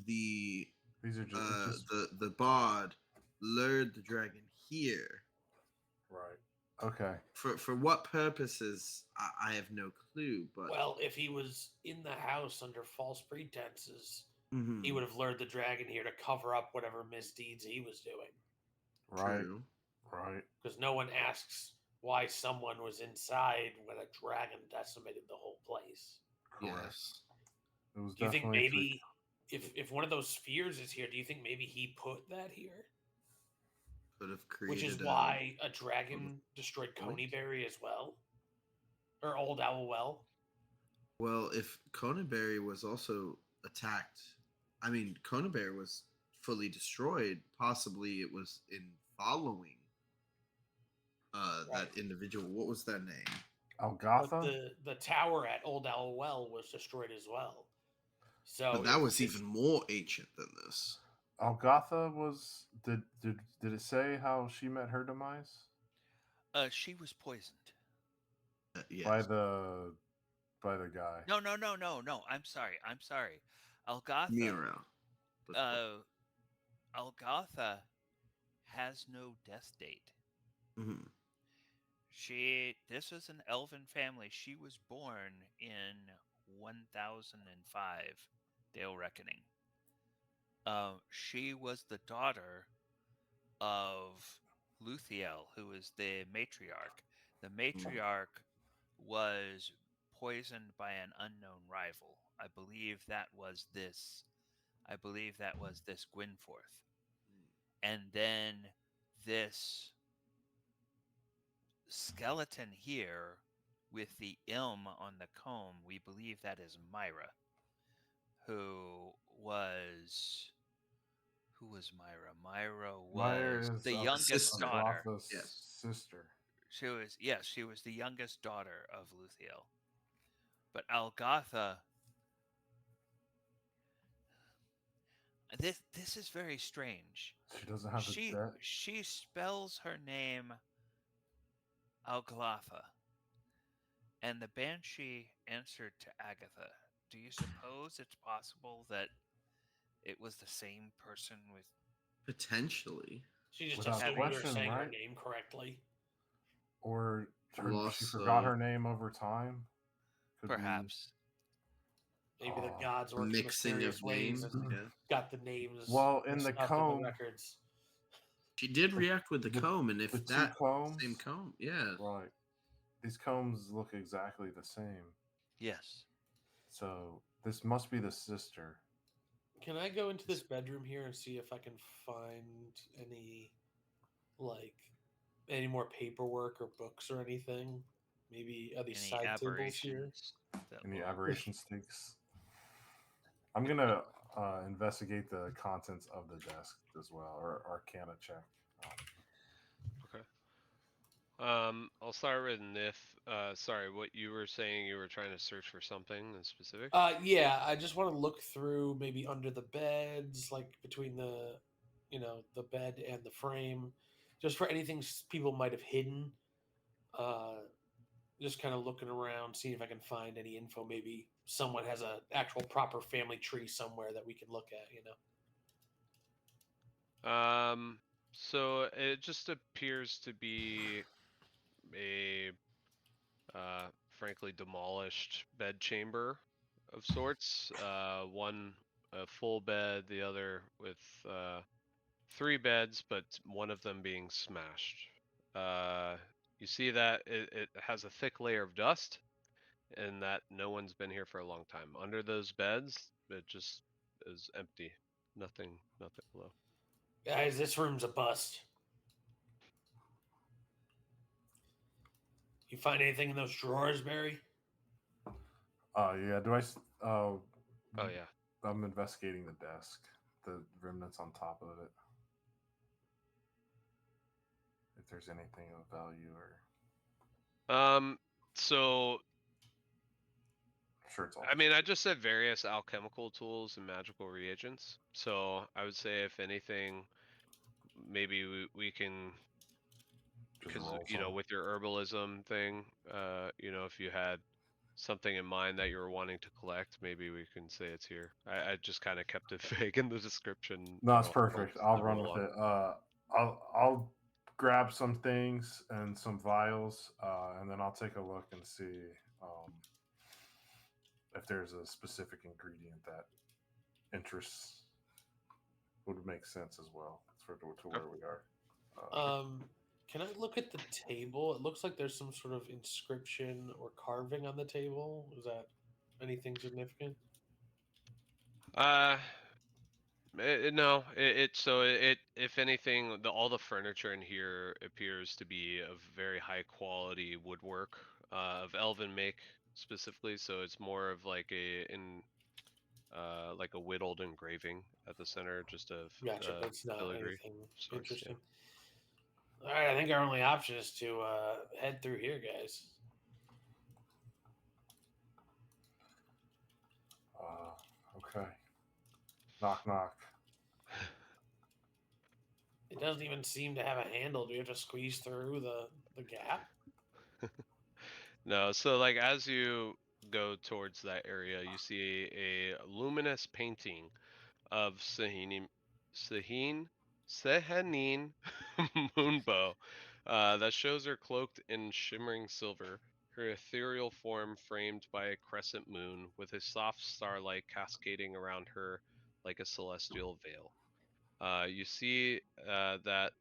the these are just, it's just the bard lured the dragon here. right. Okay. For what purposes, I have no clue. But Well, if he was in the house under false pretenses, Mhm. he would have lured the dragon here to cover up whatever misdeeds he was doing. Right. True. Right. Because no one asks why someone was inside when a dragon decimated the whole place. Correct. Yes. It was Do you think definitely maybe if one of those spheres is here, do you think maybe he put that here? Could have Which is created why a dragon destroyed point. Coneyberry as well? Or Old Owl Well? Well, if Conanberry was also attacked, I mean, Conanberry was fully destroyed. Possibly it was in following Right. that individual. What was their name? But Algotha. the tower at Old Owl Well was destroyed as well. So But that was even more ancient than this. Algotha was. Did it say how she met her demise? She was poisoned. Yes. By the guy. No. I'm sorry. Algotha. Mira. Algotha has no death date. Mhm. This was an elven family. She was born in 1005 Dale Reckoning. She was the daughter of Luthiel, who is the matriarch. The matriarch was poisoned by an unknown rival. I believe that was this. I believe that was this Gwynforth. And then this skeleton here with the ilm on the comb, we believe that is Myra, who was Myra? Myra was Maya is the youngest sister. daughter. Aglatha's Yes. sister. She was the youngest daughter of Luthiel. But Algatha, this is very strange. She doesn't have the debt. She spells her name Alglatha, and the banshee answered to Agatha. Do you suppose it's possible that it was the same person with Potentially. She just Without assumed you were question, saying her right? name correctly. Or Lost she forgot soul. her name over time? Could perhaps? Maybe the Oh. gods A work in mixing mysterious of ways names. and Yeah. got the names Well, in the mixed up in the comb, records. She did react with the comb, and the if two that combs, same comb, yeah. right? These combs look exactly the same. Yes. So this must be the sister. Can I go into this bedroom here and see if I can find any, like, any more paperwork or books or anything? Maybe are these Any side tables here? aberrations? Any aberration stakes? I'm gonna investigate the contents of the desk as well, or Arcana check. Okay. I'll start with Nith. Sorry, what you were saying, you were trying to search for something in specific? Yeah, I just want to look through maybe under the beds, like between the, the bed and the frame, just for anything people might have hidden. Just kind of looking around, seeing if I can find any info. Maybe someone has an actual proper family tree somewhere that we can look at. So it just appears to be a frankly demolished bed chamber of sorts. One a full bed, the other with three beds, but one of them being smashed. You see that it has a thick layer of dust, and that no one's been here for a long time. Under those beds, it just is empty. Nothing below. Guys, this room's a bust. You find anything in those drawers, Barry? Yeah. Oh yeah. I'm investigating the desk, the remnants on top of it. If there's anything of value, or So I'm sure it's all. I mean, I just said various alchemical tools and magical reagents. So I would say, if anything, maybe we can, just because roll with your herbalism thing, if you had something in mind that you were wanting to collect, maybe we can say it's here. I just kind of kept it vague in the description. No, it's perfect. I'll run with roll-on. it. I'll grab some things and some vials, and then I'll take a look and see if there's a specific ingredient that interests would make sense as well for to where we are. Can I look at the table? It looks like there's some sort of inscription or carving on the table. Is that anything significant? Uh, no, if anything, all the furniture in here appears to be of very high quality woodwork, of elven make specifically. So it's more of like like a whittled engraving at the center, just of Gotcha, but it's not filigree anything sorts. Yeah. interesting. All right, I think our only option is to head through here, guys. Okay. Knock knock. It doesn't even seem to have a handle. Do we have to squeeze through the gap? No, so like as you go towards that area, you see a luminous painting of Sehanine Moonbow that shows her cloaked in shimmering silver, her ethereal form framed by a crescent moon with a soft starlight cascading around her like a celestial veil. You see that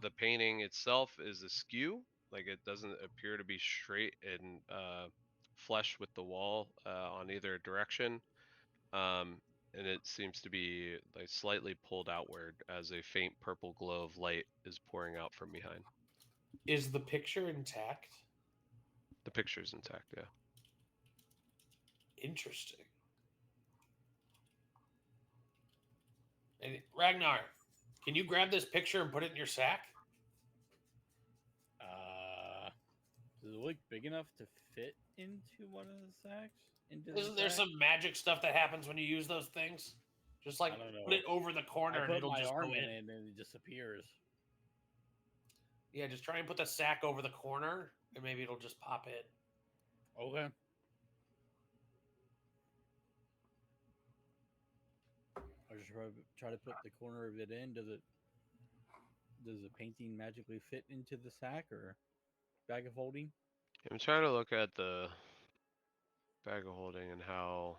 the painting itself is askew, like it doesn't appear to be straight and flush with the wall on either direction. And it seems to be like slightly pulled outward as a faint purple glow of light is pouring out from behind. Is the picture intact? The picture's intact, yeah. Interesting. And Ragnar, can you grab this picture and put it in your sack? Does it look big enough to fit into one of the sacks? Isn't there some magic stuff that happens when you use those things? Just like I don't know. put it over the corner I and put it'll my just arm go in in. it and it disappears. Yeah, just try and put the sack over the corner and maybe it'll just pop in. Okay. I just try to put the corner of it in. Does the painting magically fit into the sack or bag of holding? I'm trying to look at the bag of holding and how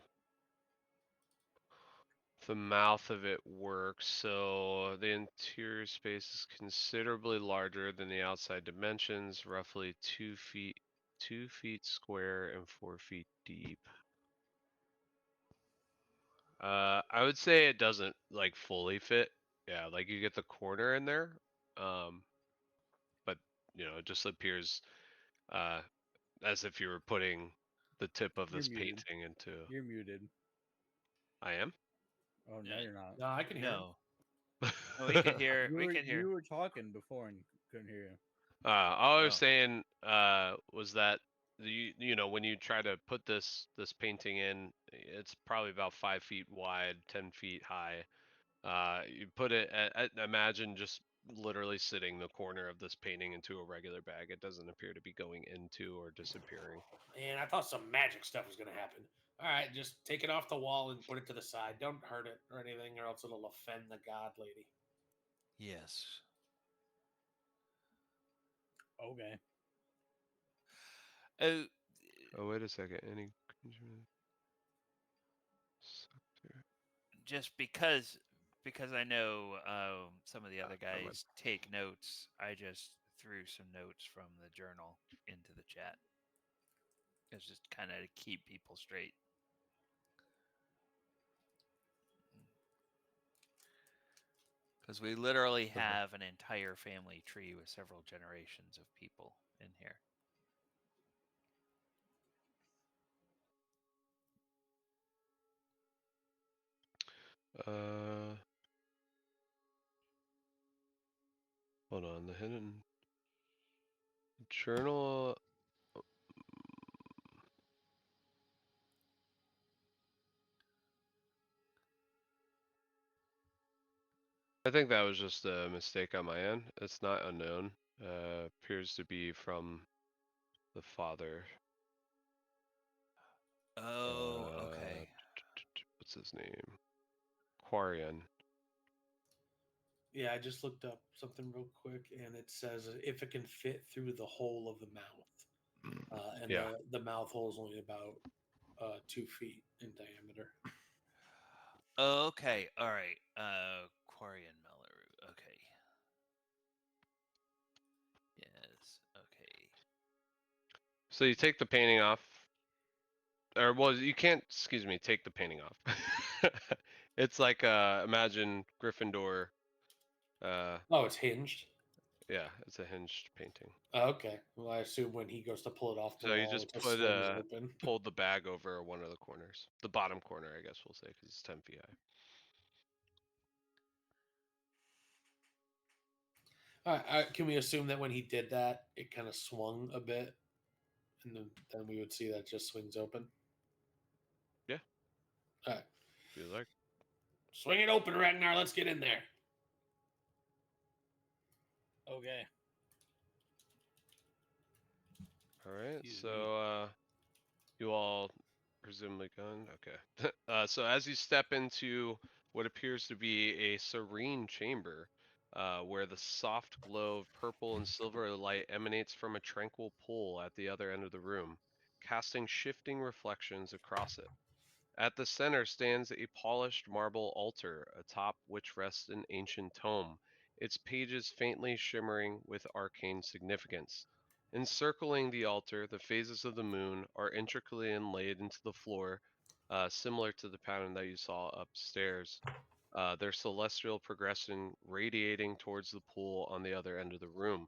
the mouth of it works. So the interior space is considerably larger than the outside dimensions, roughly 2 feet square and 4 feet deep. I would say it doesn't like fully fit. Yeah, like you get the corner in there. But it just appears as if you were putting the tip of You're this muted. painting into. You're muted. I am? Oh, no, you're not. No, I can hear him. No. No, we can hear. You We were, can hear. you were talking before and couldn't hear you. All I was Oh. saying was that when you try to put this painting in, it's probably about 5 feet wide, 10 feet high. You put it imagine just literally sitting the corner of this painting into a regular bag. It doesn't appear to be going into or disappearing. Man, I thought some magic stuff was going to happen. All right, just take it off the wall and put it to the side. Don't hurt it or anything, or else it'll offend the god lady. Yes. Okay. Oh, Oh, wait a second. Any just because I know some of the other never mind. guys take notes, I just threw some notes from the journal into the chat. It's just kind of to keep people straight. Because we literally have an entire family tree with several generations of people in here. Hold on. The hidden journal. I think that was just a mistake on my end. It's not unknown. Appears to be from the father. Oh, okay. What's his name? Quarian. Yeah, I just looked up something real quick, and it says if it can fit through the hole of the mouth, and Yeah. the mouth hole is only about 2 feet in diameter. Okay, all right. Quarian Melleru. Okay. Yes. Okay. So you take the painting off, or well, you can't. Excuse me. Take the painting off. It's like imagine Gryffindor. Oh, it's hinged. Yeah, it's a hinged painting. Okay. Well, I assume when he goes to pull it off the So you wall, just it just swings open. pulled the bag over one of the corners, the bottom corner, I guess we'll say, because it's 10 feet high. All right, can we assume that when he did that, it kind of swung a bit, and then we would see that it just swings open? Yeah. All right. If you like. Swing it open, Ragnar. Let's get in there. Okay. All right. Excuse So you all presumably gone. Okay. So as you step into what appears to be a serene chamber, where the soft glow of purple and silver light emanates from a tranquil pool at the other end of the room, casting shifting reflections across it. At the center stands a polished marble altar, atop which rests an ancient tome, its pages faintly shimmering with arcane significance. Encircling the altar, the phases of the moon are intricately inlaid into the floor, similar to the pattern that you saw upstairs. Their celestial progression radiating towards the pool on the other end of the room.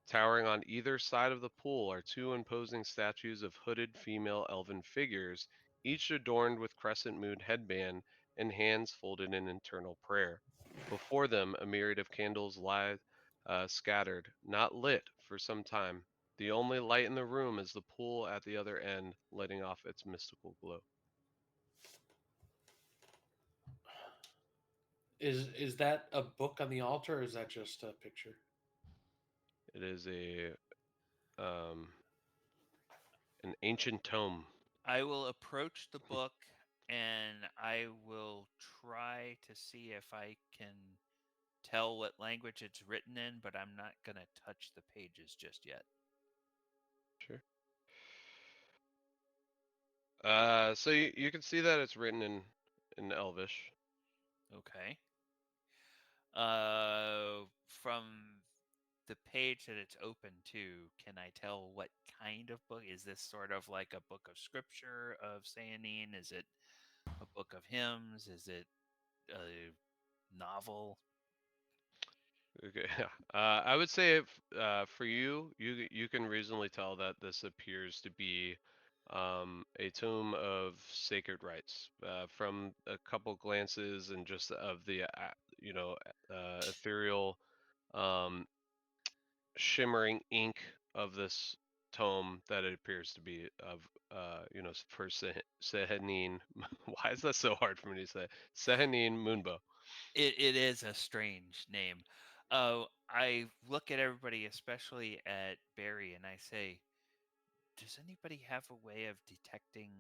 Towering on either side of the pool are two imposing statues of hooded female elven figures, each adorned with crescent moon headband and hands folded in eternal prayer. Before them, a myriad of candles lie scattered, not lit for some time. The only light in the room is the pool at the other end, letting off its mystical glow. Is that a book on the altar, or is that just a picture? It is um, an ancient tome. I will approach the book and I will try to see if I can tell what language it's written in, but I'm not going to touch the pages just yet. Sure. So you can see that it's written in Elvish. Okay. From the page that it's open to, can I tell what kind of book? Is this sort of like a book of scripture of Sayanine? Is it a book of hymns? Is it a novel? Okay. I would say for you can reasonably tell that this appears to be a tome of sacred rites. From a couple glances and just of the ethereal um, shimmering ink of this tome, that it appears to be of for Sehanine. Why is that so hard for me to say? Sehanine Moonbow. It is a strange name. I look at everybody, especially at Barry, and I say, does anybody have a way of detecting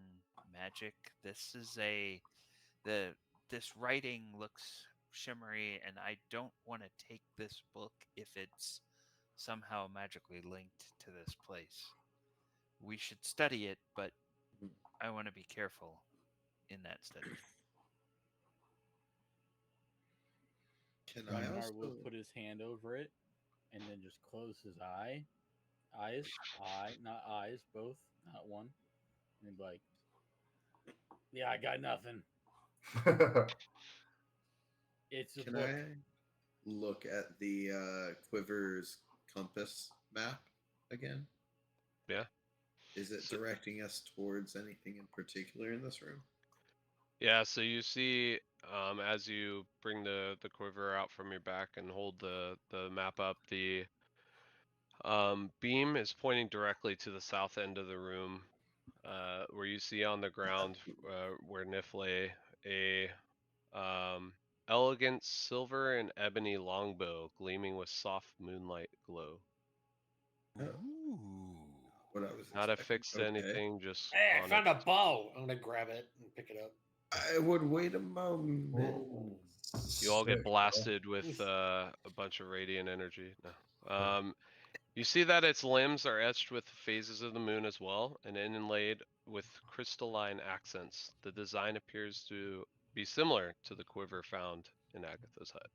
magic? The this writing looks shimmery, and I don't want to take this book if it's somehow magically linked to this place. We should study it, but I want to be careful in that study. Can I Ragnar will also? put his hand over it and then just close his not eyes, both, not one. And he'd be like, "Yeah, I got nothing. It's a Can book." I look at the quiver's compass map again? Yeah. Is it So, directing us towards anything in particular in this room? yeah, so you see, as you bring the quiver out from your back and hold the map up, the beam is pointing directly to the south end of the room, where you see on the ground, where Nif lay, a elegant silver and ebony longbow gleaming with soft moonlight glow. Oh, Ooh. what I was Not expecting. affixed to Okay. anything, just Hey, I on found its. a bow. I'm gonna grab it and pick it up. I would wait a moment. Whoa. You all get Sick, bro. blasted with a bunch of radiant energy. No. You see that its limbs are etched with phases of the moon as well, and inlaid with crystalline accents. The design appears to be similar to the quiver found in Agatha's hut.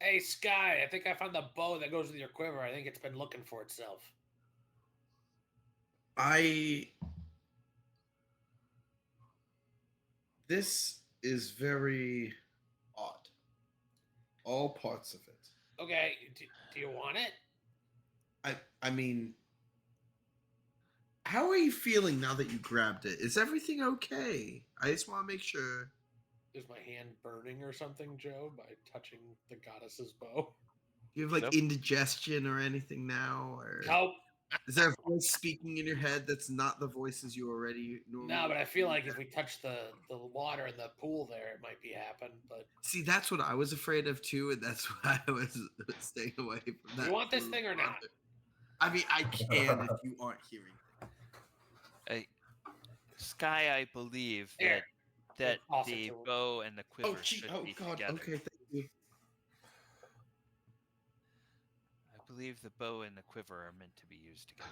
Hey, Sky, I think I found the bow that goes with your quiver. I think it's been looking for itself. This is very odd. All parts of it. Okay, do you want it? I mean, how are you feeling now that you grabbed it? Is everything okay? I just want to make sure. Is my hand burning or something, Joe, by touching the goddess's bow? Do you have like Nope. indigestion or anything now? Or Nope. is there a voice speaking in your head that's not the voices you already normally? No, but I feel like if we touch the water in the pool there, it might be happen. But See, that's what I was afraid of too, and that's why I was staying away from that. you want this pool thing or not? farther. I mean, I can if you aren't hearing things. Sky, I believe Here. that Toss it the to him. bow and the quiver Oh, gee, should oh be God. together. Okay, thank you. I believe the bow and the quiver are meant to be used together.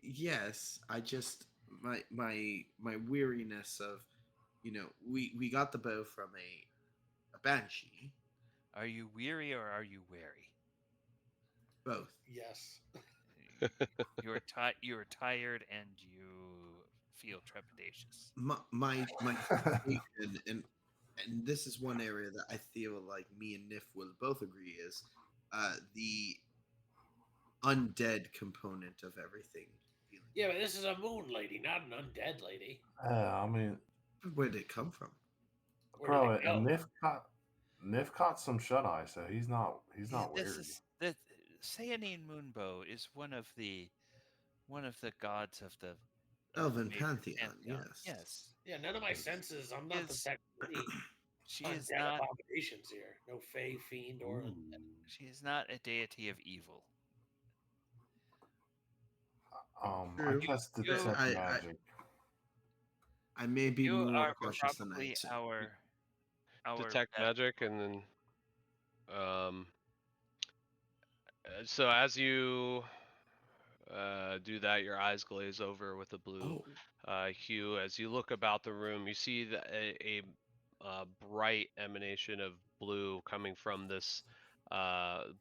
Yes, I just my weariness of, we got the bow from a banshee. Are you weary or are you wary? Both. Yes. You are tired and you feel trepidatious. My frustration, and this is one area that I feel like me and Nif will both agree is the undead component of everything. Yeah, but this is a moon lady, not an undead lady. Yeah, I mean, Where did it come from? Where did bro, it go? and Nif caught some shut eye, so he's not This weary. is the Sayanine Moonbow is one of the gods of the Elven major pantheon, pantheon. yes. Yes, Yeah, none of my senses. I'm not is detecting any she is undead not abominations here. No fey, fiend, or Ooh. she is not a deity of evil. I True. guess You detect magic. I may be you more are cautious than I probably assume. our Detect best. magic, and then so as you do that, your eyes glaze over with a blue Oh, hue. As you look about the room, you see a bright emanation of blue coming from this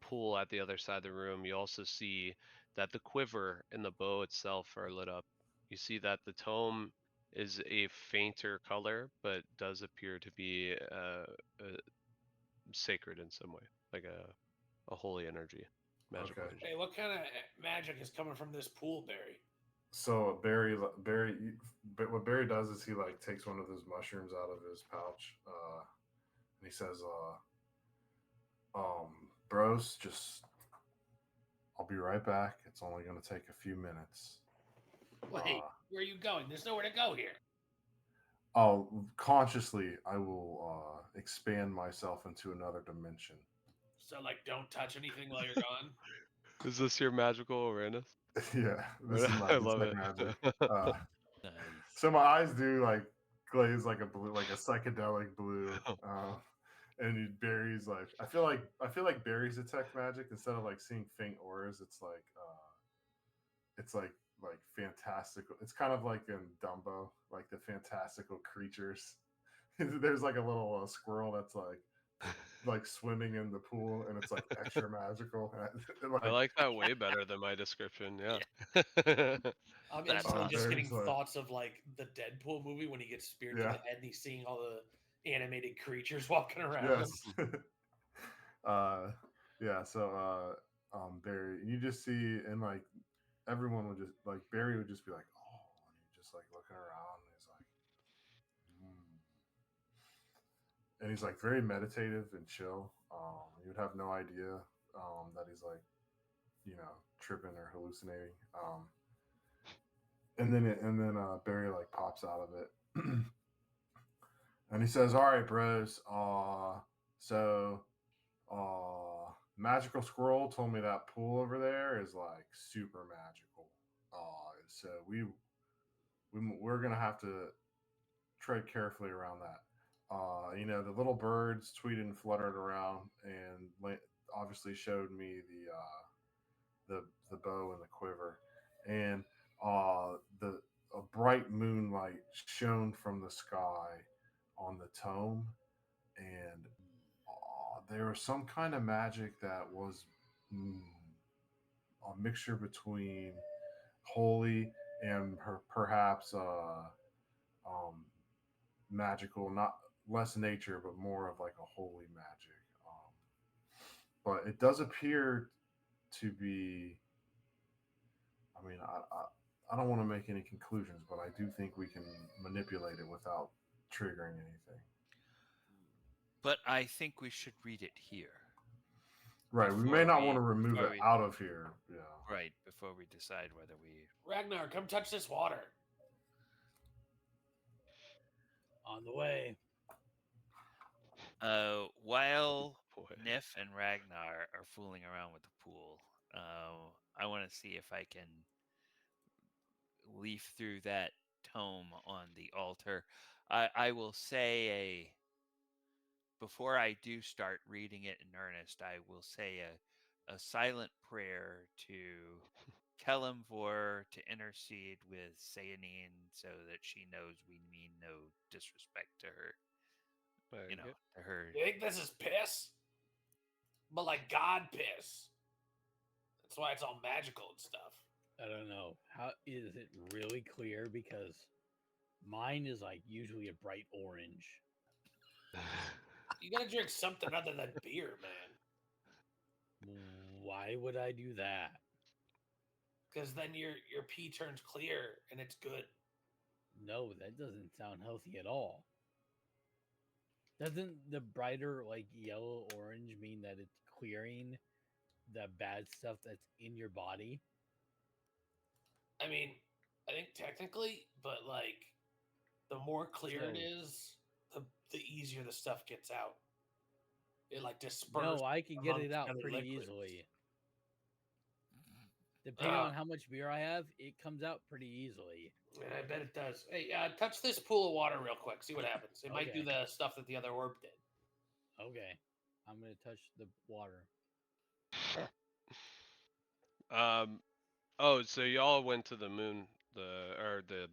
pool at the other side of the room. You also see that the quiver and the bow itself are lit up. You see that the tome is a fainter color, but does appear to be sacred in some way, like a holy energy, magical Okay. energy. hey, what kind of magic is coming from this pool, Barry? So but what Barry does is he like takes one of those mushrooms out of his pouch, and he says, bros, just I'll be right back. It's only gonna take a few minutes. Wait, where are you going? There's nowhere to go here. I'll consciously I will expand myself into another dimension. So, like, don't touch anything while you're gone. Is this your magical awareness? Yeah, this is my I love detect it. magic. Uh, Nice. so my eyes do like glaze like a blue, like a psychedelic blue. And Barry's like, I feel like Barry's detect magic instead of like seeing faint auras. It's like fantastical. It's kind of like in Dumbo, like the fantastical creatures. There's like a little squirrel that's like swimming in the pool, and it's like extra magical. I Like like that way better than my description. Yeah. I'm That's instantly awesome. just getting Barry's like, thoughts of like the Deadpool movie when he gets speared to yeah, the head and he's seeing all the animated creatures walking around him. yes. uh, yeah. So Barry, you just see, and like everyone would just like Barry would just be like, oh, and he's just like looking around, and he's like, hmm. And he's like very meditative and chill. You would have no idea that he's like, tripping or hallucinating. And then Barry like pops out of it, and he says, "All right, bros. So Magical Squirrel told me that pool over there is like super magical. So we're gonna have to tread carefully around that. The little birds tweeted and fluttered around, and obviously showed me the bow and the quiver, and the a bright moonlight shone from the sky on the tome, and there was some kind of magic that was mm, a mixture between holy and perhaps um, magical, not less nature, but more of like a holy magic. But it does appear to be. I mean, I don't want to make any conclusions, but I do think we can manipulate it without triggering anything. But I think we should read it here. Right. We may not want to remove before it we out of here. Yeah. right before we decide whether we. Ragnar, come touch this water. On the way. While Boy. Nif and Ragnar are fooling around with the pool, I want to see if I can leaf through that tome on the altar. I will say before I do start reading it in earnest, I will say a silent prayer to Kellamvor to intercede with Sayanine so that she knows we mean no disrespect to her. Very You know, good. to her. You think this is piss? But like God piss. That's why it's all magical and stuff. I don't know. How is it really clear? Because mine is like usually a bright orange. You gotta drink something other than beer, man. Why would I do that? Because then your pee turns clear and it's good. No, that doesn't sound healthy at all. Doesn't the brighter like yellow orange mean that it's clearing the bad stuff that's in your body? I mean, I think technically, but like the more clear it So- is, the easier the stuff gets out. It like disperses. No, I can get it amongst out other pretty liquids. easily. Depending Uh, on how much beer I have, it comes out pretty easily. I bet it does. Hey, touch this pool of water real quick. See what happens. It might do Okay. the stuff that the other orb did. Okay. I'm gonna touch the water. Oh, so y'all went to the moon, the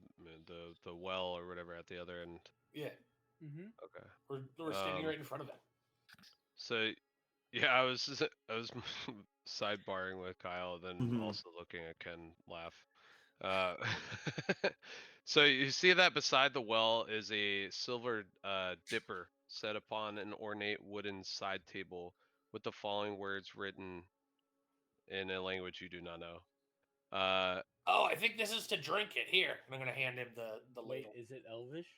well or whatever at the other end. Yeah, Mm-hmm. Okay. we're standing right in front of it. So yeah, I was sidebarring with Kyle, then Mhm. also looking at Ken laugh. Uh, so you see that beside the well is a silver dipper set upon an ornate wooden side table with the following words written in a language you do not know. Oh, I think this is to drink it. Here, I'm gonna hand him the Wait, ladle. is it Elvish?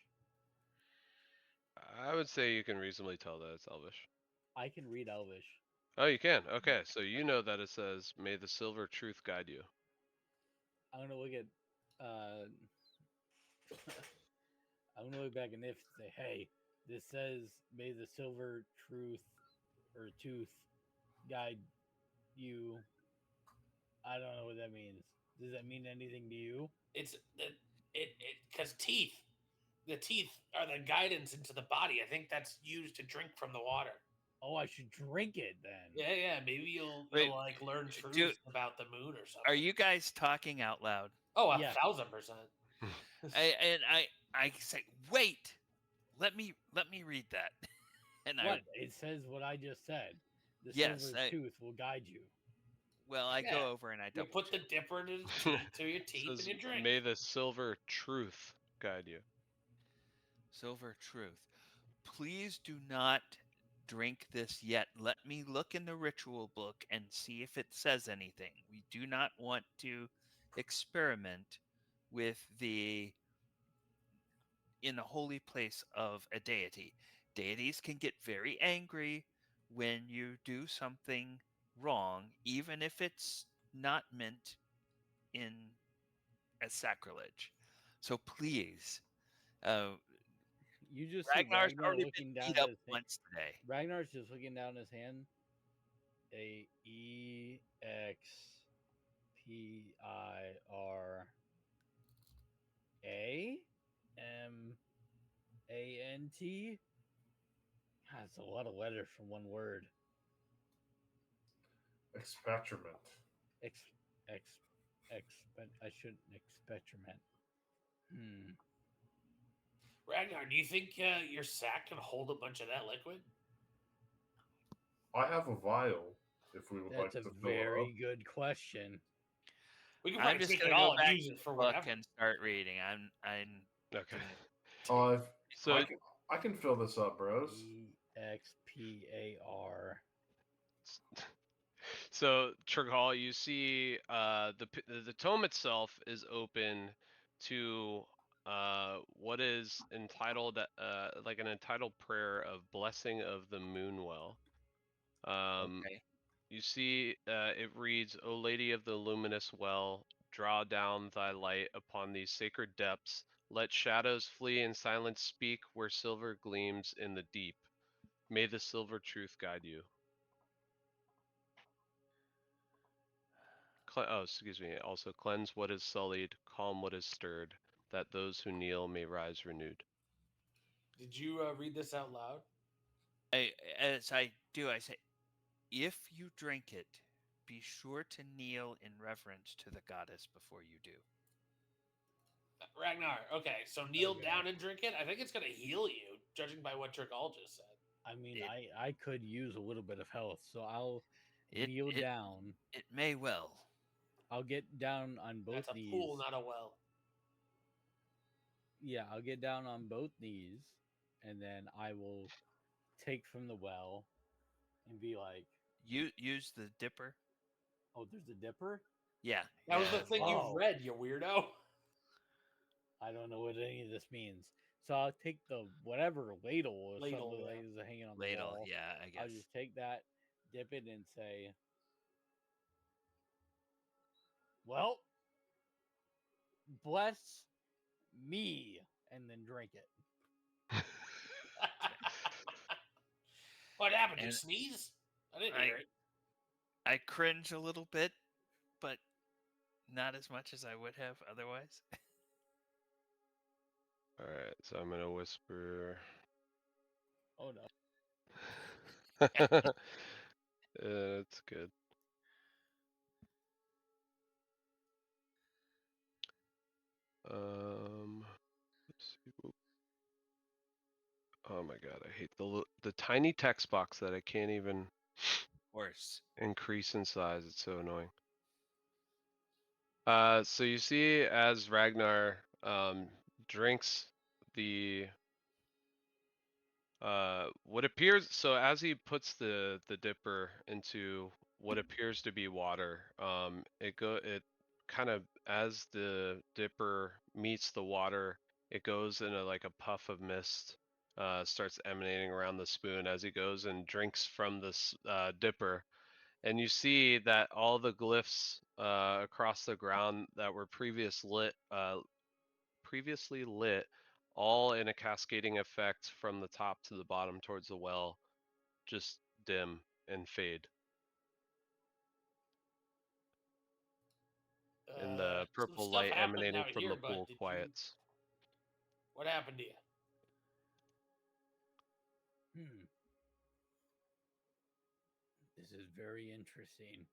I would say you can reasonably tell that it's Elvish. I can read Elvish. Oh, you can. Okay, so you know that it says, "May the silver truth guide you." I'm gonna look at. I'm gonna look back at Nif and say, "Hey, this says, may the silver truth or tooth guide you." I don't know what that means. Does that mean anything to you? It's it because teeth. The teeth are the guidance into the body. I think that's used to drink from the water. Oh, I should drink it then. Yeah. Maybe you'll Wait, like learn do- truths about the moon or something. Are you guys talking out loud? Oh, Yeah. 1,000%. I say, wait. Let me read that. And What? It says what I just said. The Yes, silver tooth will guide you. I Yeah. go over and I You double put the check. dipper to your teeth Says, and you drink. "May the silver truth guide you." Silver truth. Please do not drink this yet. Let me look in the ritual book and see if it says anything. We do not want to experiment with in the holy place of a deity. Deities can get very angry when you do something wrong, even if it's not meant in as sacrilege. So please, You just see Ragnar's Ragnar already been looking down beat at up his hand. once today. Ragnar's just looking down his hand. AEXPIRAMANT. God, that's a lot of letters from one word. Expatriament. I shouldn't experiment. Ragnar, do you think your sack can hold a bunch of that liquid? I have a vial if we would That's like a to fill very it up. good question. We can I'm probably just take gonna it go all and back use to it for the book whatever. and start reading. I'm Okay. gonna So I can fill this up, bros. EXPAR. So Trigal, you see the tome itself is open to what is entitled like an entitled prayer of blessing of the Moonwell. okay. You see it reads, "O Lady of the luminous well, draw down thy light upon these sacred depths. Let shadows flee and silence speak where silver gleams in the deep. May the silver truth guide you." Excuse me. Also, cleanse what is sullied, calm what is stirred, that those who kneel may rise renewed. Did you read this out loud? As I do, I say, if you drink it, be sure to kneel in reverence to the goddess before you do. Ragnar, okay, so kneel Okay. down and drink it. I think it's going to heal you, judging by what Trickall just said. I mean, It- I could use a little bit of health, so I'll It, kneel it, down. it may well. I'll get down on both That's a knees. pool, not a well. Yeah, I'll get down on both knees, and then I will take from the well and be like, Use the dipper. "Oh, there's a dipper." Yeah. That was yeah. the thing Oh. you read, you weirdo. I don't know what any of this means. So I'll take the whatever ladle or Ladle, something yeah. like is hanging on the Ladle. wall. Yeah, I I'll guess. just take that, dip it, and say, "Well, bless me," and then drink it. What happened? You And sneeze? I didn't hear it. I cringe a little bit, but not as much as I would have otherwise. All right, so I'm gonna whisper. Oh no. It's good. Let's see. Whoop. Oh my god, I hate the tiny text box that I can't even Worse. increase in size. It's so annoying. So you see as Ragnar drinks the what appears, so as he puts the dipper into what appears to be water, it kind of, as the dipper meets the water, it goes in like a puff of mist, starts emanating around the spoon as he goes and drinks from this dipper. And you see that all the glyphs across the ground that were previously lit, all in a cascading effect from the top to the bottom towards the well, just dim and fade. And the Some purple stuff light happened emanating out from here, the but pool quiets. what happened to you? This is very interesting.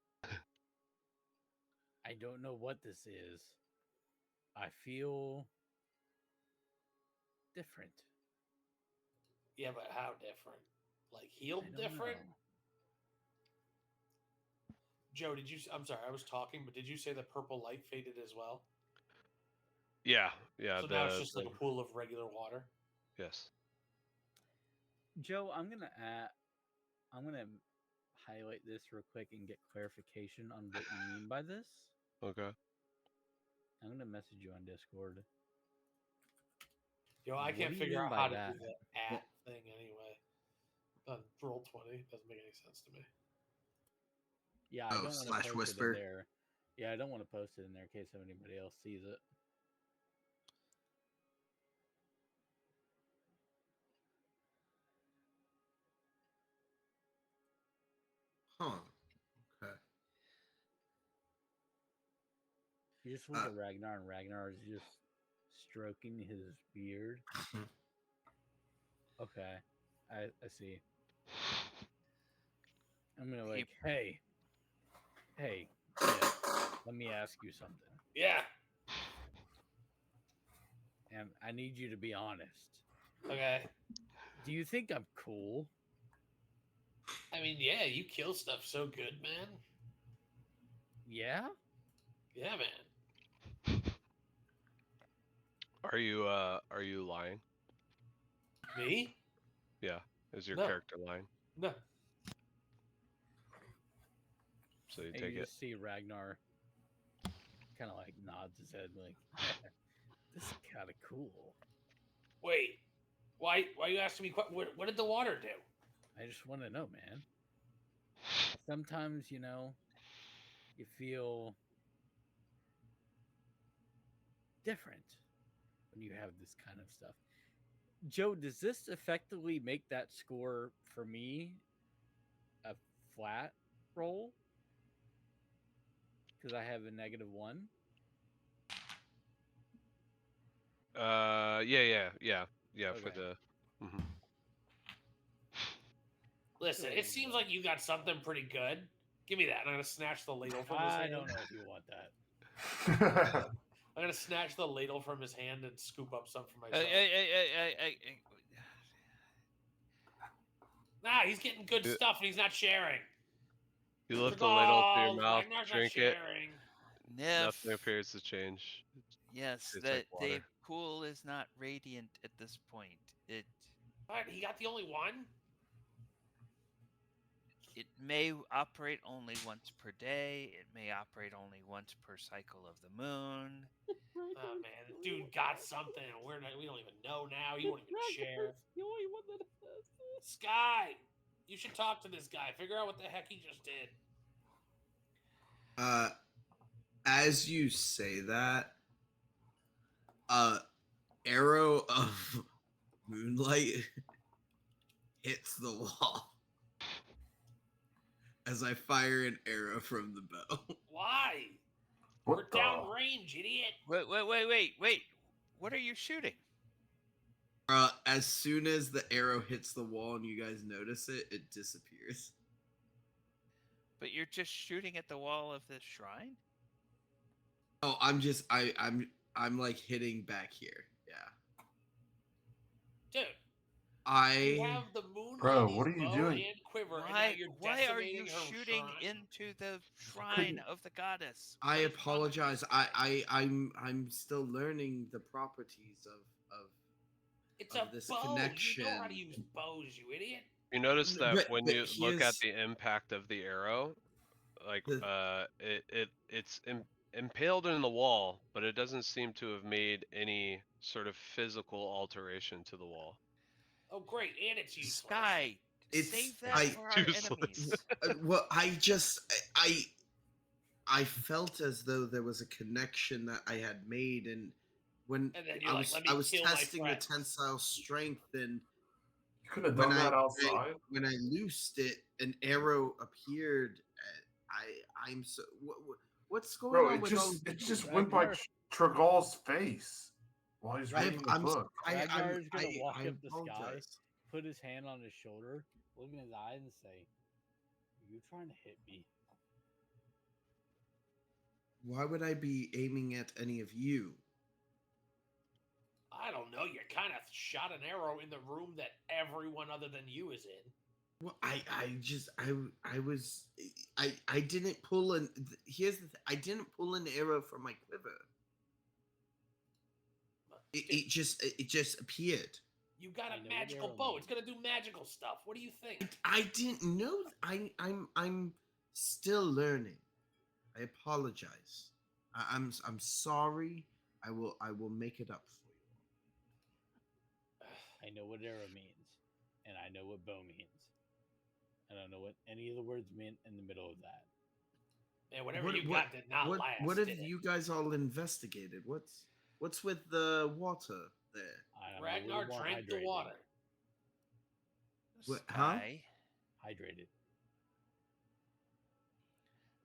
I don't know what this is. I feel different. Yeah, but how different? Like I healed don't different? know. Joe, did you? I'm sorry, I was talking, but did you say the purple light faded as well? Yeah. So now it's just like a pool of regular water. Yes. Joe, I'm gonna highlight this real quick and get clarification on what you mean by this. Okay. I'm gonna message you on Discord. Yo, I What can't do you figure mean out by how to that? do the at thing anyway. On Roll20 doesn't make any sense to me. Yeah, I Oh, don't want to slash post whisper. it in there. Yeah, I don't want to post it in there in case anybody else sees it. Huh. Okay. You just look at Ragnar, and Ragnar is just stroking his beard. Okay, I see. I'm gonna like, hey, kid, let me ask you something, Yeah. and I need you to be honest. Okay. Do you think I'm cool? I mean, yeah, you kill stuff so good, man. Yeah. Yeah, man. Are you lying? Me? Yeah. Is your No. character lying? No. So you And take you it. just see Ragnar kind of like nods his head, like, this is kind of cool. Wait. Why you asking me? What did the water do? I just want to know, man. Sometimes, you feel different when you have this kind of stuff. Joe, does this effectively make that score for me a flat roll? Because I have a -1. Yeah. For Okay. the. Listen, it seems like you got something pretty good. Give me that. I'm gonna snatch the ladle from his I hand. don't know if you want that. I'm gonna snatch the ladle from his hand and scoop up some for Uh, myself. uh, Nah, he's getting good You- stuff and he's not sharing. You lift the ladle to your Tragall, mouth, Ragnar's not drink it. sharing. Nif. Nothing appears to change. Yes, Tastes like the water. pool is not radiant at this point. What? He got the only one? It may operate only once per day. It may operate only once per cycle of the moon. Oh man, the dude got something. We don't even know now. He won't even share. The only one that has this. Sky, you should talk to this guy. Figure out what the heck he just did. As you say that, arrow of moonlight hits the wall as I fire an arrow from the bow. Why? What We're the? downrange, idiot. Wait. What are you shooting? As soon as the arrow hits the wall and you guys notice it, it disappears. But you're just shooting at the wall of the shrine? Oh, I'm like hitting back here. Yeah. Dude, you I have the moonlight Bro, what are you bow doing? and quiver, and now Why you're why are decimating you her shooting shrine? into the shrine couldn't- of the goddess? I What is wrong with apologize. you? I'm still learning the properties of It's of a this bow. connection. You know how to use bows, you idiot. You notice that But- when but you look at here's- the impact of the arrow, like The- it's impaled in the wall, but it doesn't seem to have made any sort of physical alteration to the wall. Oh, great, and it's useless. Sky, It's- save that I- for our Useless. enemies. Well, I felt as though there was a connection that I had made, and when And then you're I like, was "Let me I was kill my testing the friends." tensile strength, and You could have when done I that outside. when I loosed it, an arrow appeared. I'm so what's going Bro, on it with all just of it you? just went by Ragnar. Tragall's face while he's Right, reading the I'm book. Ragnar is gonna walk I up the sky, apologize. put his hand on his shoulder, look in his eyes, and say, "Are you trying to hit me?" Why would I be aiming at any of you? I don't know. You kind of shot an arrow in the room that everyone other than you is in. Well, I was I didn't pull an. Here's the thing. I didn't pull an arrow from my quiver. It just appeared. You got I a know what magical arrow bow. means. It's gonna do magical stuff. What do you think? I didn't know. I'm still learning. I apologize. I'm sorry. I will make it up for you. I know what arrow means, and I know what bow means. I don't know what any of the words meant in the middle of that. Man, whatever you got did not last. What have did it? you guys all investigated? What's with the water there? I don't know, Ragnar we're more drank the hydrated. water. What- huh? Sky, Hydrated.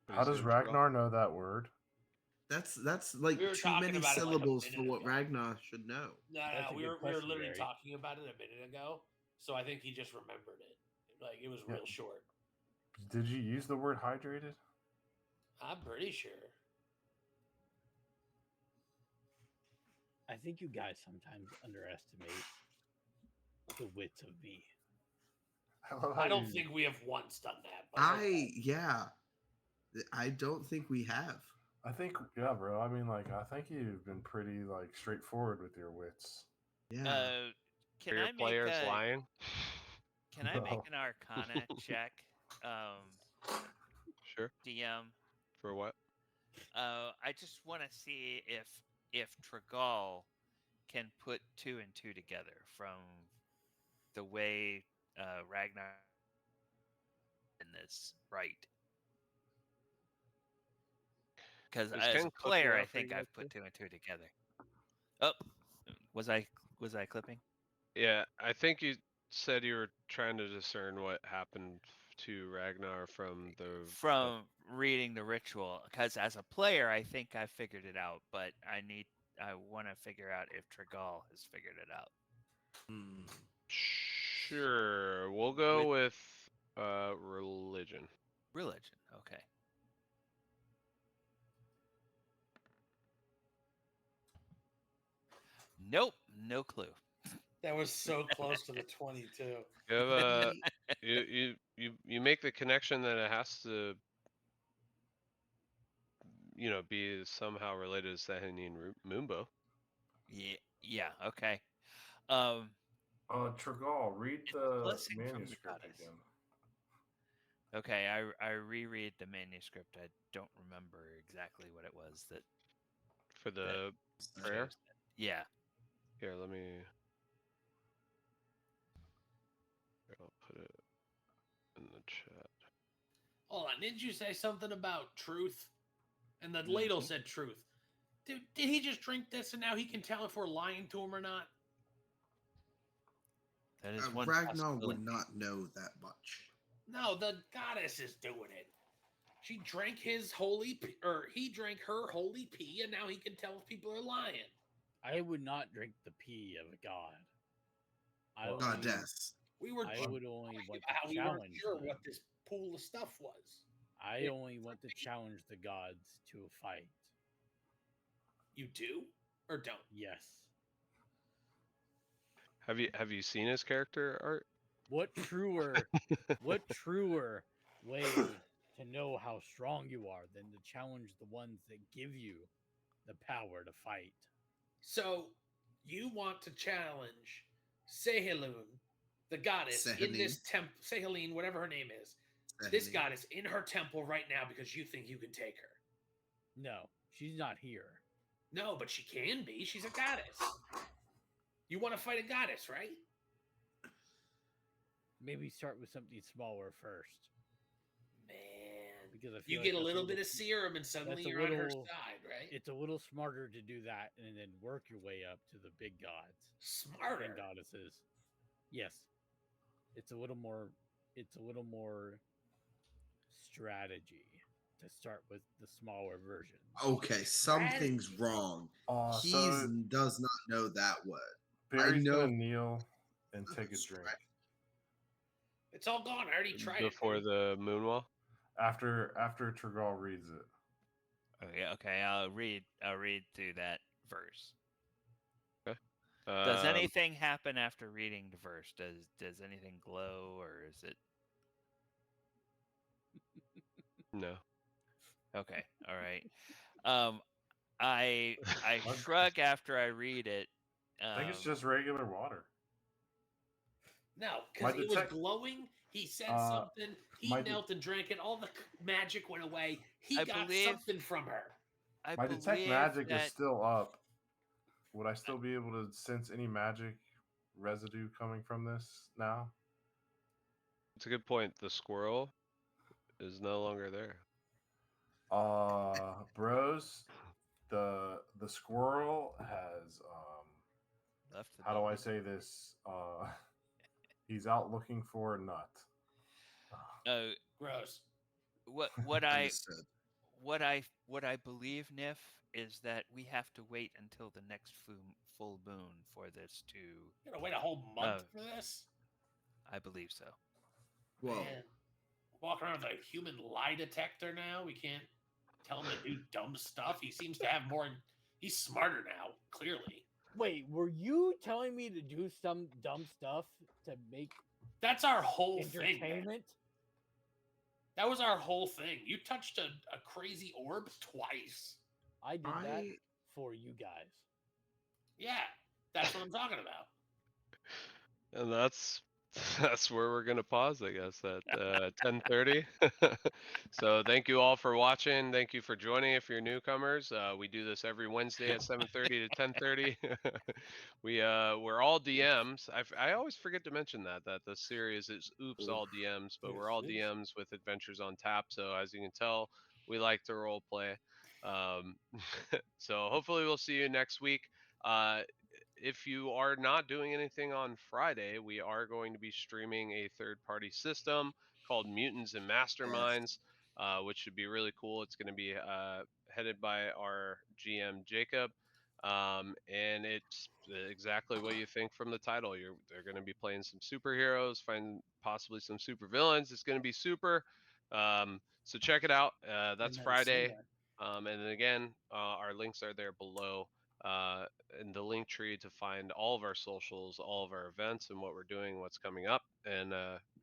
How does Ragnar know that word? That's like We were too talking many about it like a syllables for minute what ago. Ragnar should know. No, That's a we good were question, literally Gary. talking about it a minute ago. So I think he just remembered it. Like it was Yeah. real short. Did you use the word hydrated? I'm pretty sure. I think you guys sometimes underestimate the wits of me. love how I don't you- think we have once done that. But I don't think we have. I think yeah, bro. I mean, like, I think you've been pretty like straightforward with your wits. Yeah. Are can your I make players a lying? can I make No. an Arcana check, Sure. DM? For what? I just want to see if Tragall can put two and two together from the way Ragnar in this right. Because Is as Ken a clipping player, I out for you think guys I've put too? two and two together. Oh, was I clipping? Yeah, I think you said you were trying to discern what happened to Ragnar from the From reading the ritual, because as a player, I think I figured it out, but I want to figure out if Tragall has figured it out. Sure, we'll go with religion. Religion. Okay. Nope. No clue. That was so close to the 22. You have a you make the connection that it has to, be somehow related to Sahanine Moonbow. Yeah. Yeah. Okay. Um, Tragal, read It's the blessing from the manuscript goddess. again. Okay, I reread the manuscript. I don't remember exactly what it was that For the prayer? chose that. Yeah. Here, let me. Here, I'll put it in the chat. Hold on, didn't you say something about truth? And the ladle said truth. Dude, did he just drink this and now he can tell if we're lying to him or not? That is one Ragnar would possibility. not know that much. No, the goddess is doing it. She drank his holy pee, or he drank her holy pee, and now he can tell if people are lying. I would not drink the pee of a god. I Well, only, Goddess. We were I would only want how to we weren't challenge sure them. what this pool of stuff was. I only want to challenge the gods to a fight. You do or don't? Yes. have you seen his character art? What truer way to know how strong you are than to challenge the ones that give you the power to fight? So you want to challenge Sehilun, the goddess in this temple, Seheline, whatever her name is. This goddess in her temple right now because you think you can take her. No, she's not here. No, but she can be. She's a goddess. You want to fight a goddess, right? Maybe start with something smaller first. Man, Because I feel you like get a that's little bit of serum and suddenly that's a you're on her little- side, right? It's a little smarter to do that and then work your way up to the big gods Smarter. and goddesses. Yes. It's a little more strategy to start with the smaller version. Okay, something's wrong. He So does not know that word. Barry's know- gonna kneel and take a drink. It's all gone. I already tried Before it. the moonwall? After Tragal reads it. Okay, I'll read through that verse. Okay. Does anything happen after reading the verse? Does anything glow, or is it No. okay? All right. I shrug after I read it. I think it's just regular water. No, because My it was detect- glowing. He said something. He my knelt and drank it. All the magic went away. He I got believe- something from her. I My believe detect magic that is still up. Would I still be able to sense any magic residue coming from this now? It's a good point. The squirrel is no longer there. Bros, the squirrel has left the how do I building. say this? He's out looking for a nut. Gross. What I Understood. what I believe, Nif, is that we have to wait until the next full moon for this to. You gotta wait a whole month for this. I believe so. Well, Man, walk around with a human lie detector now. We can't tell him to do dumb stuff. He seems to have more. He's smarter now, clearly. Wait, were you telling me to do some dumb stuff to make That's our whole thing. Man. entertainment? That was our whole thing. You touched a crazy orb twice. I did that for you guys. Yeah, that's what I'm talking about. And that's where we're gonna pause, I guess, at 10:30. So thank you all for watching. Thank you for joining. If you're newcomers, we do this every Wednesday at 7:30 to 10:30. We're all DMs. I always forget to mention that the series is all DMs, but we're all DMs with Adventures on Tap. So as you can tell, we like to role play. So hopefully we'll see you next week. If you are not doing anything on Friday, we are going to be streaming a third-party system called Mutants and Masterminds, which should be really cool. It's going to be headed by our GM Jacob, and it's exactly what you think from the title. They're going to be playing some superheroes, find possibly some super villains. It's going to be super. So check it out. That's I've never seen Friday. that. And then again, our links are there below in the link tree to find all of our socials, all of our events, and what we're doing, what's coming up. And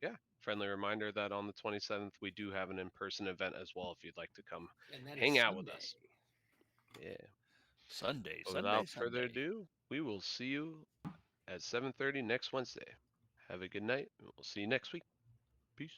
yeah, friendly reminder that on the 27th, we do have an in-person event as well if you'd like to come And that is hang out Sunday. with us. Yeah. Sunday, But Sunday, without further Sunday. ado, we will see you at 7:30 next Wednesday. Have a good night, and we'll see you next week. Peace.